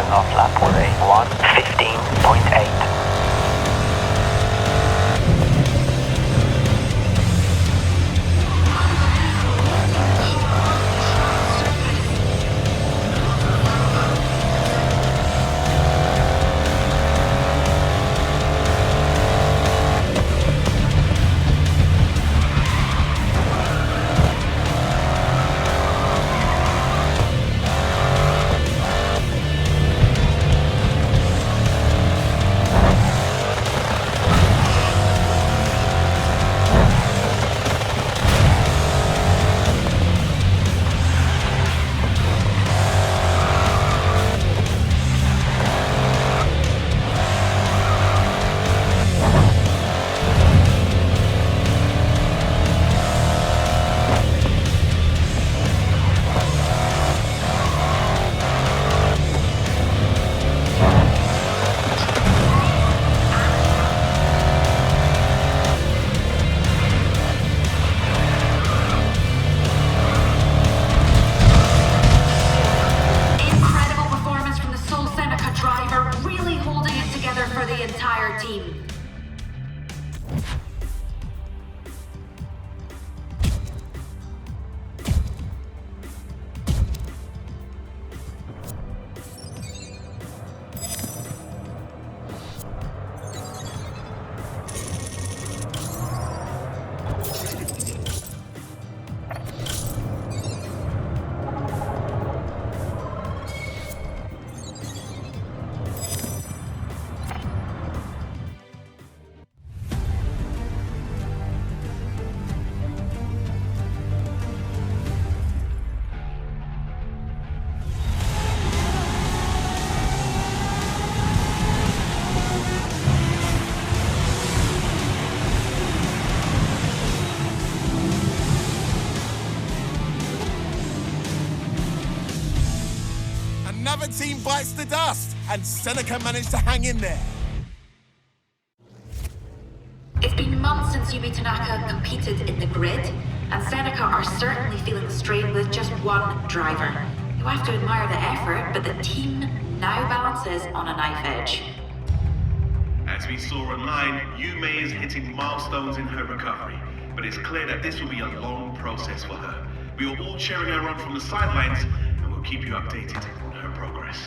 Last lap was a 1:15.8.
other team bites the dust, and Seneca managed to hang in there.
It's been months since Yumi Tanaka competed in the grid, and Seneca are certainly feeling the strain with just one driver. You have to admire the effort, but the team now balances on a knife edge.
As we saw online, Yume is hitting milestones in her recovery, but it's clear that this will be a long process for her. We are all cheering her on from the sidelines, and we'll keep you updated on her progress.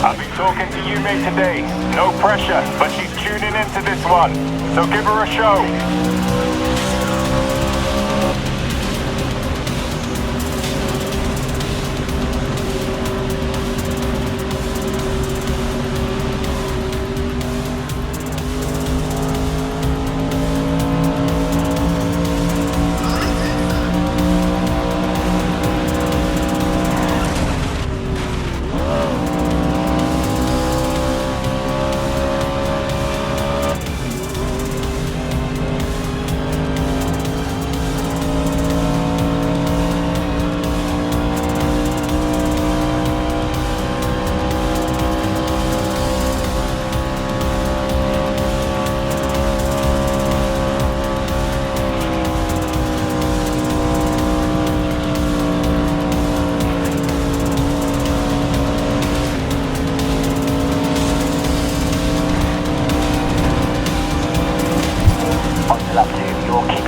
I've been talking to Yume today. No pressure, but she's tuning into this one. So give her a show.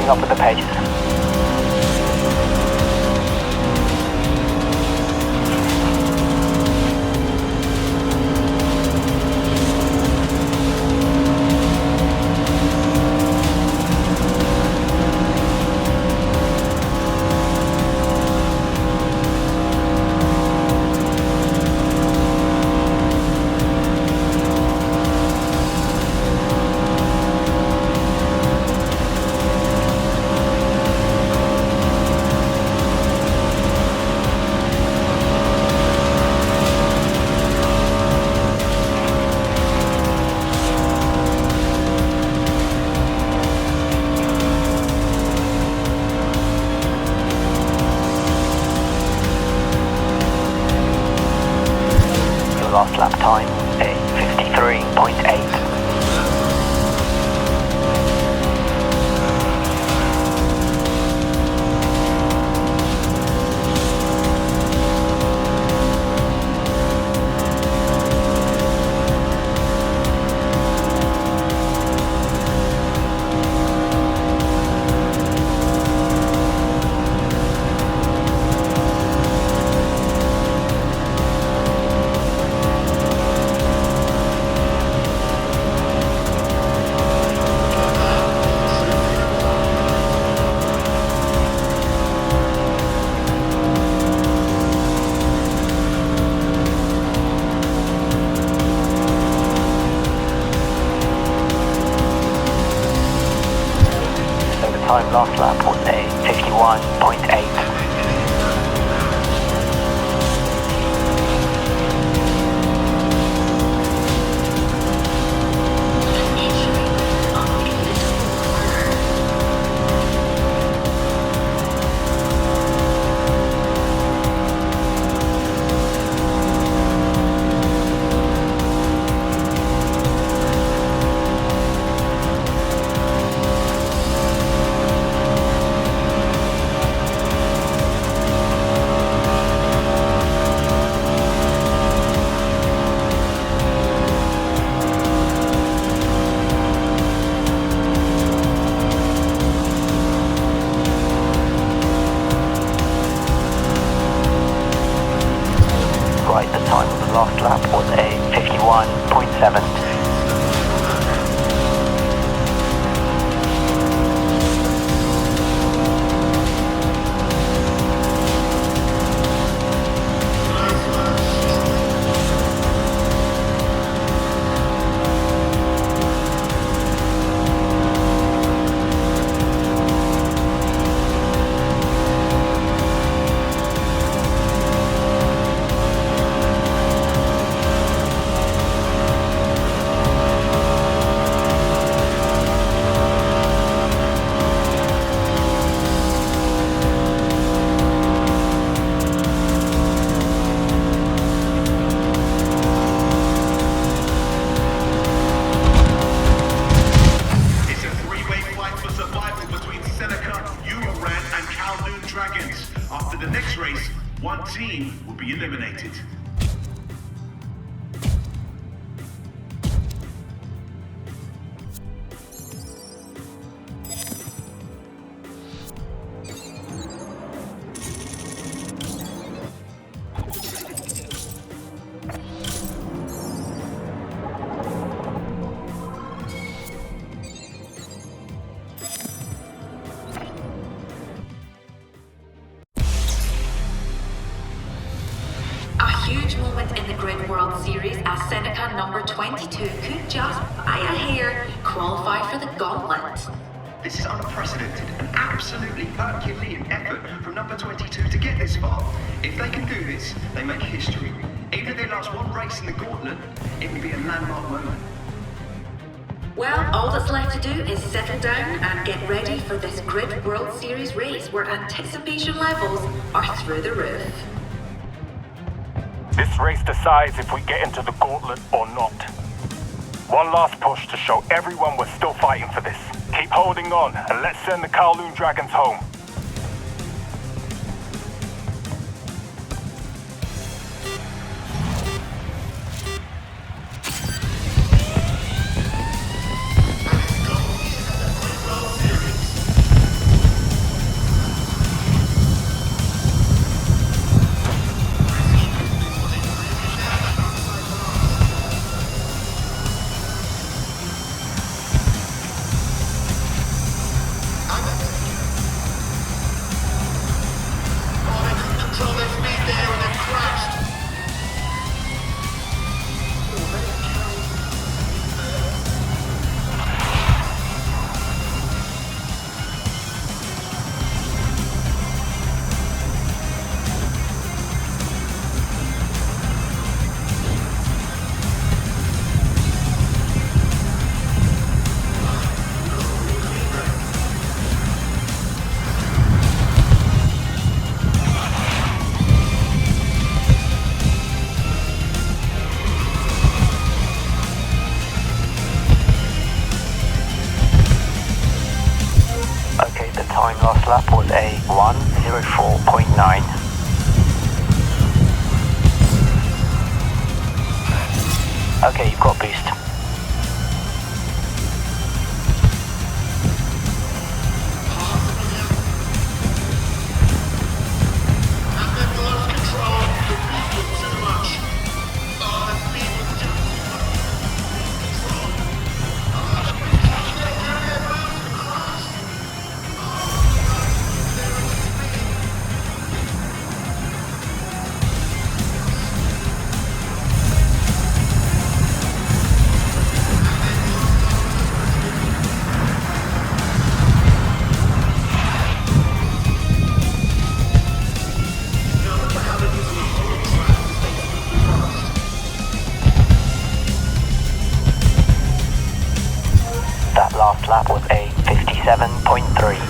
Up with the pace. Last lap time, a 53.8. Time last lap was a 51.8.
eliminated.
A huge moment in the Grid World Series as Seneca number 22 could just, by a hair, qualify for the gauntlet.
This is unprecedented, an absolutely Herculean effort from number 22 to get this far. If they can do this, they make history. Even if they last one race in the gauntlet, it will be a landmark moment.
Well, all that's left to do is settle down and get ready for this Grid World Series race where anticipation levels are through the roof.
This race decides if we get into the gauntlet or not. One last push to show everyone we're still fighting for this. Keep holding on, and let's send the Kowloon Dragons home.
Time last lap was a 1:04.9. Okay, you've got boost. Last lap was a 57.3.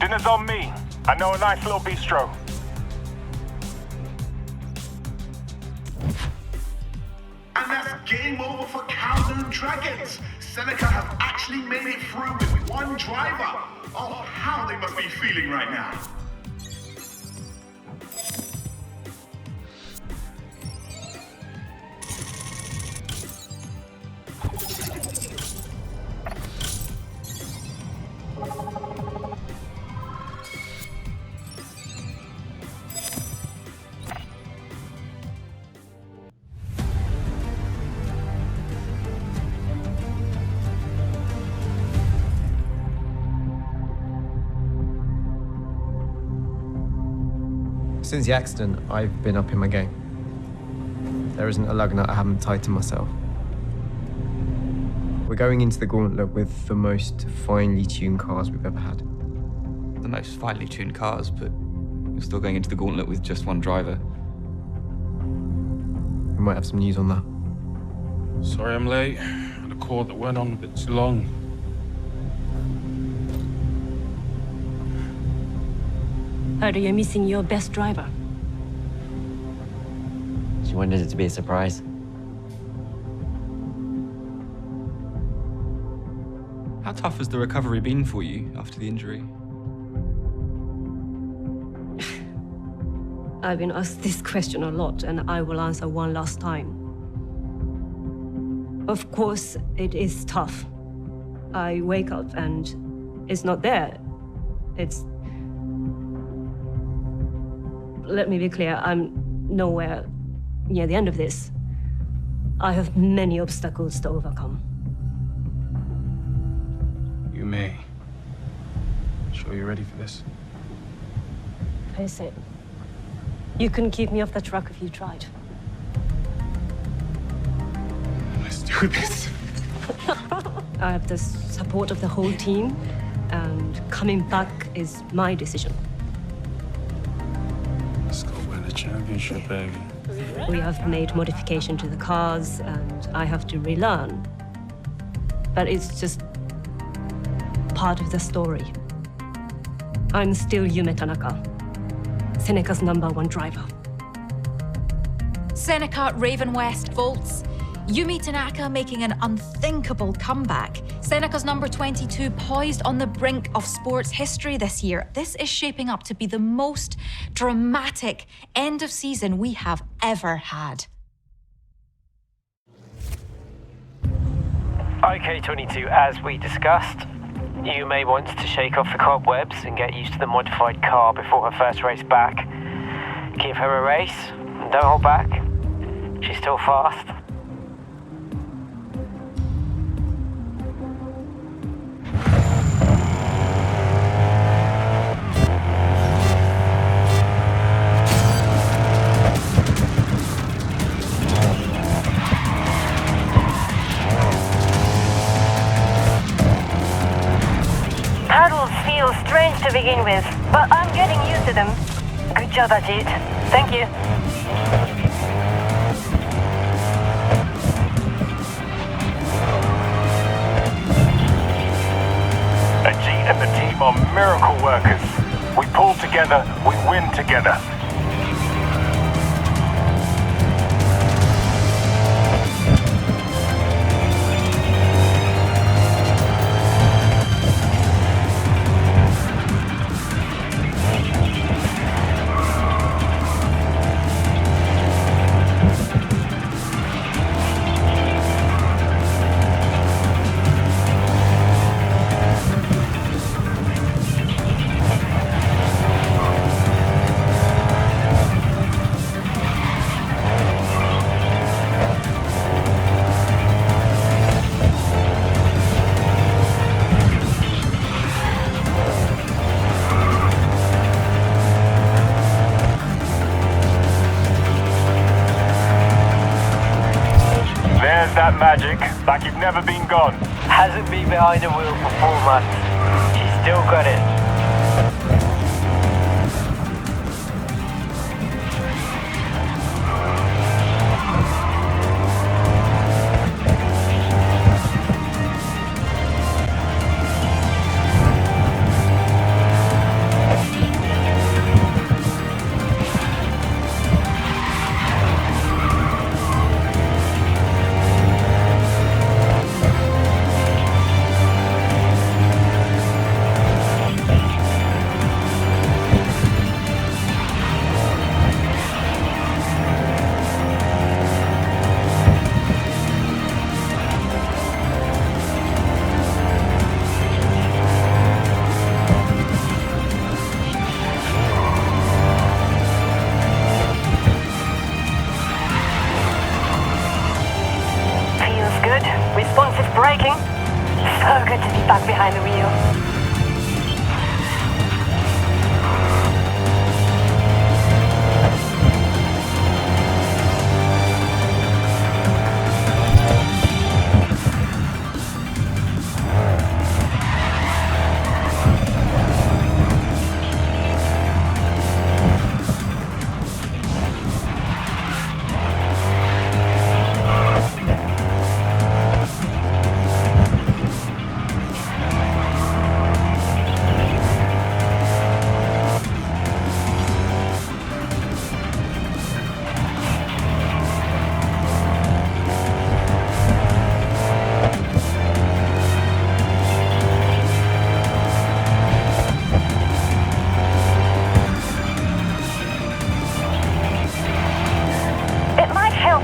Dinner's on me. I know a nice little bistro.
And that's game over for Kowloon Dragons. Seneca have actually made it through with one driver. Oh, how they must be feeling right now.
Since the accident, I've been up in my game. There isn't a lug nut I haven't tied to myself. We're going into the gauntlet with the most finely tuned cars we've ever had.
The most finely tuned cars, but you're still going into the gauntlet with just one driver.
We might have some news on that.
Sorry I'm late. Had a call that went on a bit too long.
Heard you're missing your best driver.
She wanted it to be a surprise.
How tough has the recovery been for you after the injury?
I've been asked this question a lot, and I will answer one last time. Of course, it is tough. I wake up and it's not there. Let me be clear, I'm nowhere near the end of this. I have many obstacles to overcome.
You may. Sure you're ready for this?
Face it. You couldn't keep me off the track if you tried.
Let's do this.
I have the support of the whole team, and coming back is my decision.
Let's go win the championship, baby.
We have made modification to the cars, and I have to relearn. But it's just part of the story. I'm still Yume Tanaka, Seneca's #1 driver.
Seneca, Raven West, Volts. Yumi Tanaka making an unthinkable comeback. Seneca's number 22 poised on the brink of sports history this year. This is shaping up to be the most dramatic end of season we have ever had.
Okay, 22, as we discussed, you may want to shake off the cobwebs and get used to the modified car before her first race back. Give her a race, and don't hold back. She's still fast.
Paddles feel strange to begin with, but I'm getting used to them. Good job, Ajit. Thank you.
Ajit and the team are miracle workers. We pull together, we win together. That magic, like you've never been gone.
Hasn't been behind the wheel for 4 months. She's still got it.
shaking? So good to be back behind the wheel.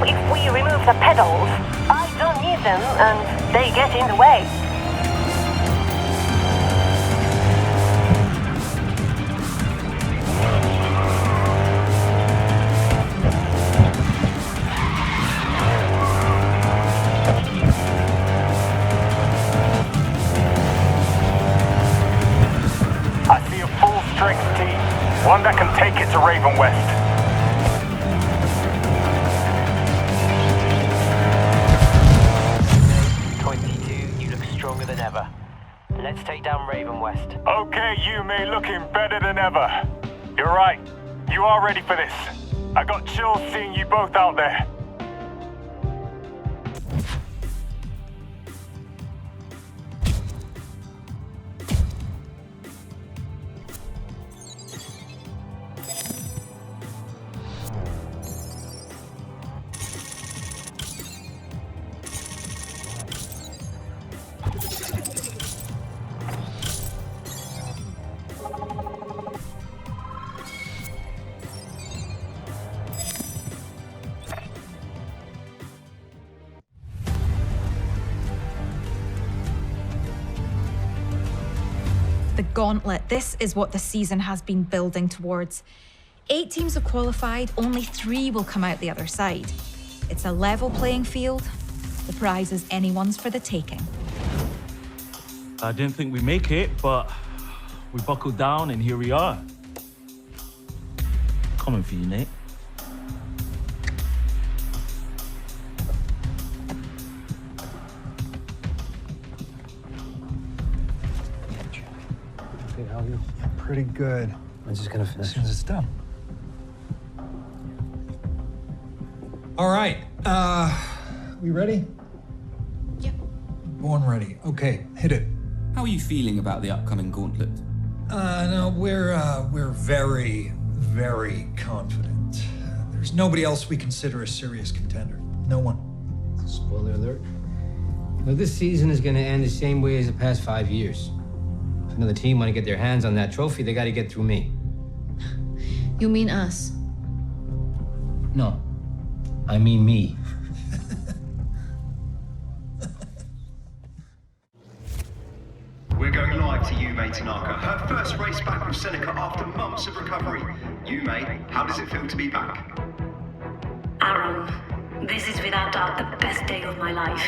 If we remove the pedals, I don't need them and they get in the way.
I see a full-strength team, one that can take it to Raven West.
Stronger than ever. Let's take down Raven West.
Okay, Yume, looking better than ever. You're right. You are ready for this. I got chills seeing you both out there.
The gauntlet. This is what the season has been building towards. 8 teams have qualified, only 3 will come out the other side. It's a level playing field. The prize is anyone's for the taking.
I didn't think we'd make it, but we buckled down and here we are. Coming for you, Nate.
Okay, how are you? Pretty good.
I'm just gonna finish.
As soon as it's done. All right. We ready?
Yep.
Born ready. Okay, hit it.
How are you feeling about the upcoming gauntlet?
No, we're very, very confident. There's nobody else we consider a serious contender. No one.
Spoiler alert. Now, this season is going to end the same way as the past 5 years. If another team want to get their hands on that trophy, they got to get through me.
You mean us?
No, I mean me.
We're going live to Yume Tanaka. Her first race back with Seneca after months of recovery. Yume, how does it feel to be back?
Aaron, this is without doubt the best day of my life.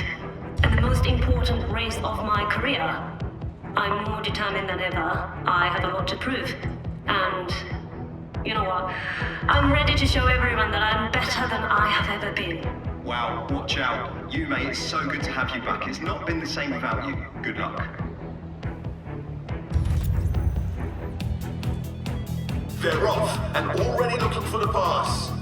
And the most important race of my career. I'm more determined than ever. I have a lot to prove. And you know what? I'm ready to show everyone that I'm better than I have ever been.
Wow, watch out. Yume, it's so good to have you back. It's not been the same without you. Good luck.
They're off and already looking for the pass.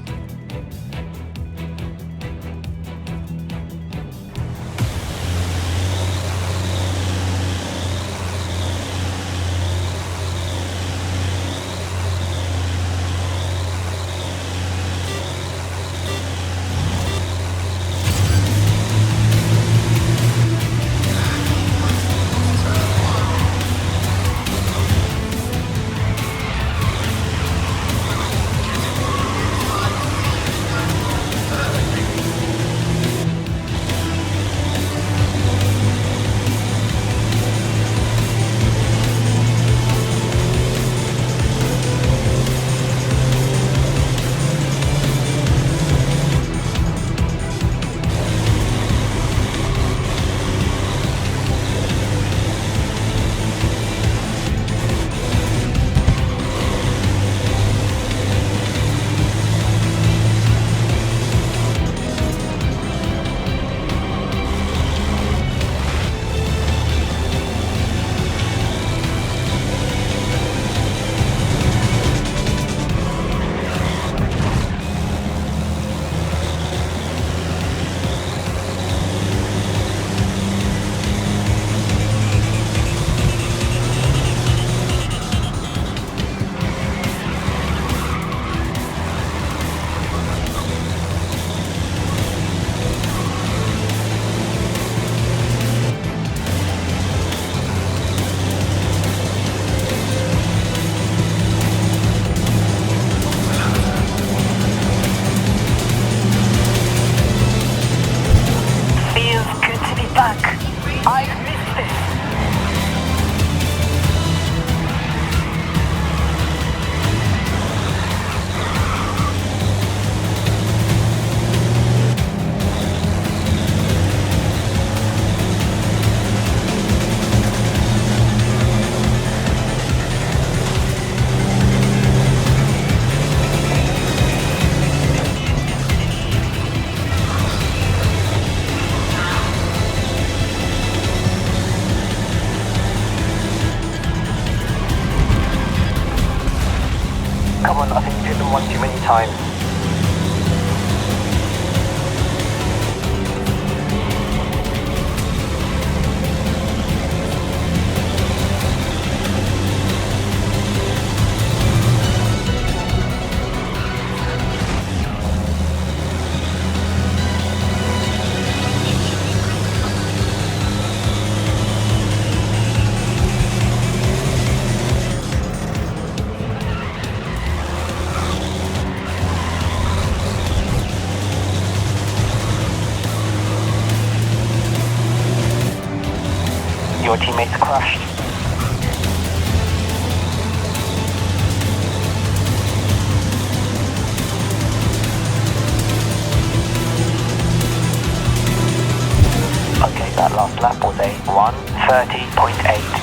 Come on, I think you've hit them one too many times. Your teammates crashed. Okay, that last lap was a 1:30.8.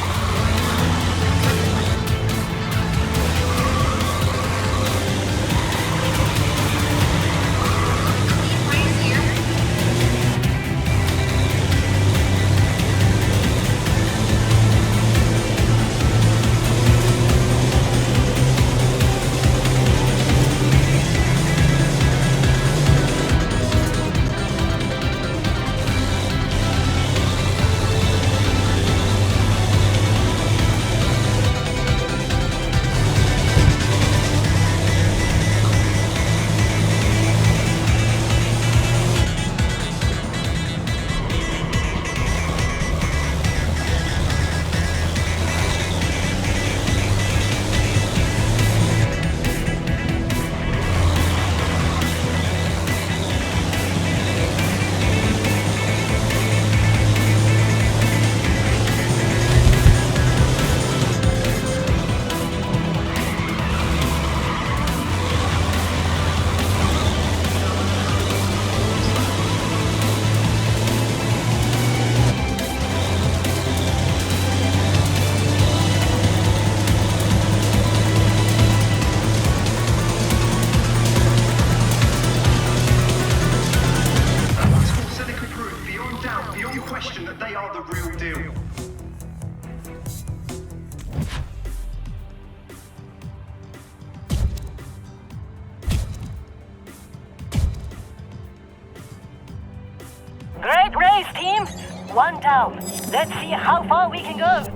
Great race, team! One down. Let's see how far we can go.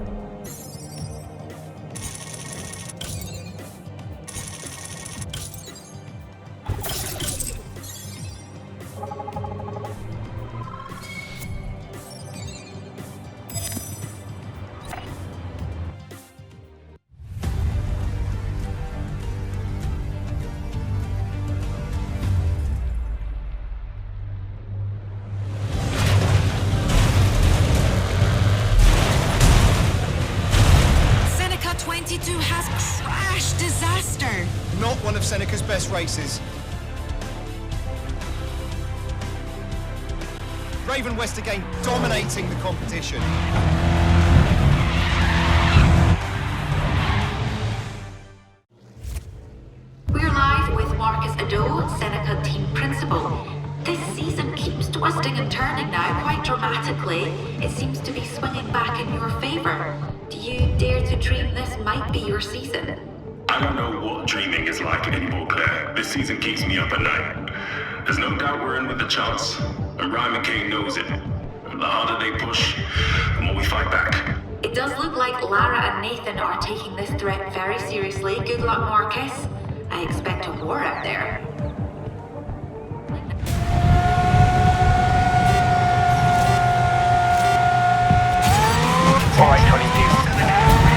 Not one of Seneca's best races. Raven West again dominating the competition.
We're live with Marcus Ado, Seneca team principal. This season keeps twisting and turning now quite dramatically. It seems to be swinging back in your favor. Do you dare to dream this might be your season?
I don't know what dreaming is like anymore, Claire. This season keeps me up at night. There's no doubt we're in with a chance, and Ryan McCain knows it. And the harder they push, the more we fight back.
It does look like Lara and Nathan are taking this threat very seriously. Good luck, Marcus. I expect a war out there.
Alright, 22.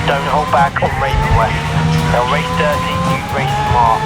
Don't hold back on Raven West. They'll race dirty, you race smart.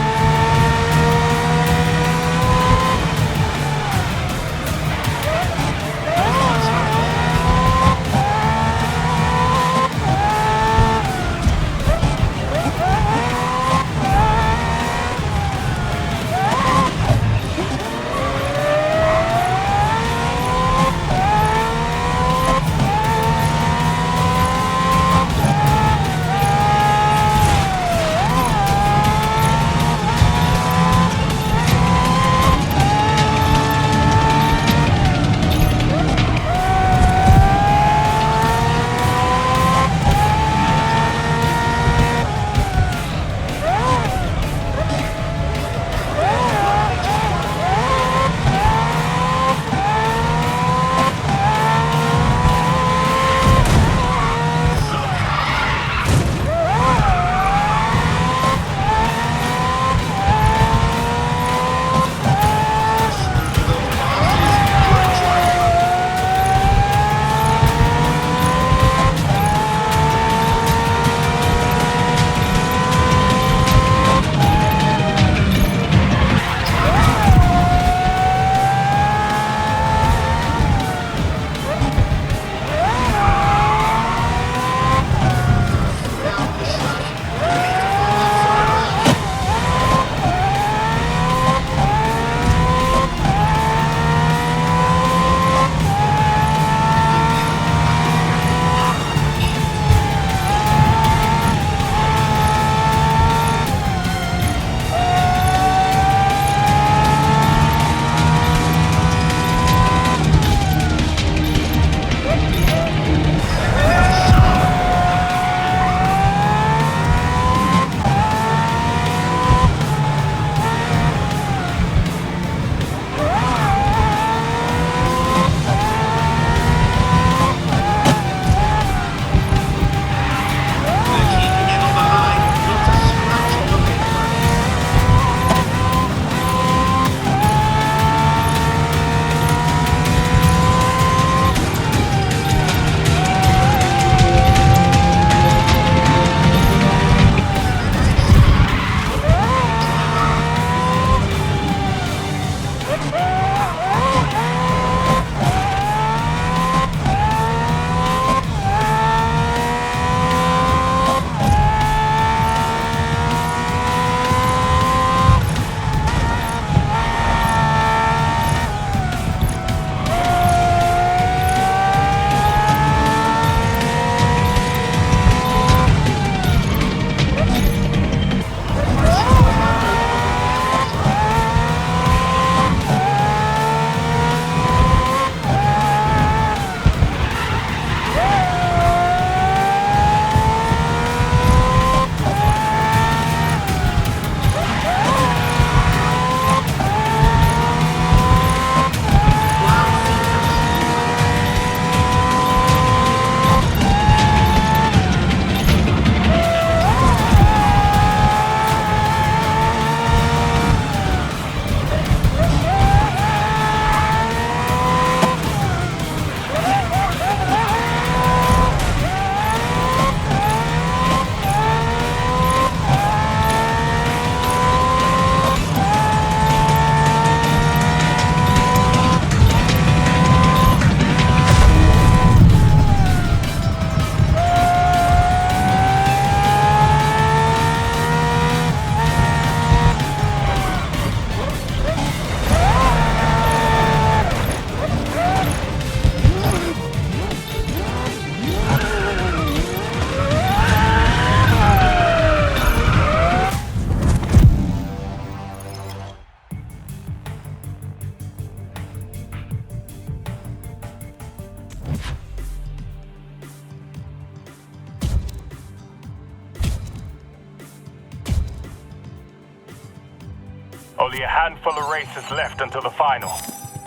Only a handful of races left until the final.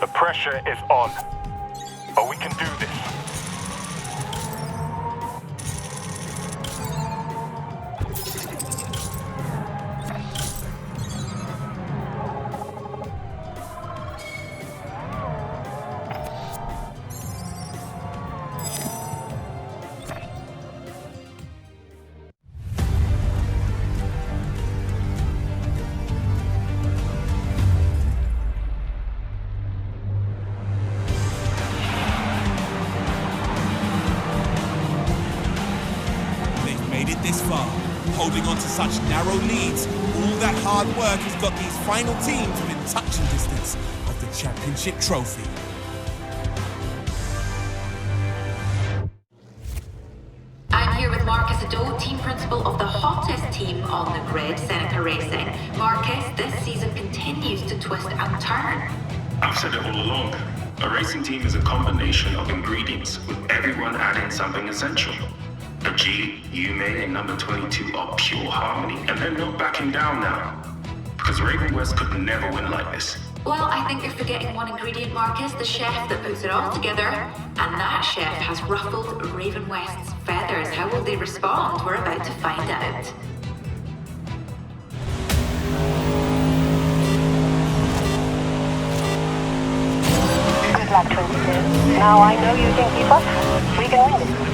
The pressure is on. But we can do this.
This far, holding on to such narrow leads, all that hard work has got these final teams within touching distance of the championship trophy.
I'm here with Marcus Ado, team principal of the hottest team on the grid, Seneca Racing. Marcus, this season continues to twist and turn.
I've said it all along. A racing team is a combination of ingredients, with everyone adding something essential. G, Yume, and number 22 are pure harmony, and they're not backing down now. Because Raven West could never win like this.
Well, I think you're forgetting one ingredient, Marcus, the chef that puts it all together. And that chef has ruffled Raven West's feathers. How will they respond? We're about to find out.
Good luck, 22. Now I know you can keep up. We can win this.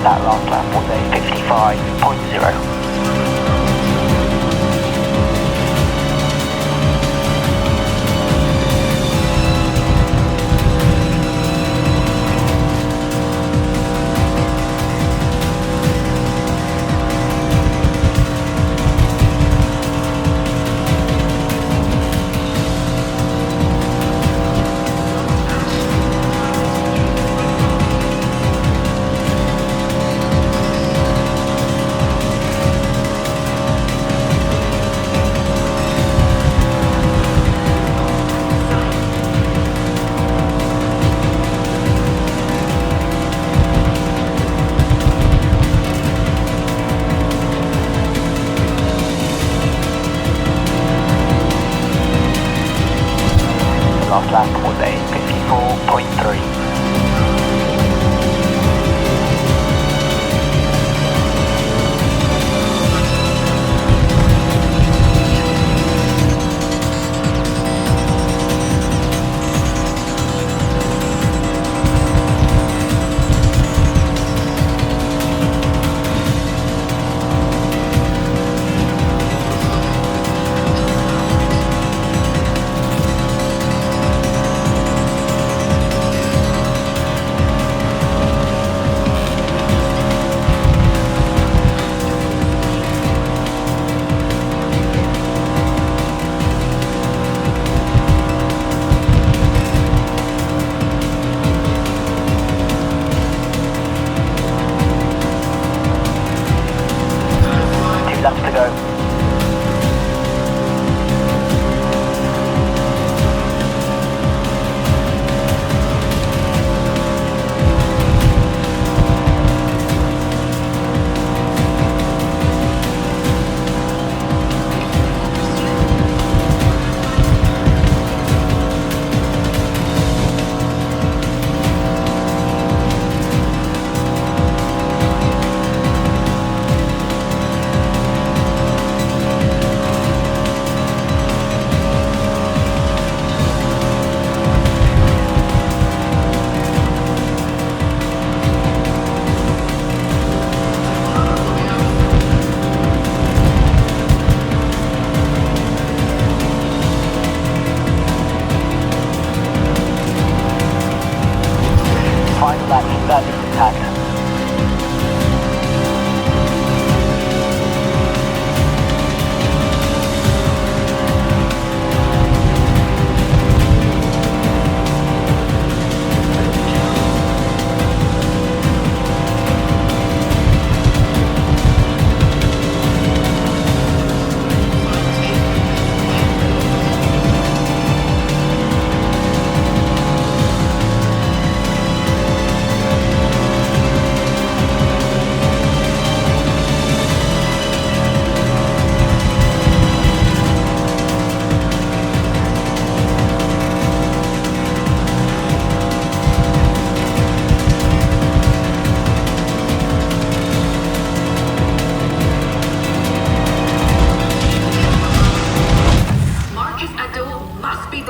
That last lap was a 55.0. Last lap was a 54.3.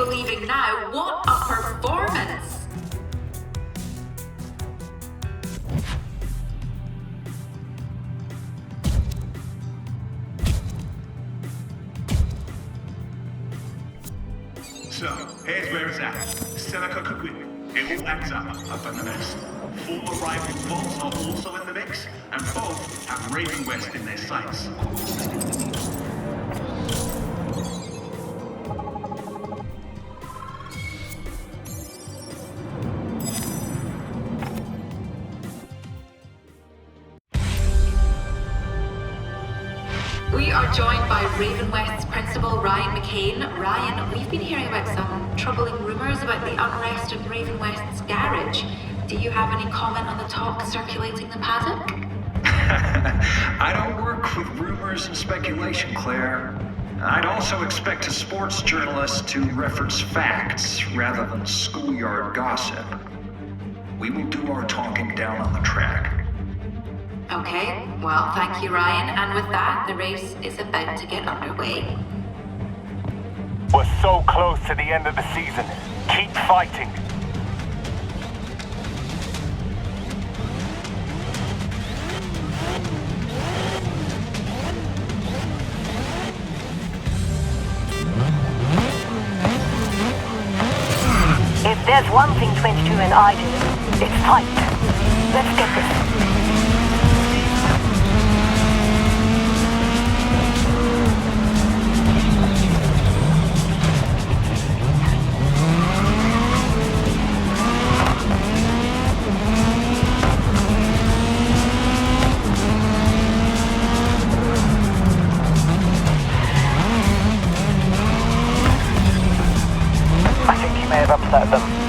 believing now. What a performance!
So, here's where it's at. Seneca could win. It all adds up on the list. 4 rival bolts are also in the mix, and both have Raven West in their sights.
We are joined by Raven West's principal, Ryan McCain. Ryan, we've been hearing about some troubling rumours about the unrest in Raven West's garage. Do you have any comment on the talk circulating the paddock?
I don't work with rumors and speculation, Claire. I'd also expect a sports journalist to reference facts rather than schoolyard gossip. We will do our talking down on the track.
Okay, well, thank you, Ryan. And with that, the race is about to get underway.
We're so close to the end of the season. Keep fighting.
If there's one thing 22 and I do, it's fight. Let's get this.
I think you may have upset them.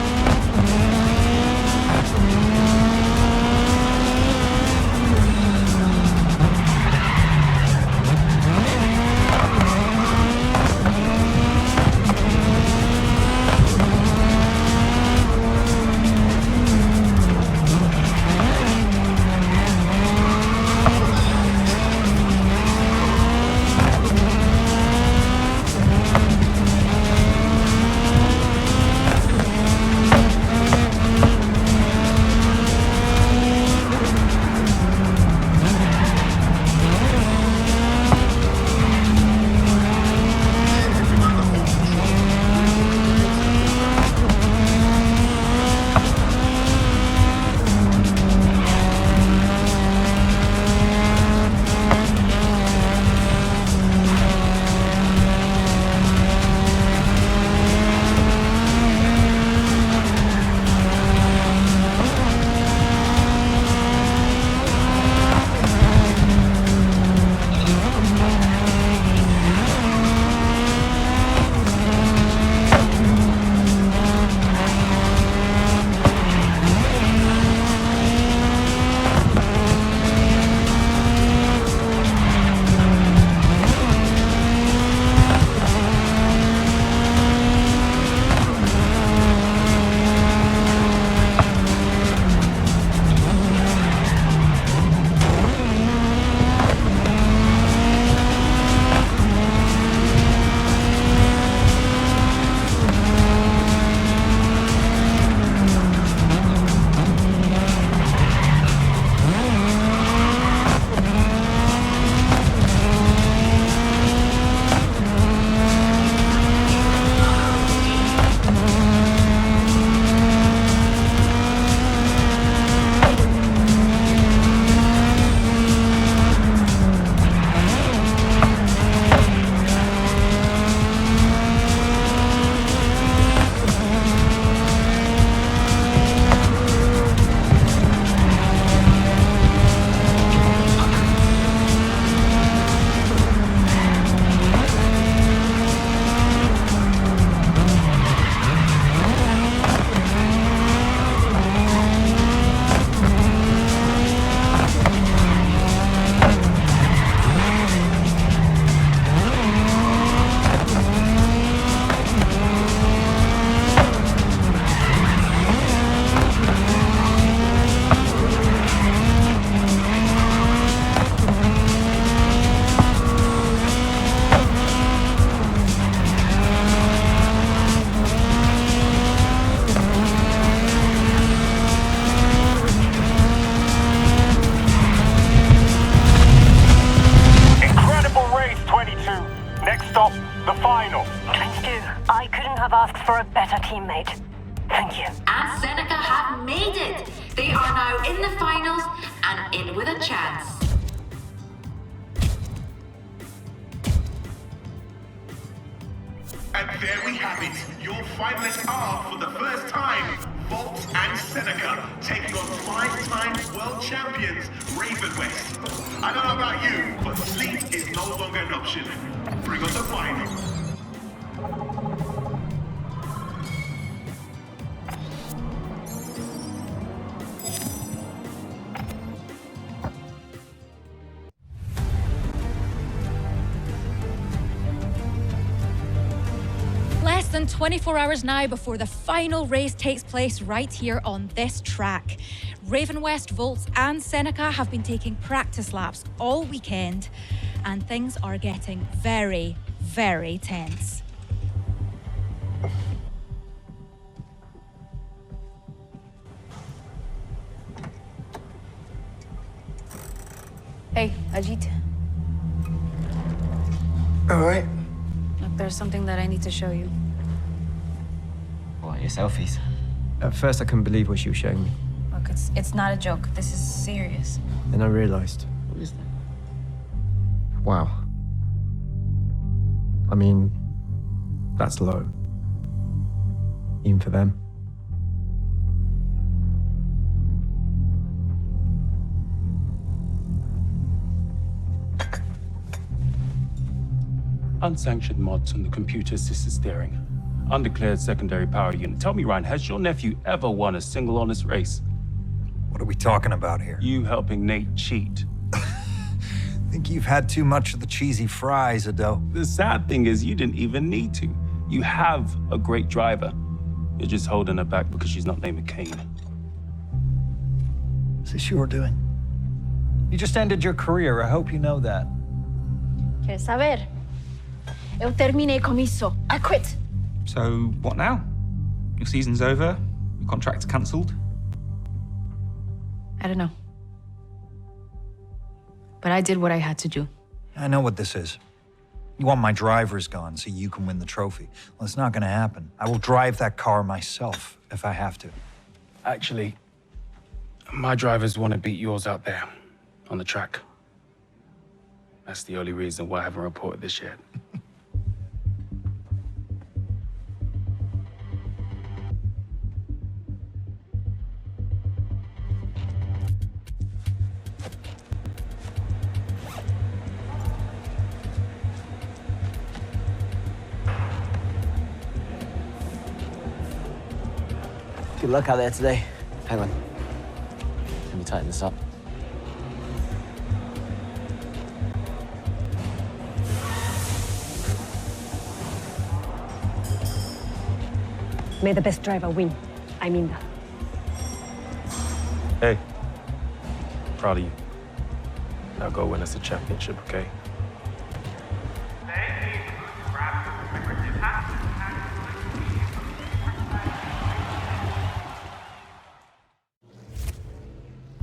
General.
22, I couldn't have asked for a better teammate. Thank you.
And Seneca have made it! They are now in the finals and in with a chance.
And there we have it. Your finalists are, for the first time, Volt and Seneca, taking on 5-time world champions, Raven West. I don't know about you, but sleep is no longer an option. Bring on the final.
Less than 24 hours now before the final race takes place right here on this track. Raven West, Volts and Seneca have been taking practice laps all weekend, and things are getting very, very tense.
Hey, Ajit.
All right.
Look, there's something that I need to show you.
What, your selfies? At first, I couldn't believe what she was showing me.
Look, it's not a joke. This is serious.
Then I realized.
What is that?
Wow. I mean, that's low. Even for them.
Unsanctioned mods on the computer-assisted steering. Undeclared secondary power unit. Tell me, Ryan, has your nephew ever won a single honest race?
What are we talking about here?
You helping Nate cheat.
Think you've had too much of the cheesy fries, Ado.
The sad thing is you didn't even need to. You have a great driver. You're just holding her back because she's not named McCain.
Is this your doing? You just ended your career. I hope you know that.
¿Quieres saber? Eu terminei commisso. I quit.
So, what now? Your season's over? Your contract's cancelled?
I don't know. But I did what I had to do.
I know what this is. You want my drivers gone so you can win the trophy. Well, it's not gonna happen. I will drive that car myself if I have to.
Actually, my drivers want to beat yours out there on the track. That's the only reason why I haven't reported this yet.
Good luck out there today. Hang on. Let me tighten this up.
May the best driver win. I mean that.
Hey, proud of you. Now go win us a championship, okay?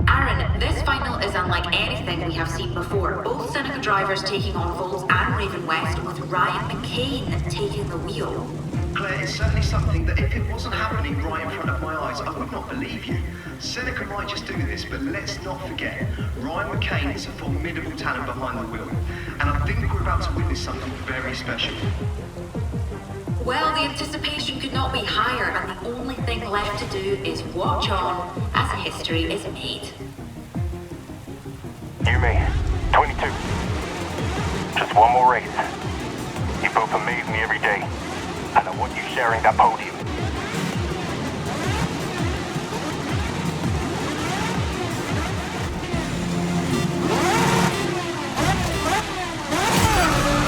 Aaron, this final is unlike anything we have seen before. Both Seneca drivers taking on Volt and Raven West, with Ryan McCain taking the wheel.
Claire, it's certainly something that if it wasn't happening right in front of my eyes, I would not believe you. Seneca might just do this, but let's not forget, Ryan McCain is a formidable talent behind the wheel. And I think we're about to witness something very special.
Well, the anticipation could not be higher, and the only thing left to do is watch on as history is made.
You may. 22. Just one more race. You both amaze me every day. And I want you sharing that podium.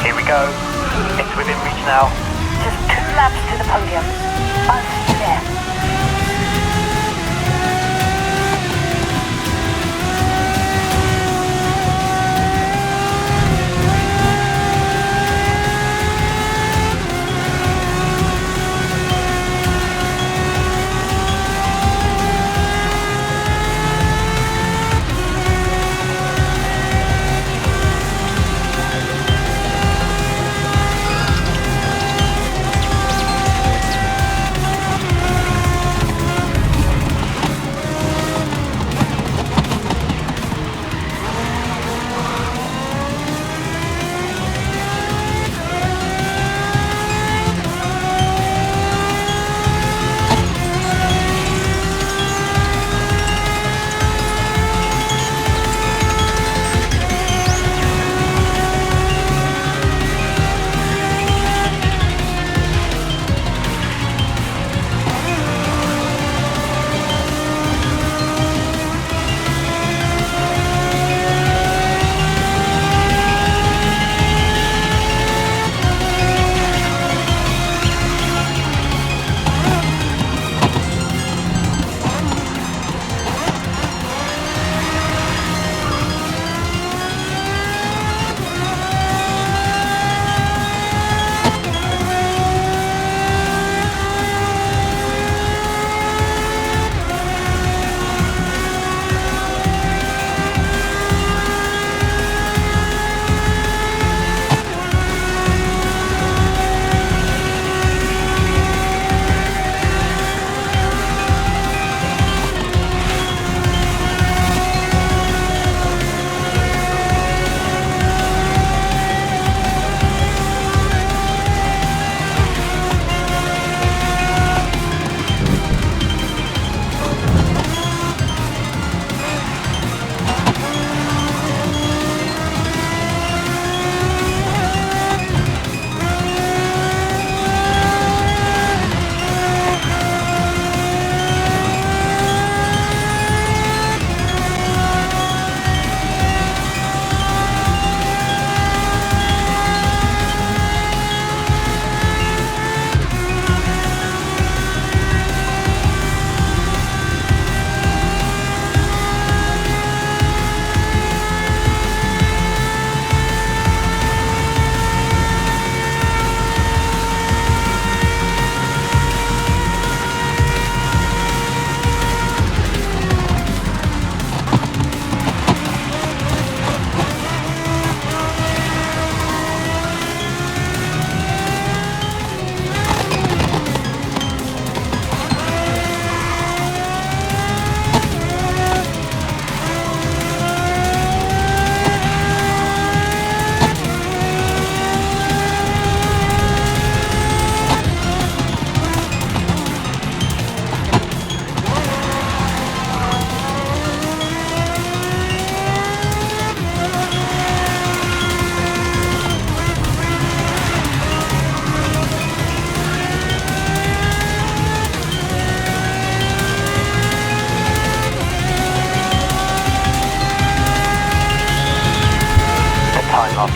Here we go. It's within reach now.
Just 2 laps to the podium. I'll see you there.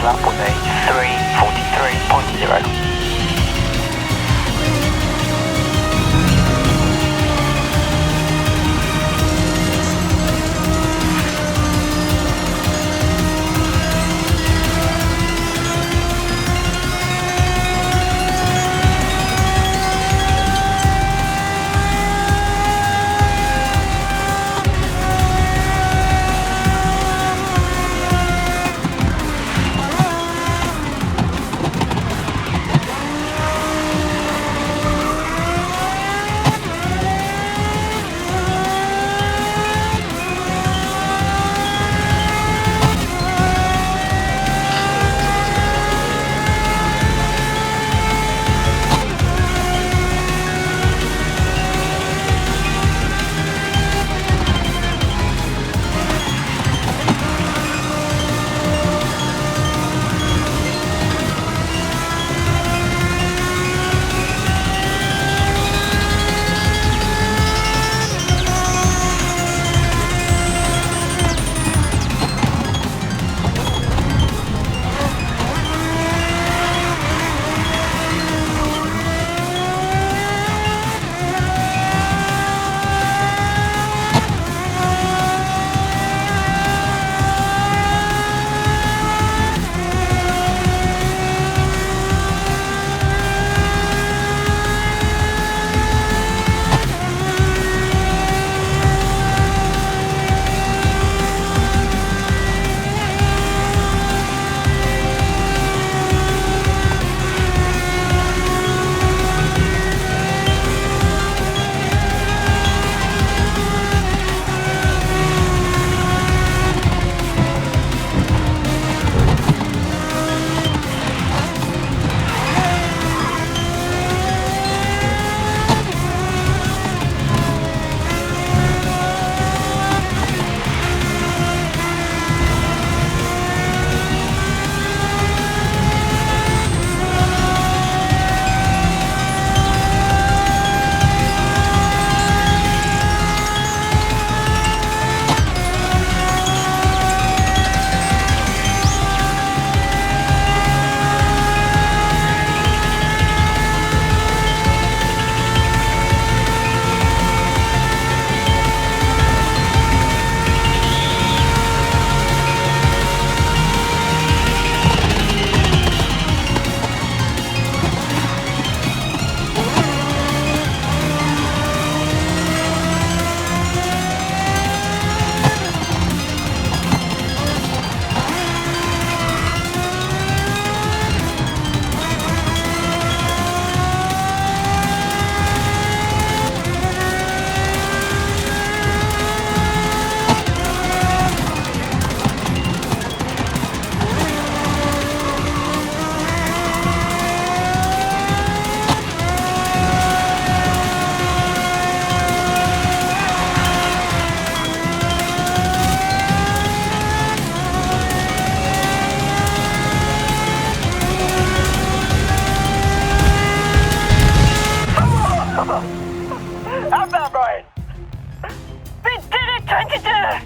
lap was a 3:43.0.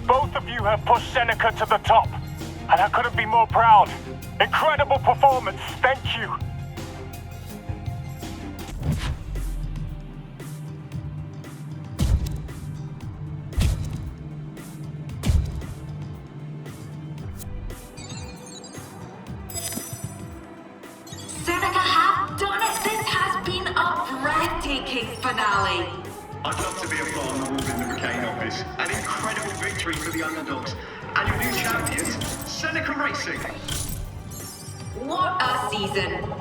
Both of you have pushed Seneca to the top, and I couldn't be more proud. Incredible performance, thank you.
Seneca have done it! This has been a breathtaking finale!
I'd love to be a fly on the wall in the McCain office. An incredible victory for the underdogs. And your new champions, Seneca Racing.
What a season!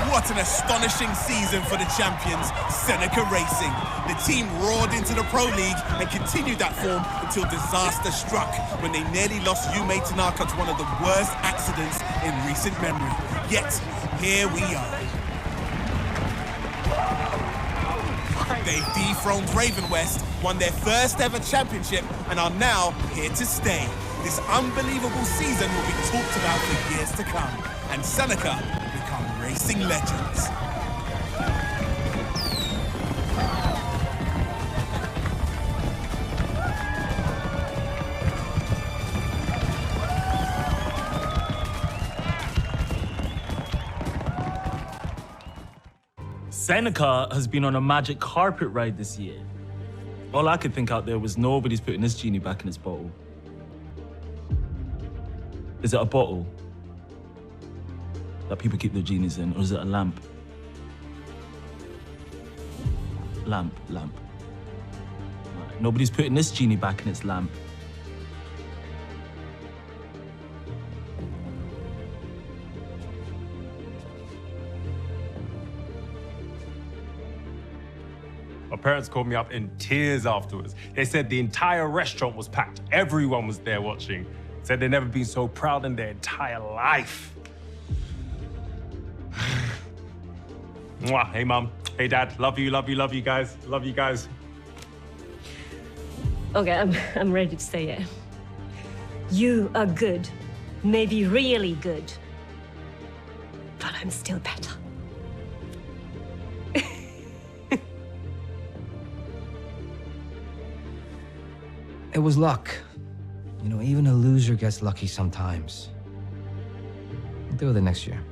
What an astonishing season for the champions, Seneca Racing. The team roared into the Pro League and continued that form until disaster struck when they nearly lost Yume Tanaka to one of the worst accidents in recent memory. Yet, here we are. They've dethroned Raven West, won their first ever championship, and are now here to stay. This unbelievable season will be talked about for years to come, and Seneca become racing legends.
Seneca has been on a magic carpet ride this year. All I could think out there was nobody's putting this genie back in its bottle. Is it a bottle that people keep their genies in, or is it a lamp? Lamp. Right. Nobody's putting this genie back in its lamp.
My parents called me up in tears afterwards. They said the entire restaurant was packed. Everyone was there watching. Said they'd never been so proud in their entire life. Mwah. Hey, Mum. Hey, Dad. Love you guys. Love you guys.
Okay, I'm ready to say it. You are good. Maybe really good. But I'm still better.
It was luck. You know, even a loser gets lucky sometimes. We'll deal with it next year.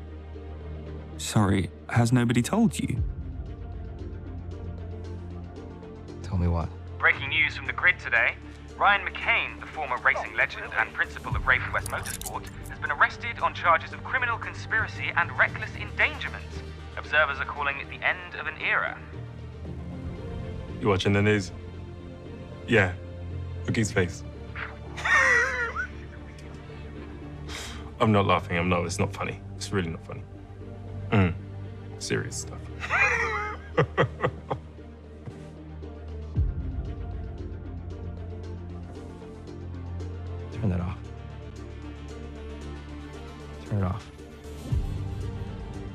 Sorry, has nobody told you?
Tell me what?
Breaking news from the grid today. Ryan McCain, the former racing legend and principal of Raven West Motorsport, has been arrested on charges of criminal conspiracy and reckless endangerment. Observers are calling it the end of an era.
You watching the news? Yeah. Look at his face. I'm not laughing. It's not funny. It's really not funny. Serious stuff.
Turn that off. Turn it off.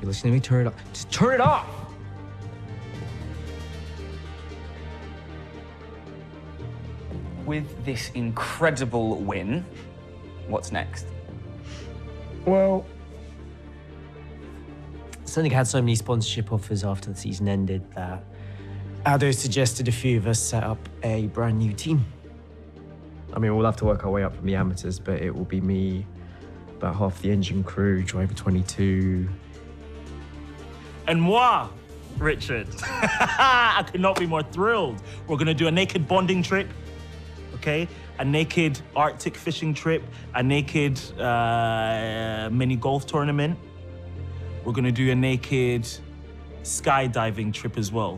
You listening to me? Turn it off. Just turn it off!
With this incredible win, what's next?
Well, Seneca had so many sponsorship offers after the season ended that Aldo suggested a few of us set up a brand new team. I mean, we'll have to work our way up from the amateurs, but it will be me, about half the engine crew, driver 22.
And moi, Richard. I could not be more thrilled. We're gonna do a naked bonding trip. Okay, a naked Arctic fishing trip, a naked mini golf tournament. We're gonna do a naked skydiving trip as well.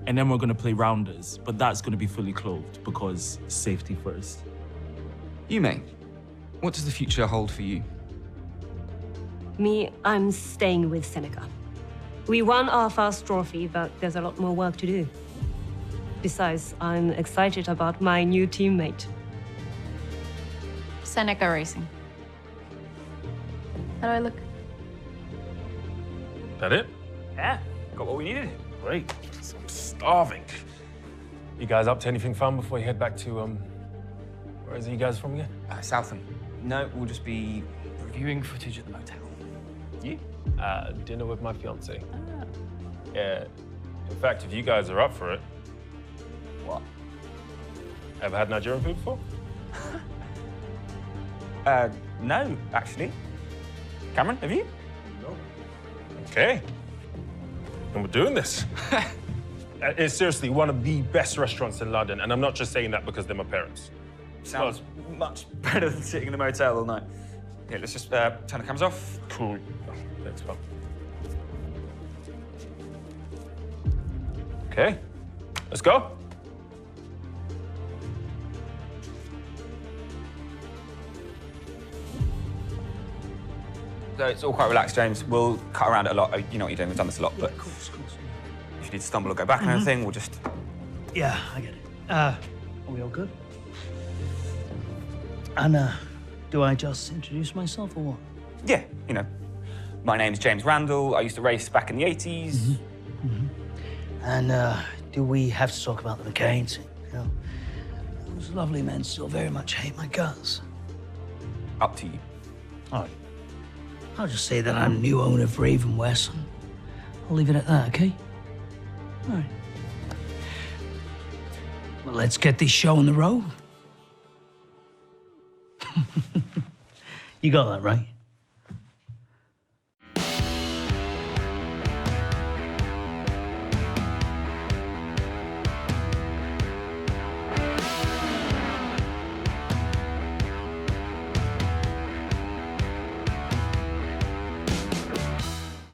And then we're gonna play rounders, but that's gonna be fully clothed because safety first.
Yume, what does the future hold for you?
Me, I'm staying with Seneca. We won our first trophy, but there's a lot more work to do. Besides, I'm excited about my new teammate.
Seneca Racing. How do I look?
That it?
Yeah, got what we needed.
Great. I'm starving. You guys up to anything fun before you head back to, where is it you guys from again?
Southam. No, we'll just be reviewing footage at the motel.
You? Dinner with my fiance. Yeah. In fact, if you guys are up for it.
What?
Ever had Nigerian food before?
No, actually. Cameron, have you?
No. Okay. And we're doing this. It's seriously one of the best restaurants in London, and I'm not just saying that because they're my parents.
Sounds much better than sitting in the motel all night. Yeah, let's just turn the cameras off.
Cool. Thanks, pal. Okay, let's go.
So it's all quite relaxed, James. We'll cut around it a lot. You know what you're doing. We've done this a lot, but
Of course.
if you need to stumble or go back and everything, we'll just...
Yeah, I get it. Are we all good? And, do I just introduce myself or what?
Yeah, you know. My name's James Randall. I used to race back in the 80s.
And do we have to talk about the McCains? You know, those lovely men still very much hate my guts.
Up to you.
All right. I'll just say that I'm new owner of Raven West. I'll leave it at that, okay? All right. Well, let's get this show on the road. You got that, right?